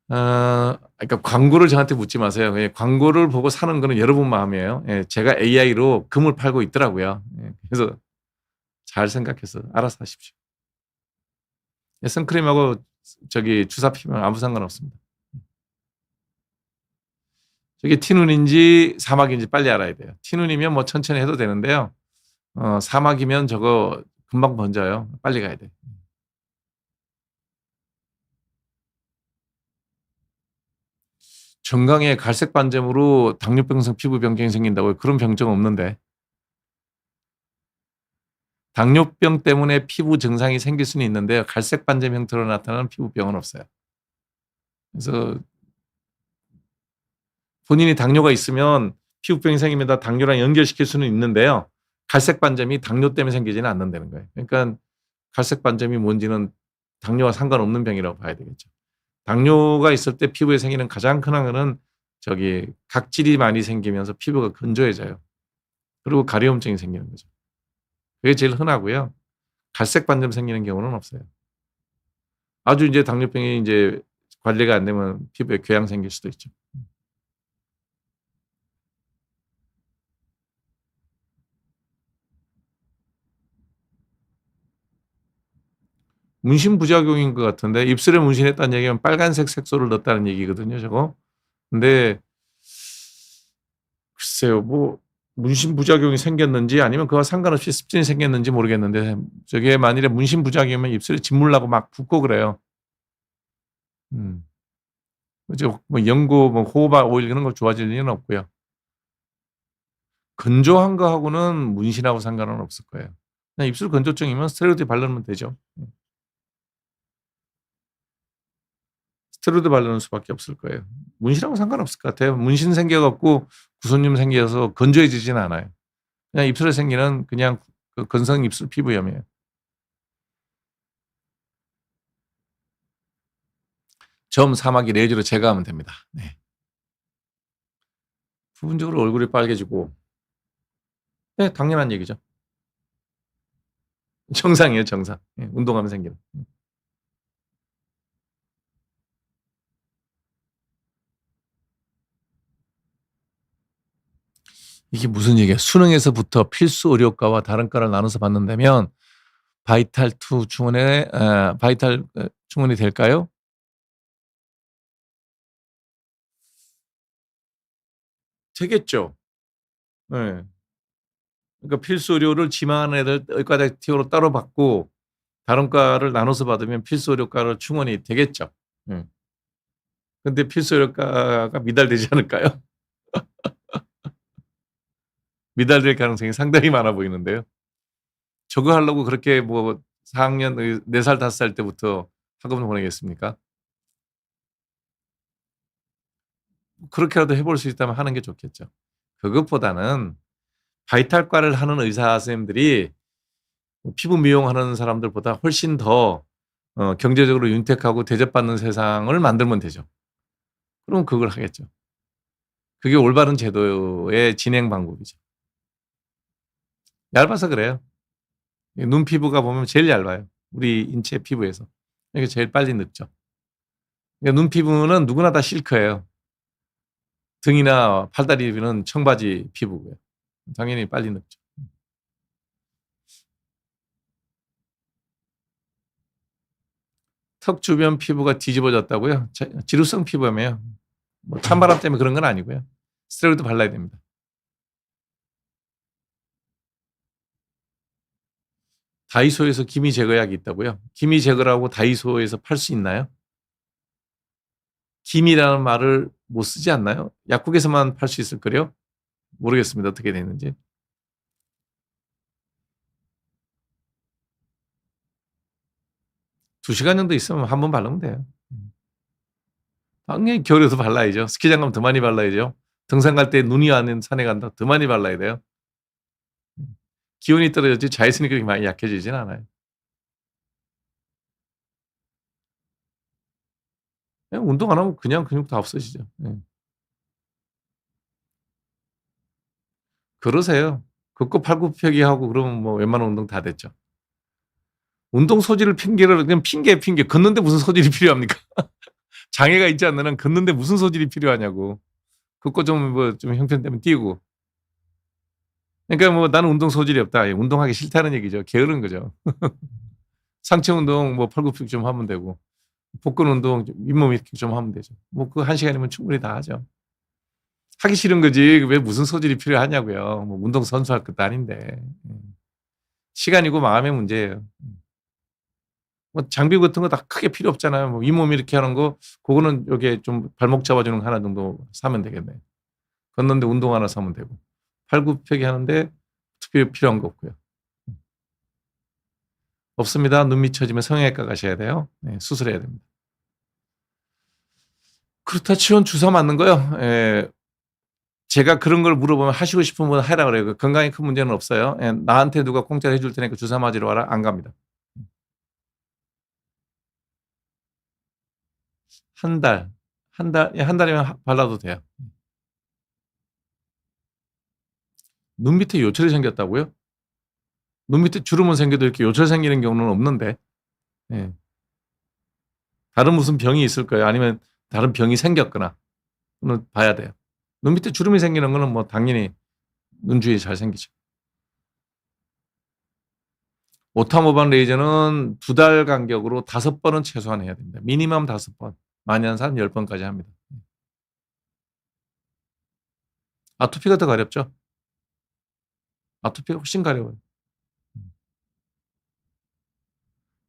그러니까 광고를 저한테 묻지 마세요. 예, 광고를 보고 사는 거는 여러분 마음이에요. 예, 제가 AI로 금을 팔고 있더라고요. 예, 그래서 잘 생각해서 알아서 하십시오. 예, 선크림하고 저기 주사 피면 아무 상관없습니다. 저게 티눈인지 사막인지 빨리 알아야 돼요. 티눈이면 뭐 천천히 해도 되는데요. 사막이면 저거 금방 번져요. 빨리 가야 돼. 정강에 갈색 반점으로 당뇨병성 피부 변경이 생긴다고요? 그런 병증 없는데. 당뇨병 때문에 피부 증상이 생길 수는 있는데요. 갈색 반점 형태로 나타나는 피부병은 없어요. 그래서 본인이 당뇨가 있으면 피부병이 생기면 다 당뇨랑 연결시킬 수는 있는데요. 갈색 반점이 당뇨 때문에 생기지는 않는다는 거예요. 그러니까 갈색 반점이 뭔지는 당뇨와 상관없는 병이라고 봐야 되겠죠. 당뇨가 있을 때 피부에 생기는 가장 큰 항은 저기 각질이 많이 생기면서 피부가 건조해져요. 그리고 가려움증이 생기는 거죠. 그게 제일 흔하고요. 갈색 반점 생기는 경우는 없어요. 아주 이제 당뇨병이 이제 관리가 안 되면 피부에 궤양 생길 수도 있죠. 문신 부작용인 것 같은데 입술에 문신했다는 얘기는 빨간색 색소를 넣었다는 얘기거든요, 저거. 근데 글쎄요, 뭐 문신 부작용이 생겼는지 아니면 그와 상관없이 습진이 생겼는지 모르겠는데 저게 만일에 문신 부작용이면 입술에 진물 나고 막 붓고 그래요. 그죠? 뭐 연고, 뭐 호호바 오일 이런 거 좋아질 리는 없고요. 건조한 거하고는 문신하고 상관은 없을 거예요. 그냥 입술 건조증이면 스테로이드 바르면 되죠. 스테로이드 바르는 수밖에 없을 거예요. 문신하고 상관없을 것 같아요. 문신 생겨갖고 구손님 생겨서 건조해지진 않아요. 그냥 입술에 생기는 그냥 그 건성 입술 피부염이에요. 점, 사마귀 레이저로 제거하면 됩니다. 네. 부분적으로 얼굴이 빨개지고, 네, 당연한 얘기죠. 정상이에요, 정상. 네, 운동하면 생기는. 이게 무슨 얘기예요? 수능에서부터 필수 의료과와 다른 과를 나눠서 받는다면 바이탈2 충원에 바이탈 충원이 될까요? 되겠죠. 네. 그러니까 필수 의료를 지망하는 애들 의과대 티오로 따로 받고 다른 과를 나눠서 받으면 필수 의료과로 충원이 되겠죠. 근데 필수 의료과가 미달되지 않을까요? 미달될 가능성이 상당히 많아 보이는데요. 저거 하려고 그렇게 뭐 4학년 4살 5살 때부터 학원을 보내겠습니까? 그렇게라도 해볼 수 있다면 하는 게 좋겠죠. 그것보다는 바이탈과를 하는 의사 선생님들이 피부 미용하는 사람들보다 훨씬 더 경제적으로 윤택하고 대접받는 세상을 만들면 되죠. 그럼 그걸 하겠죠. 그게 올바른 제도의 진행 방법이죠. 얇아서 그래요. 눈 피부가 보면 제일 얇아요. 우리 인체 피부에서. 이게 제일 빨리 늙죠. 그러니까 눈 피부는 누구나 다 실크예요. 등이나 팔다리는 청바지 피부고요. 당연히 빨리 늙죠. 턱 주변 피부가 뒤집어졌다고요? 지루성 피부염이에요. 뭐 찬바람 때문에 그런 건 아니고요. 스테로이드 발라야 됩니다. 다이소에서 기미 제거약이 있다고요? 기미 제거라고 다이소에서 팔 수 있나요? 기미라는 말을 못 쓰지 않나요? 약국에서만 팔 수 있을 거요? 모르겠습니다. 어떻게 되는지. 두 시간 정도 있으면 한 번 바르면 돼요. 당연히 겨울에도 발라야죠. 스키장 가면 더 많이 발라야죠. 등산 갈 때 눈이 와는 산에 간다 더 많이 발라야 돼요. 기온이 떨어졌지 자외선이 그렇게 많이 약해지진 않아요. 그냥 운동 안 하면 그냥 근육 다 없어지죠. 예. 그러세요. 걷고 팔굽혀펴기 하고 그러면 뭐 웬만한 운동 다 됐죠. 운동 소지를 핑계로 그냥 핑계. 걷는데 무슨 소질이 필요합니까? 장애가 있지 않는 한 걷는데 무슨 소질이 필요하냐고. 걷고 좀 뭐 좀 형편되면 뛰고. 그러니까 뭐 나는 운동 소질이 없다. 운동하기 싫다는 얘기죠. 게으른 거죠. 상체 운동 뭐 팔굽혀펴기 좀 하면 되고 복근 운동 윗몸 일으키기 좀 하면 되죠. 뭐 그 1시간이면 충분히 다 하죠. 하기 싫은 거지 왜 무슨 소질이 필요하냐고요. 뭐 운동 선수할 것도 아닌데. 시간이고 마음의 문제예요. 뭐 장비 같은 거 다 크게 필요 없잖아요. 뭐 윗몸 이렇게 하는 거 그거는 여기에 좀 발목 잡아주는 거 하나 정도 사면 되겠네요. 걷는데 운동 하나 사면 되고 팔굽혀펴기 하는데 특별히 필요한 거 없고요. 없습니다. 눈 미쳐지면 성형외과 가셔야 돼요. 네, 수술해야 됩니다. 그루타치온 주사 맞는 거요? 예, 제가 그런 걸 물어보면 하시고 싶은 분 하라 그래요. 건강에 큰 문제는 없어요. 예, 나한테 누가 공짜로 해줄 테니까 주사 맞으러 와라. 안 갑니다. 한 달, 예, 한 달이면 발라도 돼요. 눈 밑에 요철이 생겼다고요? 눈 밑에 주름은 생겨도 이렇게 요철 생기는 경우는 없는데. 예. 다른 무슨 병이 있을 거예요. 아니면 다른 병이 생겼거나. 그건 봐야 돼요. 눈 밑에 주름이 생기는 거는 뭐 당연히 눈 주위에 잘 생기죠. 오타모반 레이저는 2달 간격으로 5번은 최소한 해야 됩니다. 미니멈 5번. 많이 하는 사람 10번까지 합니다. 아토피가 더 가렵죠. 아토피가 훨씬 가려워요.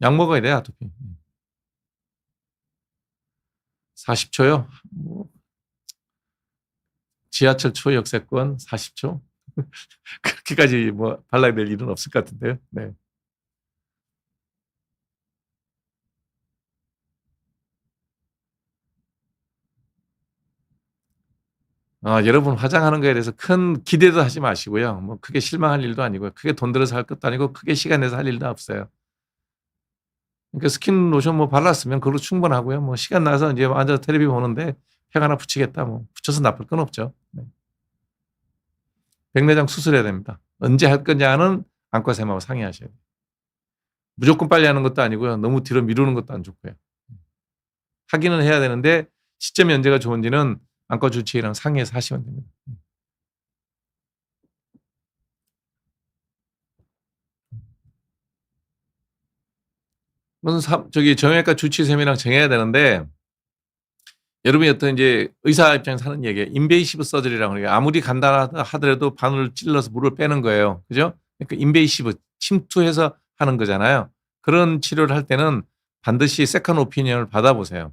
약 먹어야 돼요, 아토피. 40초요? 뭐 지하철 초역세권 40초? 그렇게까지 뭐 발라야 될 일은 없을 것 같은데요. 네. 여러분 화장하는 거에 대해서 큰 기대도 하지 마시고요. 뭐 크게 실망할 일도 아니고요. 크게 돈 들여서 할 것도 아니고 크게 시간 내서 할 일도 없어요. 그러니까 스킨 로션 뭐 발랐으면 그걸로 충분하고요. 뭐 시간 나서 이제 앉아서 텔레비 보는데 팩 하나 붙이겠다. 뭐 붙여서 나쁠 건 없죠. 네. 백내장 수술해야 됩니다. 언제 할 거냐는 안과쌤하고 상의하셔야 돼요. 무조건 빨리 하는 것도 아니고요. 너무 뒤로 미루는 것도 안 좋고요. 하기는 해야 되는데 시점이 언제가 좋은지는 안과 주치의랑 상의해서 하시면 됩니다. 무슨 저기 정형외과 주치의쌤이랑 정해야 되는데 여러분이 어떤 이제 의사 입장에서 하는 얘기예요. 인베이시브 서저리라고 그래요. 아무리 간단하다 하더라도 바늘을 찔러서 물을 빼는 거예요. 그죠? 그러니까 인베이시브 침투해서 하는 거잖아요. 그런 치료를 할 때는 반드시 세컨 오피니언을 받아보세요.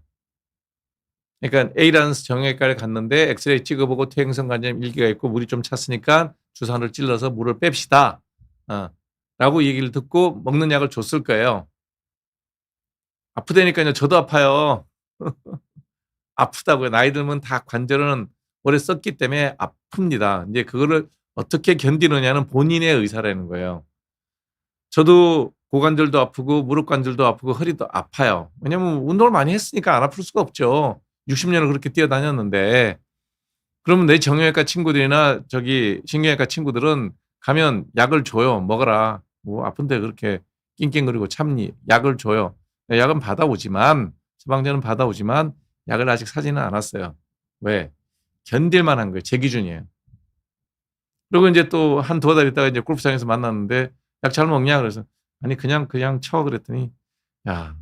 그러니까 A라는 정형외과를 갔는데 엑스레이 찍어보고 퇴행성 관절 일기가 있고 물이 좀 찼으니까 주사를 찔러서 물을 뺍시다. 라고 얘기를 듣고 먹는 약을 줬을 거예요. 아프다니까요. 저도 아파요. 아프다고요. 나이 들면 다 관절은 오래 썼기 때문에 아픕니다. 이제 그거를 어떻게 견디느냐는 본인의 의사라는 거예요. 저도 고관절도 아프고 무릎 관절도 아프고 허리도 아파요. 왜냐면 운동을 많이 했으니까 안 아플 수가 없죠. 60년을 그렇게 뛰어다녔는데 그러면 내 정형외과 친구들이나 저기 신경외과 친구들은 가면 약을 줘요. 먹어라. 뭐 아픈데 그렇게 낑낑거리고 참니. 약을 줘요. 약은 받아오지만 처방전은 받아오지만 약을 아직 사지는 않았어요. 왜? 견딜만 한 거예요. 제 기준이에요. 그리고 이제 또 한 2달 있다가 이제 골프장에서 만났는데 약 잘 먹냐? 그래서 아니 그냥 쳐 그랬더니 야,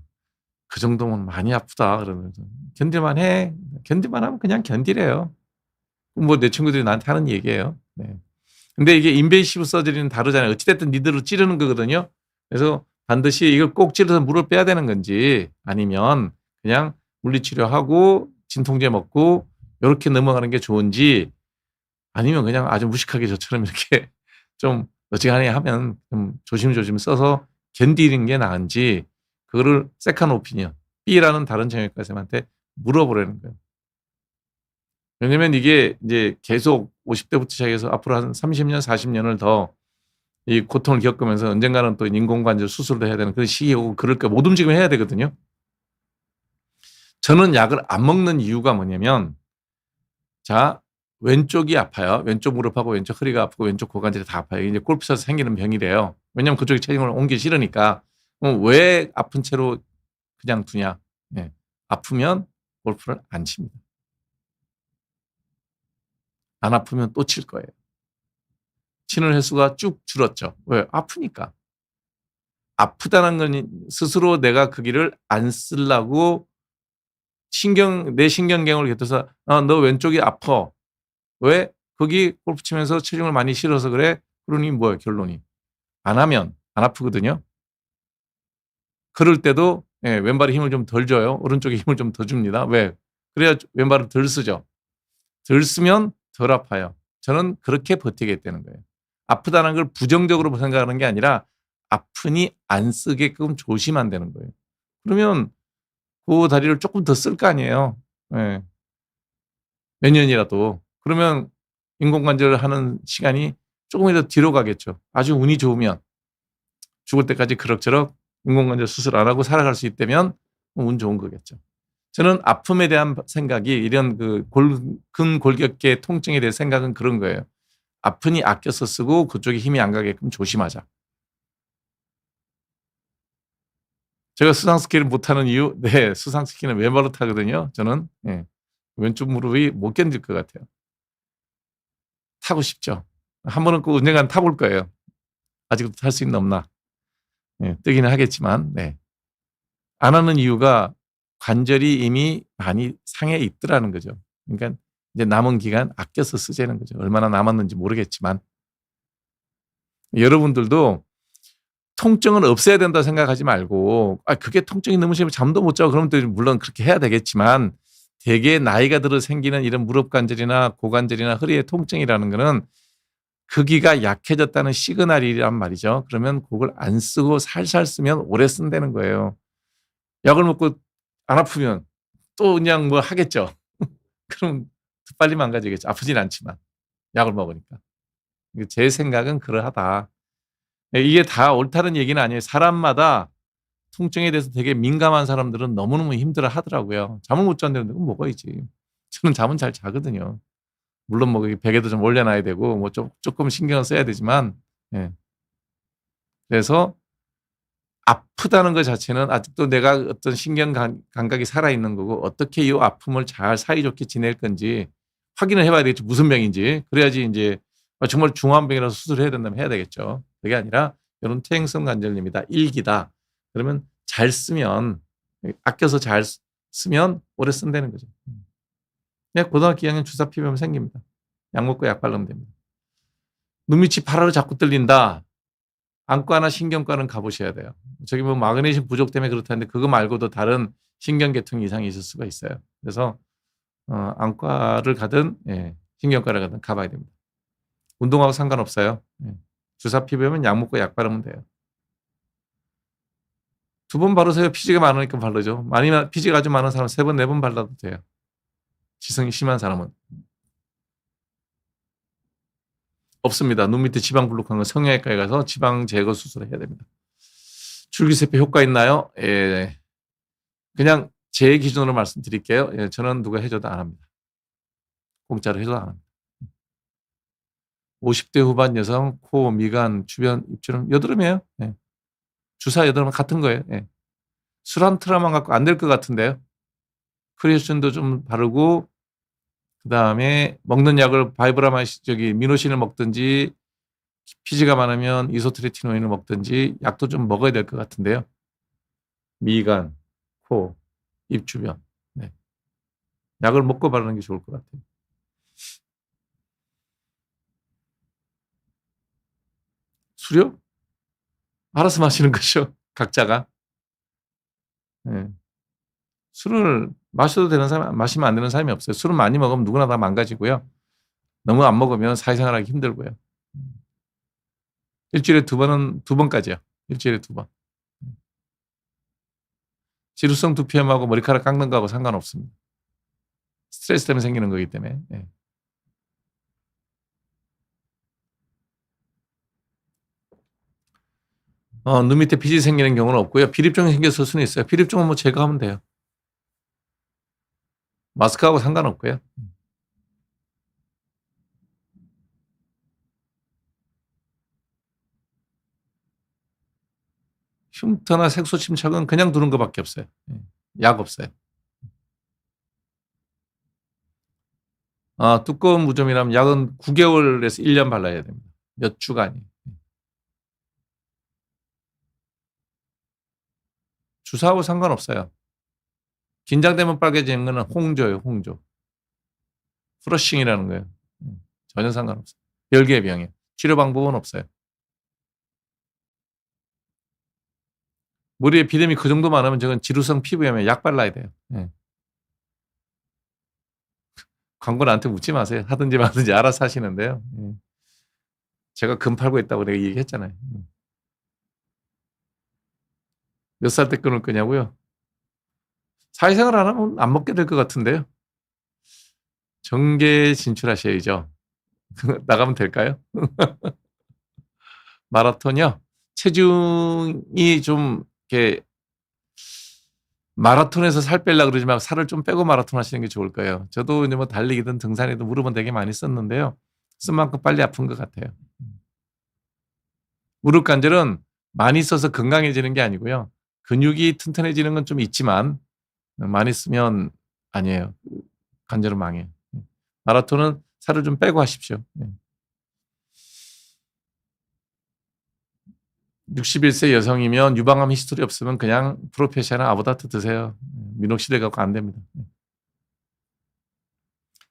그 정도면 많이 아프다 그러면서 견딜만 해. 견딜만 하면 그냥 견디래요. 뭐 내 친구들이 나한테 하는 얘기예요. 네. 근데 이게 인베이시브 서저리는 다르잖아요. 어찌됐든 니들로 찌르는 거거든요. 그래서 반드시 이걸 꼭 찌르서 물을 빼야 되는 건지 아니면 그냥 물리치료하고 진통제 먹고 이렇게 넘어가는 게 좋은지 아니면 그냥 아주 무식하게 저처럼 이렇게 좀 어지간히 하면 좀 조심조심 써서 견디는 게 나은지 그거를 세컨 오피니언 B라는 다른 정형외과 선생님한테 물어보라는 거예요. 왜냐면 이게 이제 계속 50대부터 시작해서 앞으로 한 30년, 40년을 더 이 고통을 겪으면서 언젠가는 또 인공관절 수술도 해야 되는 그런 시기가 오고 그럴까 못 움직이면 해야 되거든요. 저는 약을 안 먹는 이유가 뭐냐면 자, 왼쪽이 아파요. 왼쪽 무릎하고 왼쪽 허리가 아프고 왼쪽 고관절이 다 아파요. 이제 골프 쳐서 생기는 병이래요. 왜냐면 그쪽에 책임을 옮기기 싫으니까. 왜 아픈 채로 그냥 두냐. 네. 아프면 골프를 안 칩니다. 안 아프면 또 칠 거예요. 치는 횟수가 쭉 줄었죠. 왜? 아프니까. 아프다는 건 스스로 내가 그 길을 안 쓰려고 내 신경경을 곁에서 너 왼쪽이 아파. 왜? 거기 골프 치면서 체중을 많이 실어서 그래? 그러니 뭐예요, 결론이? 안 하면 안 아프거든요. 그럴 때도 왼발에 힘을 좀 덜 줘요. 오른쪽에 힘을 좀 더 줍니다. 왜? 그래야 왼발을 덜 쓰죠. 덜 쓰면 덜 아파요. 저는 그렇게 버티겠다는 거예요. 아프다는 걸 부정적으로 생각하는 게 아니라 아프니 안 쓰게끔 조심한다는 거예요. 그러면 그 다리를 조금 더 쓸 거 아니에요. 예. 몇 년이라도. 그러면 인공관절을 하는 시간이 조금이라도 뒤로 가겠죠. 아주 운이 좋으면 죽을 때까지 그럭저럭 인공관절 수술 안 하고 살아갈 수 있다면 운 좋은 거겠죠. 저는 아픔에 대한 생각이 이런 그 근골격계 통증에 대한 생각은 그런 거예요. 아프니 아껴서 쓰고 그쪽에 힘이 안 가게끔 조심하자. 제가 수상스키를 못하는 이유, 네, 수상스키는 왼발로 타거든요. 저는 왼쪽 무릎이 못 견딜 것 같아요. 타고 싶죠. 한 번은 꼭 언젠간 타볼 거예요. 아직도 탈 수 있는 없나. 뜨기는 하겠지만, 네. 안 하는 이유가 관절이 이미 많이 상해 있더라는 거죠. 그러니까 이제 남은 기간 아껴서 쓰자는 거죠. 얼마나 남았는지 모르겠지만. 여러분들도 통증은 없애야 된다 생각하지 말고, 그게 통증이 너무 심해 잠도 못 자고 그러면 또 물론 그렇게 해야 되겠지만, 대개 나이가 들어 생기는 이런 무릎 관절이나 고관절이나 허리의 통증이라는 거는 크기가 약해졌다는 시그널이란 말이죠. 그러면 그걸 안 쓰고 살살 쓰면 오래 쓴다는 거예요. 약을 먹고 안 아프면 또 그냥 뭐 하겠죠. 그럼 더 빨리 망가지겠죠. 아프진 않지만 약을 먹으니까. 제 생각은 그러하다. 이게 다 옳다는 얘기는 아니에요. 사람마다 통증에 대해서 되게 민감한 사람들은 너무너무 힘들어 하더라고요. 잠을 못 자는데 그건 먹어야지. 저는 잠은 잘 자거든요. 물론 뭐 베개도 좀 올려놔야 되고 뭐 조금 신경을 써야 되지만, 예. 그래서 아프다는 것 자체는 아직도 내가 어떤 신경 감각이 살아있는 거고 어떻게 이 아픔을 잘 사이좋게 지낼 건지 확인을 해봐야 되겠죠. 무슨 병인지. 그래야지 이제 정말 중한 병이라서 수술해야 된다면 해야 되겠죠. 그게 아니라 이런 퇴행성 관절염이다. 일기다. 그러면 잘 쓰면 아껴서 잘 쓰면 오래 쓴다는 거죠. 고등학교 2학년 주사 피부염 생깁니다. 약 먹고 약 바르면 됩니다. 눈밑이 파라로 자꾸 뚫린다. 안과나 신경과는 가보셔야 돼요. 저기 뭐 마그네슘 부족 때문에 그렇다는데 그거 말고도 다른 신경계통 이상이 있을 수가 있어요. 그래서 안과를 가든 신경과를 가든 가봐야 됩니다. 운동하고 상관없어요. 주사 피부염은 약 먹고 약 바르면 돼요. 2번 바르세요. 피지가 많으니까 바르죠. 피지가 아주 많은 사람은 3번, 4번 발라도 돼요. 지성이 심한 사람은. 없습니다. 눈 밑에 지방 불룩한 건 성형외과에 가서 지방 제거 수술을 해야 됩니다. 줄기세포 효과 있나요? 그냥 제 기준으로 말씀드릴게요. 저는 누가 해줘도 안 합니다. 공짜로 해줘도 안 합니다. 50대 후반 여성 코, 미간, 주변 입주름 여드름이에요. 주사 여드름 같은 거예요. 술 한 틀만 갖고 안 될 것 같은데요. 크리에틴도 좀 바르고 그다음에 먹는 약을 미노신을 먹든지 피지가 많으면 이소트레티노인을 먹든지 약도 좀 먹어야 될 것 같은데요. 미간, 코, 입 주변. 약을 먹고 바르는 게 좋을 것 같아요. 술이요? 알아서 마시는 거죠. 각자가. 술을 마셔도 되는 사람, 마시면 안 되는 사람이 없어요. 술을 많이 먹으면 누구나 다 망가지고요. 너무 안 먹으면 사회생활하기 힘들고요. 일주일에 2번까지요. 일주일에 2번. 지루성 두피염하고 머리카락 깎는 거하고 상관없습니다. 스트레스 때문에 생기는 거기 때문에. 눈 밑에 피지 생기는 경우는 없고요. 비립종이 생겼을 수는 있어요. 비립종은 뭐 제거하면 돼요. 마스크하고 상관없고요. 흉터나 색소 침착은 그냥 두는 것밖에 없어요. 약 없어요. 두꺼운 무좀이라면 약은 9개월에서 1년 발라야 됩니다. 몇 주가 아니에요. 주사하고 상관없어요. 긴장되면 빨개지는 거는 홍조예요, 홍조. 프러싱이라는 거예요. 전혀 상관없어요. 별개의 병이에요. 치료 방법은 없어요. 머리에 비듬이 그 정도 많으면 저건 지루성 피부염에 약 발라야 돼요. 예. 광고 나한테 묻지 마세요. 하든지 말든지 알아서 하시는데요. 예. 제가 금 팔고 있다고 내가 얘기했잖아요. 몇 살 때 끊을 거냐고요? 사회생활 안 하면 안 먹게 될 것 같은데요. 정계 진출하셔야죠. 나가면 될까요? 마라톤이요? 체중이 좀 이렇게 마라톤에서 살 빼려고 그러지 말고 살을 좀 빼고 마라톤 하시는 게 좋을 거예요. 저도 이제 뭐 달리기든 등산이든 무릎은 되게 많이 썼는데요. 쓴 만큼 빨리 아픈 것 같아요. 무릎 관절은 많이 써서 건강해지는 게 아니고요. 근육이 튼튼해지는 건 좀 있지만 많이 쓰면 아니에요. 관절은 망해요. 마라톤은 살을 좀 빼고 하십시오. 61세 여성이면 유방암 히스토리 없으면 그냥 프로페셔널 아보다트 드세요. 미녹시딜 갖고 안 됩니다.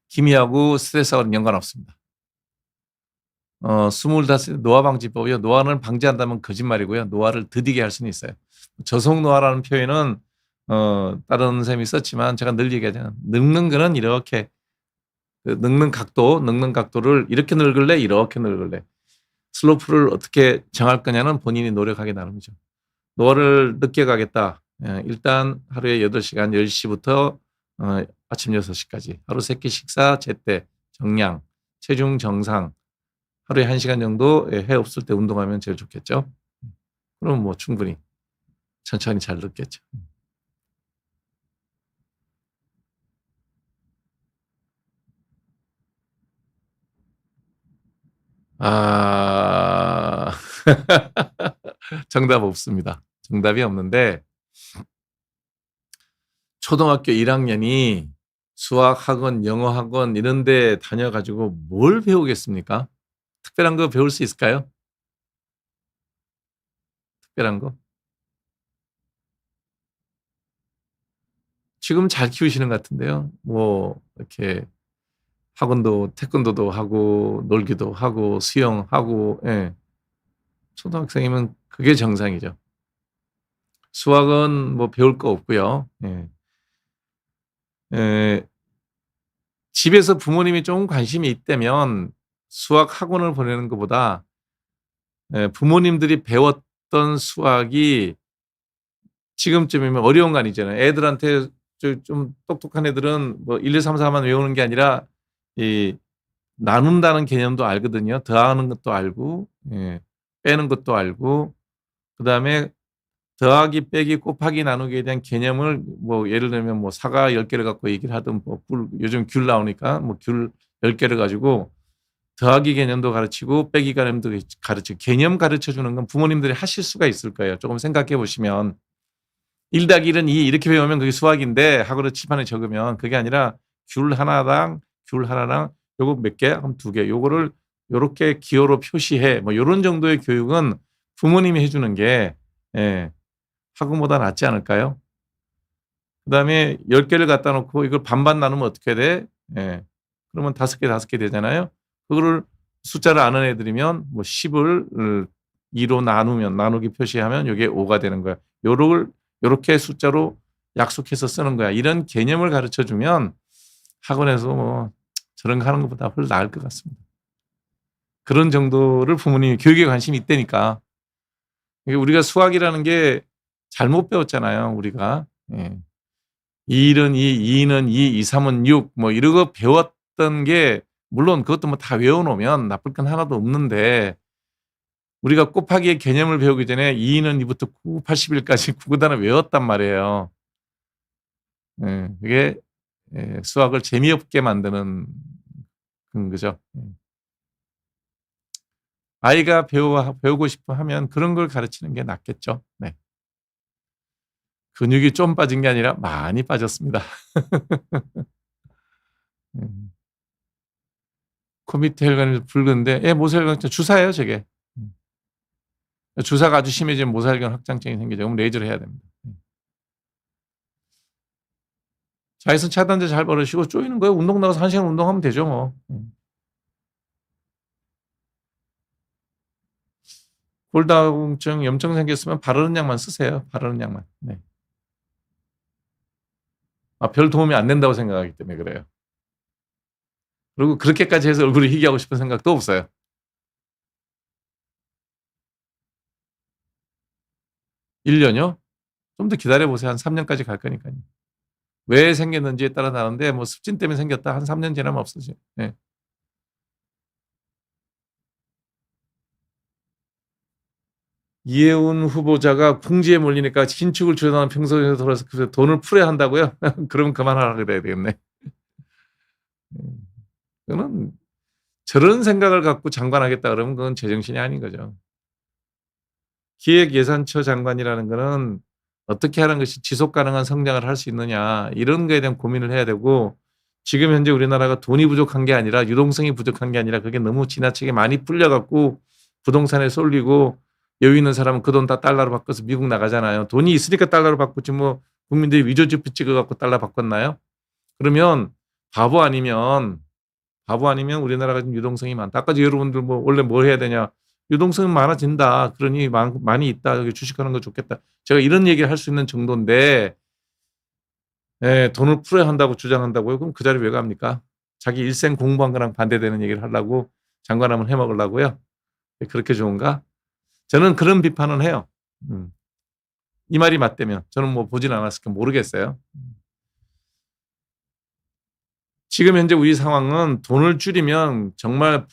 기미하고 스트레스하고는 연관없습니다. 25세 노화 방지법이요. 노화는 방지한다면 거짓말이고요. 노화를 더디게 할 수는 있어요. 저속 노화라는 표현은 다른 선생님이 썼지만 제가 늘 얘기하잖아요. 늙는 거는 이렇게 늙는 각도를 이렇게 늙을래 이렇게 늙을래. 슬로프를 어떻게 정할 거냐는 본인이 노력하기 나름이죠. 노화를 늦게 가겠다. 일단 하루에 8시간 10시부터 아침 6시까지 하루 3끼 식사 제때 정량 체중 정상 하루에 1시간 정도 해 없을 때 운동하면 제일 좋겠죠. 그럼 뭐 충분히 천천히 잘 늙겠죠. 아, 정답 없습니다. 정답이 없는데 초등학교 1학년이 수학 학원, 영어 학원 이런 데 다녀가지고 뭘 배우겠습니까? 특별한 거 배울 수 있을까요? 특별한 거? 지금 잘 키우시는 것 같은데요. 뭐 이렇게 학원도 태권도도 하고 놀기도 하고 수영하고 예. 초등학생이면 그게 정상이죠. 수학은 뭐 배울 거 없고요. 예. 에, 집에서 부모님이 좀 관심이 있다면 수학 학원을 보내는 것보다 부모님들이 배웠던 수학이 지금쯤이면 어려운 거 아니잖아요. 애들한테 좀 똑똑한 애들은 뭐 1, 2, 3, 4만 외우는 게 아니라 이 나눈다는 개념도 알거든요. 더하는 것도 알고, 예, 빼는 것도 알고, 그 다음에 더하기, 빼기, 곱하기, 나누기에 대한 개념을 뭐 예를 들면 뭐 사과 10개를 갖고 얘기를 하든 뭐 요즘 귤 나오니까 뭐 귤 10개를 가지고 더하기 개념도 가르치고 빼기 개념도 가르치고 개념 가르쳐 주는 건 부모님들이 하실 수가 있을 거예요. 조금 생각해 보시면 1 더하기 1은 2 이렇게 배우면 그게 수학인데 학원에 칠판에 적으면 그게 아니라 귤 하나랑 요거 몇 개? 그럼 2개. 요거를 요렇게 기호로 표시해. 뭐 요런 정도의 교육은 부모님이 해 주는 게 예, 학원보다 낫지 않을까요? 그다음에 10개를 갖다 놓고 이걸 반반 나누면 어떻게 돼? 예. 그러면 5개 되잖아요. 그거를 숫자를 아는 애들이면 뭐 10을 2로 나누면 나누기 표시하면 요게 5가 되는 거야. 요렇게 숫자로 약속해서 쓰는 거야. 이런 개념을 가르쳐 주면 학원에서 뭐 저런 거 하는 것보다 훨씬 나을 것 같습니다. 그런 정도를 부모님이 교육에 관심이 있다니까. 우리가 수학이라는 게 잘못 배웠잖아요, 우리가. 예. 2는 2, 2는 2, 2, 3은 6, 뭐 이러고 배웠던 게 물론 그것도 뭐 다 외워놓으면 나쁠 건 하나도 없는데 우리가 곱하기의 개념을 배우기 전에 2는 2부터 9, 80일까지 구구단을 외웠단 말이에요. 예, 그게 수학을 재미없게 만드는 그런 거죠. 아이가 배우고 싶어 하면 그런 걸 가르치는 게 낫겠죠. 네. 근육이 좀 빠진 게 아니라 많이 빠졌습니다. 음. 코 밑에 혈관이 붉은데, 예, 모세혈관 주사예요, 저게. 주사가 아주 심해지면 모세혈관 확장증이 생기죠. 그럼 레이저를 해야 됩니다. 자외선 차단제 잘 바르시고 쪼이는 거예요. 운동 나가서 1시간 운동하면 되죠, 뭐. 골다공증, 염증 생겼으면 바르는 약만 쓰세요. 바르는 약만. 네. 별 도움이 안 된다고 생각하기 때문에 그래요. 그리고 그렇게까지 해서 얼굴을 희게 하고 싶은 생각도 없어요. 1년요? 좀 더 기다려보세요. 한 3년까지 갈 거니까요. 왜 생겼는지에 따라 다른데, 뭐 습진 때문에 생겼다. 한 3년 지나면 없어져요. 네. 이해운 후보자가 궁지에 몰리니까 긴축을 주장하는 평소에 돌아서 그래서 돈을 풀어야 한다고요? 그러면 그만하라 그래야 되겠네. 그거는 저런 생각을 갖고 장관하겠다 그러면 그건 제정신이 아닌 거죠. 기획예산처 장관이라는 거는 어떻게 하는 것이 지속 가능한 성장을 할 수 있느냐, 이런 거에 대한 고민을 해야 되고, 지금 현재 우리나라가 돈이 부족한 게 아니라 유동성이 부족한 게 아니라 그게 너무 지나치게 많이 풀려갖고 부동산에 쏠리고, 여유 있는 사람은 그 돈 다 달러로 바꿔서 미국 나가잖아요. 돈이 있으니까 달러로 바꾸지, 뭐 국민들이 위조지표 찍어갖고 달러 바꿨나요? 그러면 바보 아니면 우리나라가 좀 유동성이 많다. 아까 여러분들 뭐 원래 뭘 해야 되냐, 유동성이 많아진다, 그러니 많이 있다, 여기 주식하는 거 좋겠다, 제가 이런 얘기를 할 수 있는 정도인데, 예, 돈을 풀어야 한다고 주장한다고요? 그럼 그 자리 왜 갑니까? 자기 일생 공부한 거랑 반대되는 얘기를 하려고 장관하면 해먹으려고요? 그렇게 좋은가? 저는 그런 비판은 해요. 이 말이 맞다면. 저는 뭐 보진 않았을까 모르겠어요. 지금 현재 우리 상황은 돈을 줄이면 정말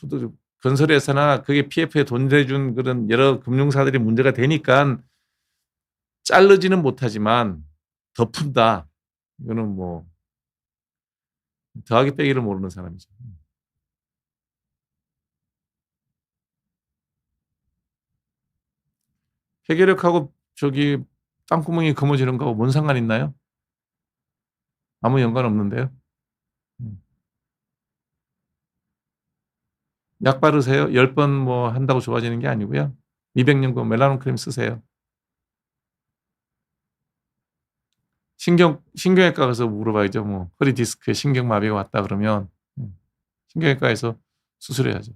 건설회사나 그게 PF에 돈 대준 그런 여러 금융사들이 문제가 되니까 자르지는 못하지만 더 푼다. 이거는 뭐 더하기 빼기를 모르는 사람이죠. 해결력하고 저기 땅구멍이 검어지는 거하고 뭔 상관 있나요? 아무 연관 없는데요. 약 바르세요. 10번 뭐 한다고 좋아지는 게 아니고요. 미백년고 멜라논 크림 쓰세요. 신경외과 가서 물어봐야죠. 뭐 허리 디스크에 신경마비가 왔다 그러면 신경외과에서 수술해야죠.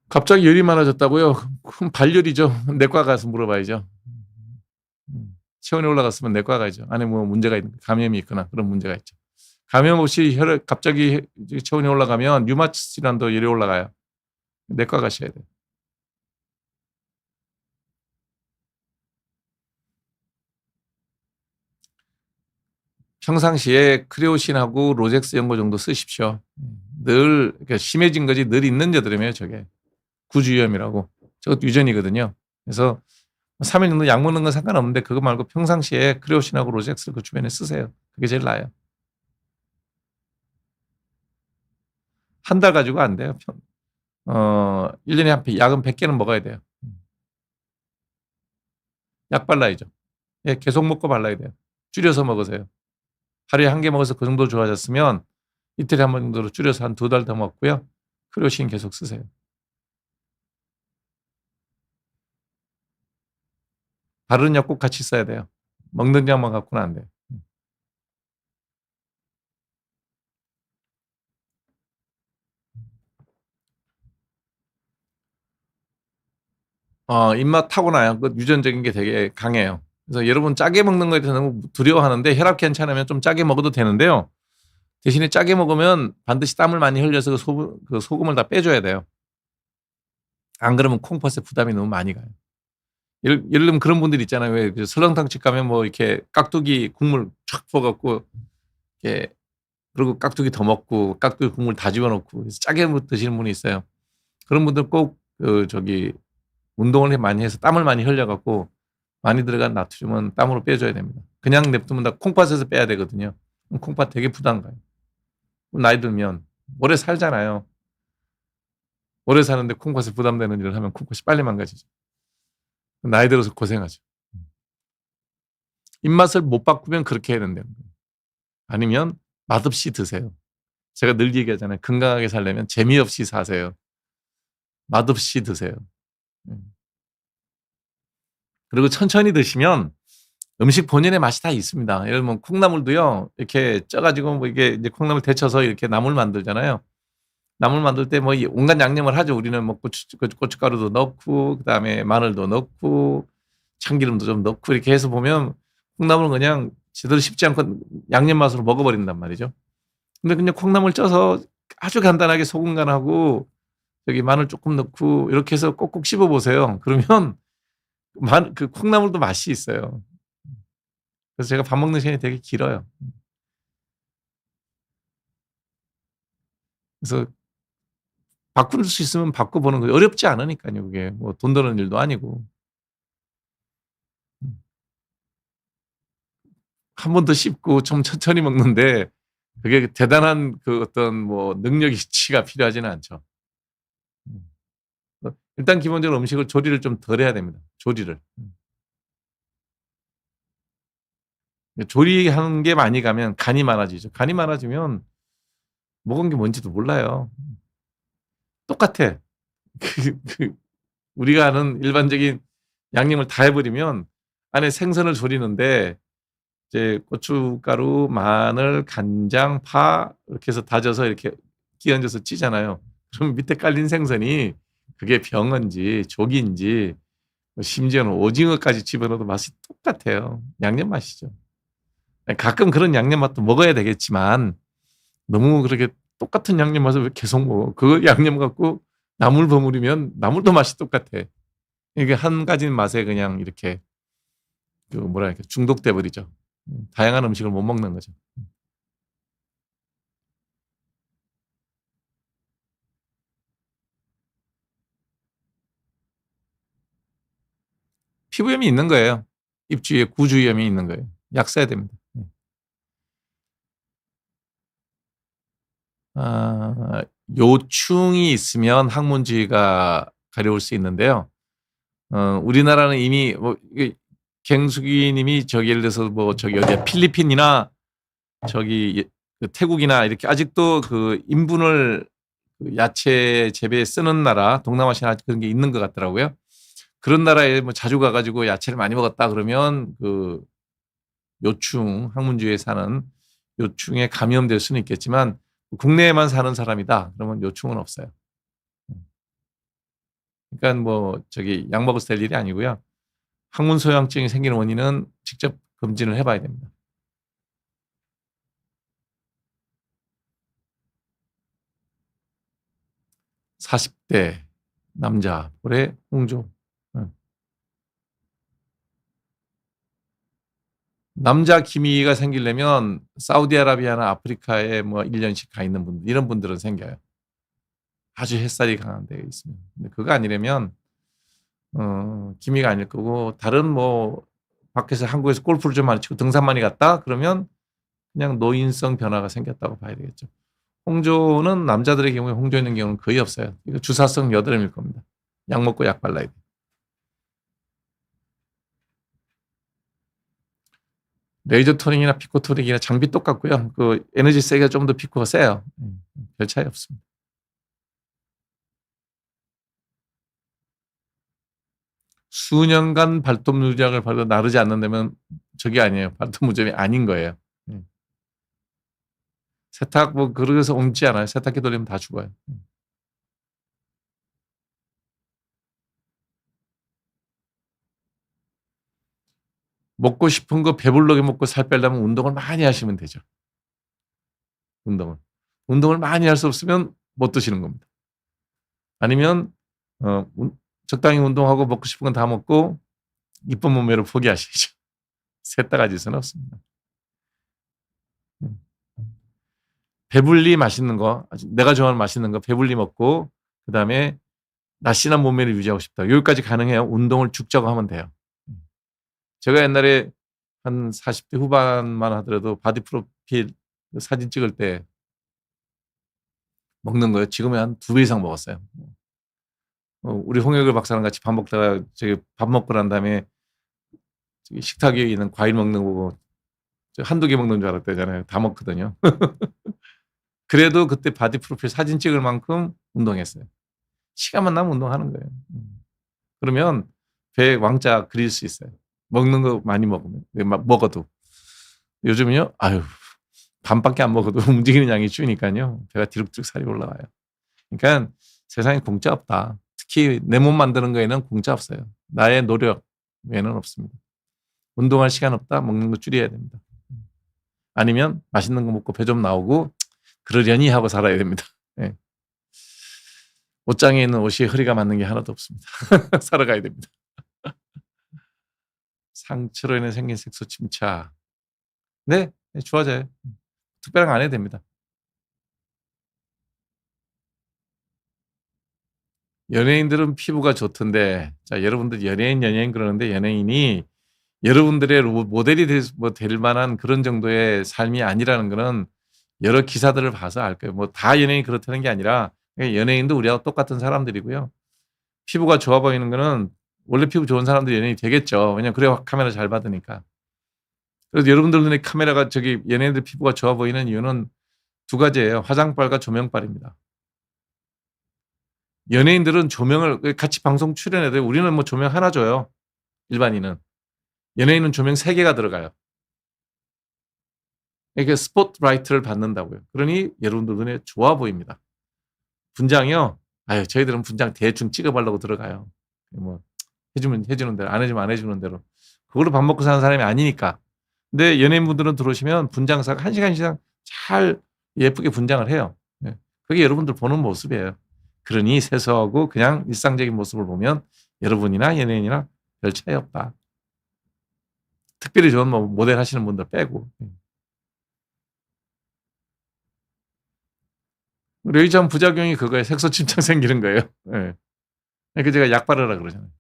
갑자기 열이 많아졌다고요? 그럼 발열이죠. 내과 가서 물어봐야죠. 체온이 올라갔으면 내과 가야죠. 안에 뭐 문제가 있는, 감염이 있거나 그런 문제가 있죠. 감염 없이 혈액 갑자기 체온이 올라가면 류마티스 질환도 열이 올라가요. 내과 가셔야 돼요. 평상시에 크레오신하고 로젝스 연고 정도 쓰십시오. 늘 그러니까 심해진 거지, 늘 있는 저들이에요. 저게 구주위험이라고. 저것도 유전이거든요. 그래서 3일 정도 약 먹는 건 상관없는데 그거 말고 평상시에 크레오신하고 로젝스를 그 주변에 쓰세요. 그게 제일 나아요. 한 달 가지고 안 돼요. 1년에 약은 100개는 먹어야 돼요. 약 발라야죠. 예, 계속 먹고 발라야 돼요. 줄여서 먹으세요. 하루에 1개 먹어서 그 정도 좋아졌으면 이틀에 한 번 정도로 줄여서 한 2달 더 먹고요. 크레오신 계속 쓰세요. 바르는 약 꼭 같이 써야 돼요. 먹는 약만 갖고는 안 돼요. 입맛 타고나요. 그 유전적인 게 되게 강해요. 그래서 여러분 짜게 먹는 거에 대해서 너무 두려워하는데 혈압 괜찮으면 좀 짜게 먹어도 되는데요. 대신에 짜게 먹으면 반드시 땀을 많이 흘려서 그 소금을 다 빼줘야 돼요. 안 그러면 콩팥에 부담이 너무 많이 가요. 예를 들면 그런 분들 있잖아요. 왜 설렁탕집 가면 뭐 이렇게 깍두기 국물 촥 부어갖고 이렇게, 그리고 깍두기 더 먹고 깍두기 국물 다 집어넣고 짜게 드시는 분이 있어요. 그런 분들 꼭 운동을 많이 해서 땀을 많이 흘려갖고 많이 들어간 나트륨은 땀으로 빼줘야 됩니다. 그냥 냅두면 다 콩팥에서 빼야 되거든요. 콩팥 되게 부담 가요. 나이 들면 오래 살잖아요. 오래 사는데 콩팥에 부담되는 일을 하면 콩팥이 빨리 망가지죠. 나이 들어서 고생하죠. 입맛을 못 바꾸면 그렇게 해야 된대요. 아니면 맛없이 드세요. 제가 늘 얘기하잖아요. 건강하게 살려면 재미없이 사세요. 맛없이 드세요. 음. 그리고 천천히 드시면 음식 본연의 맛이 다 있습니다. 예를 들면 콩나물도요. 이렇게 쪄 가지고 뭐 이게 이제 콩나물 데쳐서 이렇게 나물 만들잖아요. 나물 만들 때 뭐 온갖 양념을 하죠. 우리는 뭐 고춧가루도 넣고 그다음에 마늘도 넣고 참기름도 좀 넣고 이렇게 해서 보면 콩나물은 그냥 제대로 씹지 않고 양념 맛으로 먹어버린단 말이죠. 근데 그냥 콩나물 쪄서 아주 간단하게 소금 간하고 저기 마늘 조금 넣고 이렇게 해서 꼭꼭 씹어 보세요. 그러면 그 콩나물도 맛이 있어요. 그래서 제가 밥 먹는 시간이 되게 길어요. 그래서 바꿀 수 있으면 바꿔보는 거예요. 어렵지 않으니까요. 그게 뭐 돈 드는 일도 아니고. 음. 한 번 더 씹고 좀 천천히 먹는데 그게 대단한 그 어떤 뭐 능력치가 필요하지는 않죠. 음. 일단 기본적으로 음식을 조리를 좀 덜 해야 됩니다. 조리를. 조리하는 게 많이 가면 간이 많아지죠. 간이 많아지면 먹은 게 뭔지도 몰라요. 똑같아. 그 우리가 아는 일반적인 양념을 다 해 버리면 안에 생선을 조리는데 이제 고춧가루, 마늘, 간장, 파 이렇게 해서 다져서 이렇게 끼얹어서 찌잖아요. 그럼 밑에 깔린 생선이 그게 병어인지 조기인지 뭐 심지어는 오징어까지 집어넣어도 맛이 똑같아요. 양념 맛이죠. 가끔 그런 양념 맛도 먹어야 되겠지만 너무 그렇게 똑같은 양념 맛을 왜 계속 먹어? 그 양념 갖고 나물 버무리면 나물도 맛이 똑같아. 이게 한 가지 맛에 그냥 이렇게 그 뭐라 할까 중독돼 버리죠. 다양한 음식을 못 먹는 거죠. 피부염이 있는 거예요. 입주위에 구주염이 있는 거예요. 약 써야 됩니다. 네. 아 요충이 있으면 항문주의가 가려울 수 있는데요. 우리나라는 이미 뭐 이게 갱숙이 님이 저기 예를 들어서 뭐 저기 어디야 필리핀이나 저기 그 태국이나 이렇게 아직도 그 인분을 그 야채 재배에 쓰는 나라 동남아시아 아직 그런 게 있는 것 같더라고요. 그런 나라에 뭐 자주 가 가지고 야채를 많이 먹었다 그러면 그 요충 항문주의에 사는 요충에 감염될 수는 있겠지만 국내에만 사는 사람이다 그러면 요충은 없어요. 그러니까 뭐 저기 약 먹어서 될 일이 아니고요. 항문 소양증이 생기는 원인은 직접 검진을 해 봐야 됩니다. 40대 남자 올해 홍조. 음. 남자 기미가 생기려면 사우디아라비아나 아프리카에 뭐 1 년씩 가 있는 분들 이런 분들은 생겨요. 아주 햇살이 강한 데에 있으면. 근데 그거 아니려면 기미가 아닐 거고 다른 뭐 밖에서 한국에서 골프를 좀 많이 치고 등산 많이 갔다 그러면 그냥 노인성 변화가 생겼다고 봐야 되겠죠. 홍조는 남자들의 경우에 홍조 있는 경우는 거의 없어요. 이거 주사성 여드름일 겁니다. 약 먹고 약 발라야 돼요. 레이저 토닝이나 피코 토닉이나 장비 똑같고요. 그 에너지 세기가 좀 더 피코가 세요. 별 차이 없습니다. 수년간 발톱 누작을 발라 나르지 않는다면 저게 아니에요. 발톱 무좀이 아닌 거예요. 음. 세탁 뭐 그래서 옮지 않아요. 세탁기 돌리면 다 죽어요. 먹고 싶은 거 배불르게 먹고 살 빼려면 운동을 많이 하시면 되죠. 운동을. 운동을 많이 할 수 없으면 못 드시는 겁니다. 아니면 적당히 운동하고 먹고 싶은 건 다 먹고 이쁜 몸매를 포기하시죠. 셋 다 가질 수는 없습니다. 음. 배불리 맛있는 거, 내가 좋아하는 맛있는 거 배불리 먹고 그다음에 날씬한 몸매를 유지하고 싶다. 여기까지 가능해요. 운동을 죽자고 하면 돼요. 제가 옛날에 한 40대 후반만 하더라도 바디 프로필 그 사진 찍을 때 먹는 거예요. 지금은 한 2배 이상 먹었어요. 우리 홍혁을 박사랑 같이 밥 먹다가 저기 밥 먹고 난 다음에 저기 식탁 위에 있는 과일 먹는 거 보고 한두 개 먹는 줄 알았대잖아요. 다 먹거든요. 그래도 그때 바디 프로필 사진 찍을 만큼 운동했어요. 시간만 나면 운동하는 거예요. 그러면 배에 왕자 그릴 수 있어요. 먹는 거 많이 먹으면. 먹어도. 요즘은요, 아유, 반밖에 안 먹어도 움직이는 양이 줄니까요. 배가 뒤룩뒤룩 살이 올라와요. 그러니까 세상에 공짜 없다. 특히 내 몸 만드는 거에는 공짜 없어요. 나의 노력 외에는 없습니다. 운동할 시간 없다. 먹는 거 줄여야 됩니다. 아니면 맛있는 거 먹고 배 좀 나오고 그러려니 하고 살아야 됩니다. 네. 옷장에 있는 옷이 허리가 맞는 게 하나도 없습니다. 살아가야 됩니다. 상처로 인해 생긴 색소 침착. 네, 좋아져요. 특별한 거 안 해도 됩니다. 연예인들은 피부가 좋던데, 자, 여러분들 연예인 그러는데 연예인이 여러분들의 모델이 될 만한 그런 정도의 삶이 아니라는 거는 여러 기사들을 봐서 알 거예요. 뭐 다 연예인이 그렇다는 게 아니라 연예인도 우리하고 똑같은 사람들이고요. 피부가 좋아 보이는 거는 원래 피부 좋은 사람들이 연예인이 되겠죠. 왜냐면 그래 카메라 잘 받으니까. 그래서 여러분들 눈에 카메라가 연예인들 피부가 좋아 보이는 이유는 두 가지예요. 화장빨과 조명빨입니다. 연예인들은 조명을 같이 방송 출연해도 우리는 뭐 조명 하나 줘요. 일반인은. 연예인은 조명 3개가 들어가요. 이게 스포트라이트를 받는다고요. 그러니 여러분들 눈에 좋아 보입니다. 분장이요. 아유, 저희들은 분장 대충 찍어보려고 들어가요. 뭐 해주면 해주는 대로, 안 해주면 안 해주는 대로. 그걸로 밥 먹고 사는 사람이 아니니까. 근데 연예인분들은 들어오시면 분장사가 1시간 이상 잘 예쁘게 분장을 해요. 그게 여러분들 보는 모습이에요. 그러니 세수하고 그냥 일상적인 모습을 보면 여러분이나 연예인이나 별 차이 없다. 특별히 좋은 모델 하시는 분들 빼고. 레이저암 부작용이 그거예요. 색소 침착 생기는 거예요. 네. 그러니까 제가 약 바르라 그러잖아요.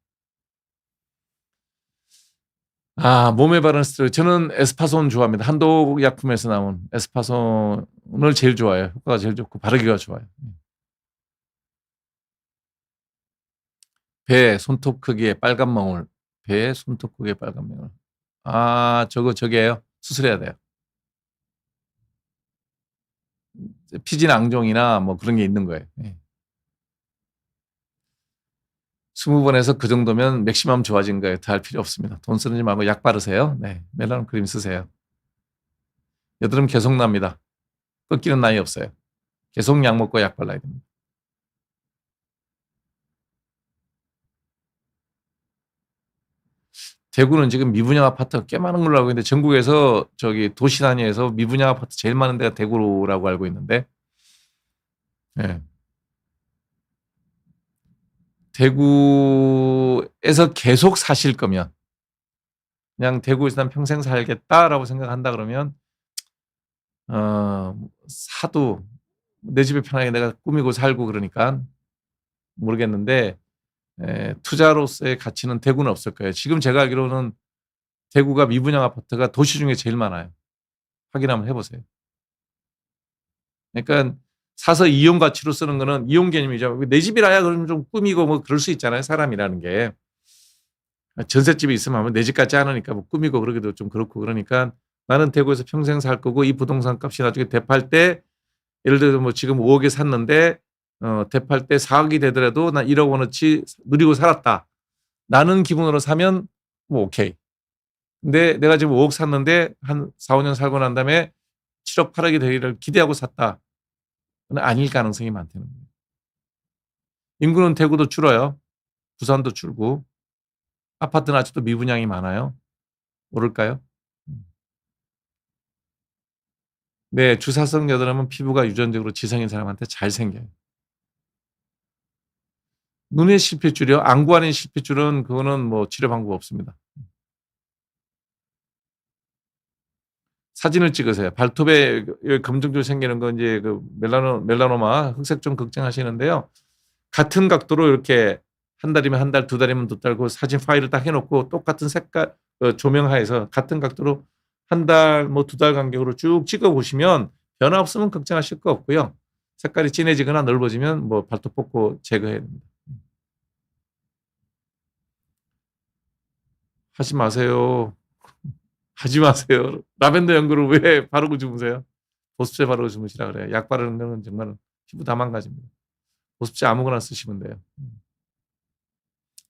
몸에 바르는 스테로이드. 저는 에스파손 좋아합니다. 한독 약품에서 나온 에스파손을 제일 좋아해요. 효과가 제일 좋고 바르기가 좋아요. 배 손톱 크기의 빨간 멍울. 배에 손톱 크기의 빨간 멍울. 저게요. 수술해야 돼요. 피진앙종이나 뭐 그런 게 있는 거예요. 20번에서 그 정도면 맥시멈 좋아진 거예요. 더 할 필요 없습니다. 돈 쓰지 말고 약 바르세요. 네, 멜라논 크림 쓰세요. 여드름 계속 납니다. 꺾이는 나이 없어요. 계속 약 먹고 약 발라야 됩니다. 대구는 지금 미분양 아파트가 꽤 많은 걸로 알고 있는데 전국에서 도시 단위에서 미분양 아파트 제일 많은 데가 대구라고 알고 있는데, 네. 대구에서 계속 사실 거면 그냥 대구에서 난 평생 살겠다라고 생각한다 그러면 사도 내 집에 편하게 내가 꾸미고 살고 그러니까 모르겠는데 투자로서의 가치는 대구는 없을 거예요. 지금 제가 알기로는 대구가 미분양 아파트가 도시 중에 제일 많아요. 확인 한번 해보세요. 그러니까 사서 이용 가치로 쓰는 거는 이용 개념이죠. 내 집이라야 그러면 좀 꾸미고 뭐 그럴 수 있잖아요. 사람이라는 게. 전셋집이 있으면 아마 내 집 같지 않으니까 뭐 꾸미고 그러기도 좀 그렇고 그러니까 나는 대구에서 평생 살 거고 이 부동산 값이 나중에 대팔 때 예를 들어서 뭐 지금 5억에 샀는데 대팔 때 4억이 되더라도 나 1억 원어치 누리고 살았다. 나는 기분으로 사면 뭐 오케이. 근데 내가 지금 5억 샀는데 한 4, 5년 살고 난 다음에 7억, 8억이 되기를 기대하고 샀다. 그건 아닐 가능성이 많다는 거예요. 인구는 대구도 줄어요. 부산도 줄고. 아파트는 아직도 미분양이 많아요. 오를까요? 네, 주사성 여드름은 피부가 유전적으로 지성인 사람한테 잘 생겨요. 눈의 실핏줄이요? 안구 안의 실핏줄은 그거는 뭐 치료 방법 없습니다. 사진을 찍으세요. 발톱에 검정줄 생기는 건 이제 그 멜라노마 흑색종 걱정하시는데요. 같은 각도로 이렇게 한 달이면 한 달, 두 달이면 두 달, 그 사진 파일을 딱 해놓고 똑같은 색깔 조명하에서 같은 각도로 한 달, 뭐 두 달 간격으로 쭉 찍어 보시면 변화 없으면 걱정하실 거 없고요. 색깔이 진해지거나 넓어지면 뭐 발톱 뽑고 제거해야 됩니다. 하지 마세요. 하지 마세요. 라벤더 연고를 왜 바르고 주무세요? 보습제 바르고 주무시라 그래요. 약 바르는 거는 정말 피부 다 망가집니다. 보습제 아무거나 쓰시면 돼요.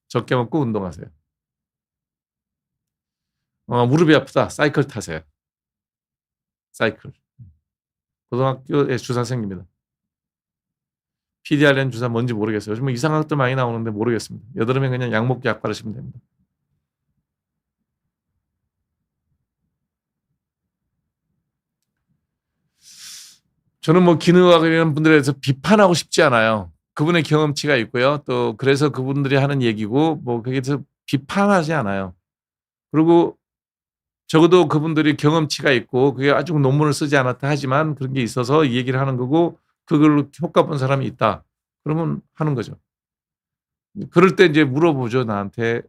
적게 먹고 운동하세요. 무릎이 아프다. 사이클 타세요. 사이클. 고등학교에 주사 생깁니다. PDRN 주사 뭔지 모르겠어요. 요즘 이상한 것들 많이 나오는데 모르겠습니다. 여드름에 그냥 약 먹고 약 바르시면 됩니다. 저는 뭐 기능의학 이런 분들에 대해서 비판하고 싶지 않아요. 그분의 경험치가 있고요. 또 그래서 그분들이 하는 얘기고 뭐 그게 서 비판하지 않아요. 그리고 적어도 그분들이 경험치가 있고 그게 아주 논문을 쓰지 않았다 하지만 그런 게 있어서 이 얘기를 하는 거고 그걸로 효과 본 사람이 있다. 그러면 하는 거죠. 그럴 때 이제 물어보죠. 나한테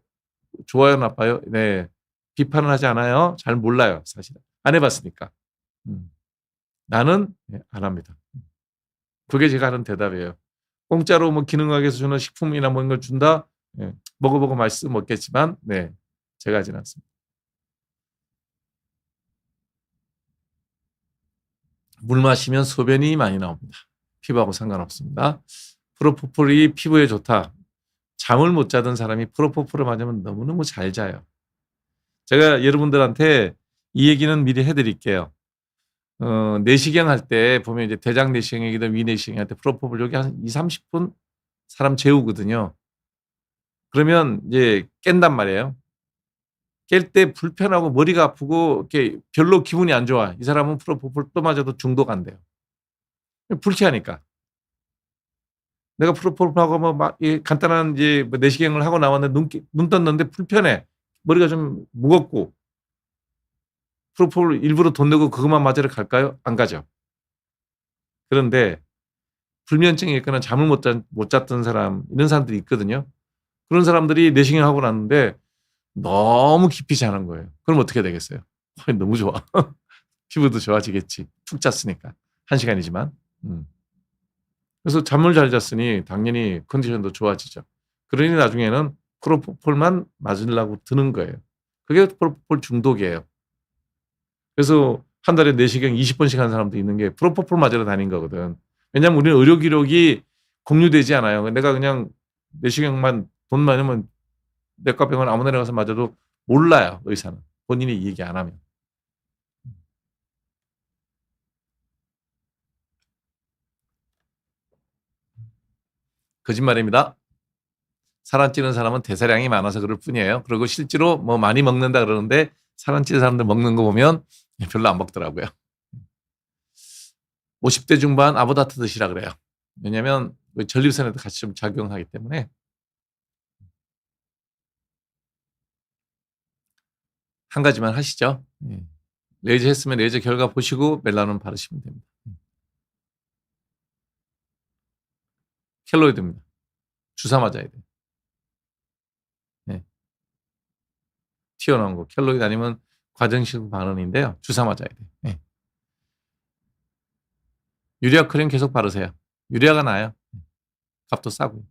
좋아요, 나빠요? 네. 비판은 하지 않아요. 잘 몰라요, 사실은. 안 해봤으니까. 나는 안 합니다. 그게 제가 하는 대답이에요. 공짜로 뭐 기능학에서 주는 식품이나 뭐 이런 걸 준다. 네. 먹어보고 맛있으면 먹겠지만, 네, 제가 하진 않습니다. 물 마시면 소변이 많이 나옵니다. 피부하고 상관없습니다. 프로포폴이 피부에 좋다. 잠을 못 자던 사람이 프로포폴을 맞으면 너무너무 잘 자요. 제가 여러분들한테 이 얘기는 미리 해드릴게요. 내시경 할 때 보면 이제 대장 내시경이든 위 내시경 할 때 프로포폴 여기 한 2, 30분 사람 재우거든요. 그러면 이제 깬단 말이에요. 깰 때 불편하고 머리가 아프고 이렇게 별로 기분이 안 좋아. 이 사람은 프로포폴 또 맞아도 중독 안 돼요. 불쾌하니까. 내가 프로포폴하고 뭐 막 간단한 이제 뭐 내시경을 하고 나왔는데 눈 떴는데 불편해. 머리가 좀 무겁고. 프로포폴 일부러 돈 내고 그것만 맞으러 갈까요? 안 가죠. 그런데 불면증이 있거나 잠을 못 잤던 사람 이런 사람들이 있거든요. 그런 사람들이 내시경 하고 났는데 너무 깊이 자는 거예요. 그럼 어떻게 되겠어요? 너무 좋아. 피부도 좋아지겠지. 푹 잤으니까. 1시간이지만. 그래서 잠을 잘 잤으니 당연히 컨디션도 좋아지죠. 그러니 나중에는 프로포폴만 맞으려고 드는 거예요. 그게 프로포폴 중독이에요. 그래서 한 달에 내시경 20번씩 하는 사람도 있는 게 프로포폴 맞으러 다닌 거거든. 왜냐하면 우리는 의료 기록이 공유되지 않아요. 내가 그냥 내시경만 돈 많으면 내과 병원 아무 데나 가서 맞아도 몰라요. 의사는. 본인이 얘기 안 하면. 거짓말입니다. 살 안 찌는 사람은 대사량이 많아서 그럴 뿐이에요. 그리고 실제로 뭐 많이 먹는다 그러는데 살 안 찌는 사람들 먹는 거 보면 별로 안 먹더라고요. 50대 중반 아보다트 드시라 그래요. 왜냐하면 전립선에도 같이 좀 작용하기 때문에. 한 가지만 하시죠. 레이저 했으면 레이저 결과 보시고 멜라논 바르시면 됩니다. 켈로이드입니다. 주사 맞아야 돼요. 튀어나온 거. 켈로이드 아니면 과정식 반응인데요. 주사 맞아야 돼요. 유리아 크림 계속 바르세요. 유리아가 나아요. 값도 싸고요.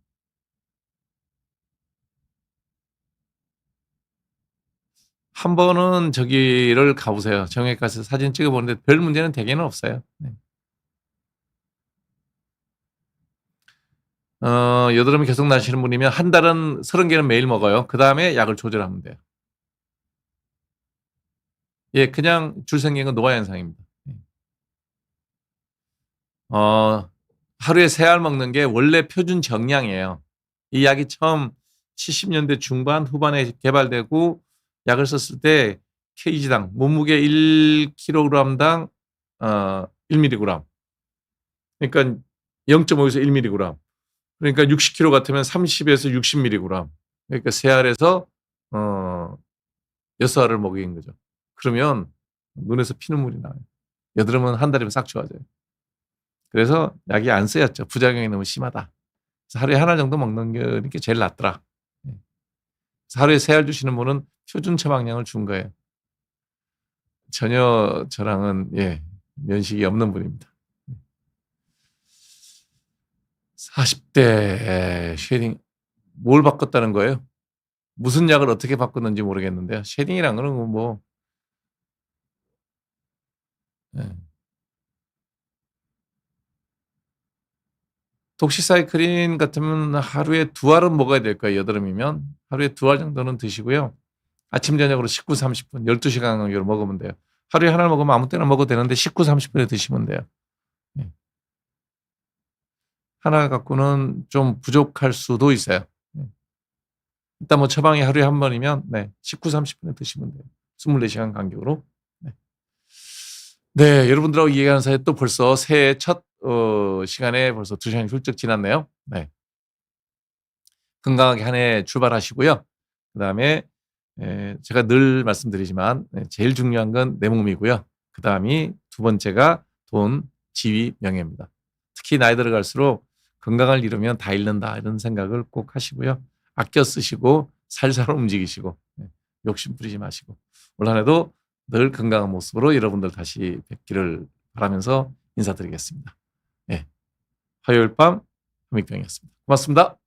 한 번은 저기를 가보세요. 정형외과에서 사진 찍어보는데 별 문제는 대개는 없어요. 여드름이 계속 나시는 분이면 한 달은 30개는 매일 먹어요. 그 다음에 약을 조절하면 돼요. 예, 그냥 줄 생긴 건 노화 현상입니다. 하루에 3알 먹는 게 원래 표준 정량이에요. 이 약이 처음 70년대 중반 후반에 개발되고 약을 썼을 때 kg당 몸무게 1kg당 1mg. 그러니까 0.5에서 1mg. 그러니까 60kg 같으면 30에서 60mg. 그러니까 3알에서 6알을 먹인 거죠. 그러면 눈에서 피눈물이 나요. 여드름은 한 달이면 싹 좋아져요. 그래서 약이 안 쓰였죠. 부작용이 너무 심하다. 그래서 하루에 1알 정도 먹는 게 제일 낫더라. 하루에 3알 주시는 분은 표준 처방량을 준 거예요. 전혀 저랑은 면식이 없는 분입니다. 40대 쉐딩 뭘 바꿨다는 거예요? 무슨 약을 어떻게 바꿨는지 모르겠는데요. 쉐딩이란 거는 뭐 예. 독시사이클린 같으면 하루에 2알은 먹어야 될 거예요. 여드름이면 하루에 2알 정도는 드시고요. 아침 저녁으로 19, 30분 12시간 간격으로 먹으면 돼요. 하루에 하나를 먹으면 아무 때나 먹어도 되는데 19, 30분에 드시면 돼요. 예. 하나 갖고는 좀 부족할 수도 있어요. 예. 일단 뭐 처방이 하루에 한 번이면 19, 30분에 드시면 돼요. 24시간 간격으로. 네. 네, 여러분들하고 얘기하는 사이에 또 벌써 새해 첫 시간에 벌써 2시간이 훌쩍 지났네요. 네. 건강하게 한 해 출발하시고요. 그다음에 제가 늘 말씀드리지만 제일 중요한 건 내 몸이고요. 그다음이 두 번째가 돈, 지위, 명예입니다. 특히 나이 들어갈수록 건강을 잃으면 다 잃는다 이런 생각을 꼭 하시고요. 아껴 쓰시고 살살 움직이시고 욕심 부리지 마시고 올 한 해도 늘 건강한 모습으로 여러분들 다시 뵙기를 바라면서 인사드리겠습니다. 네. 화요일 밤 현미병이었습니다. 고맙습니다.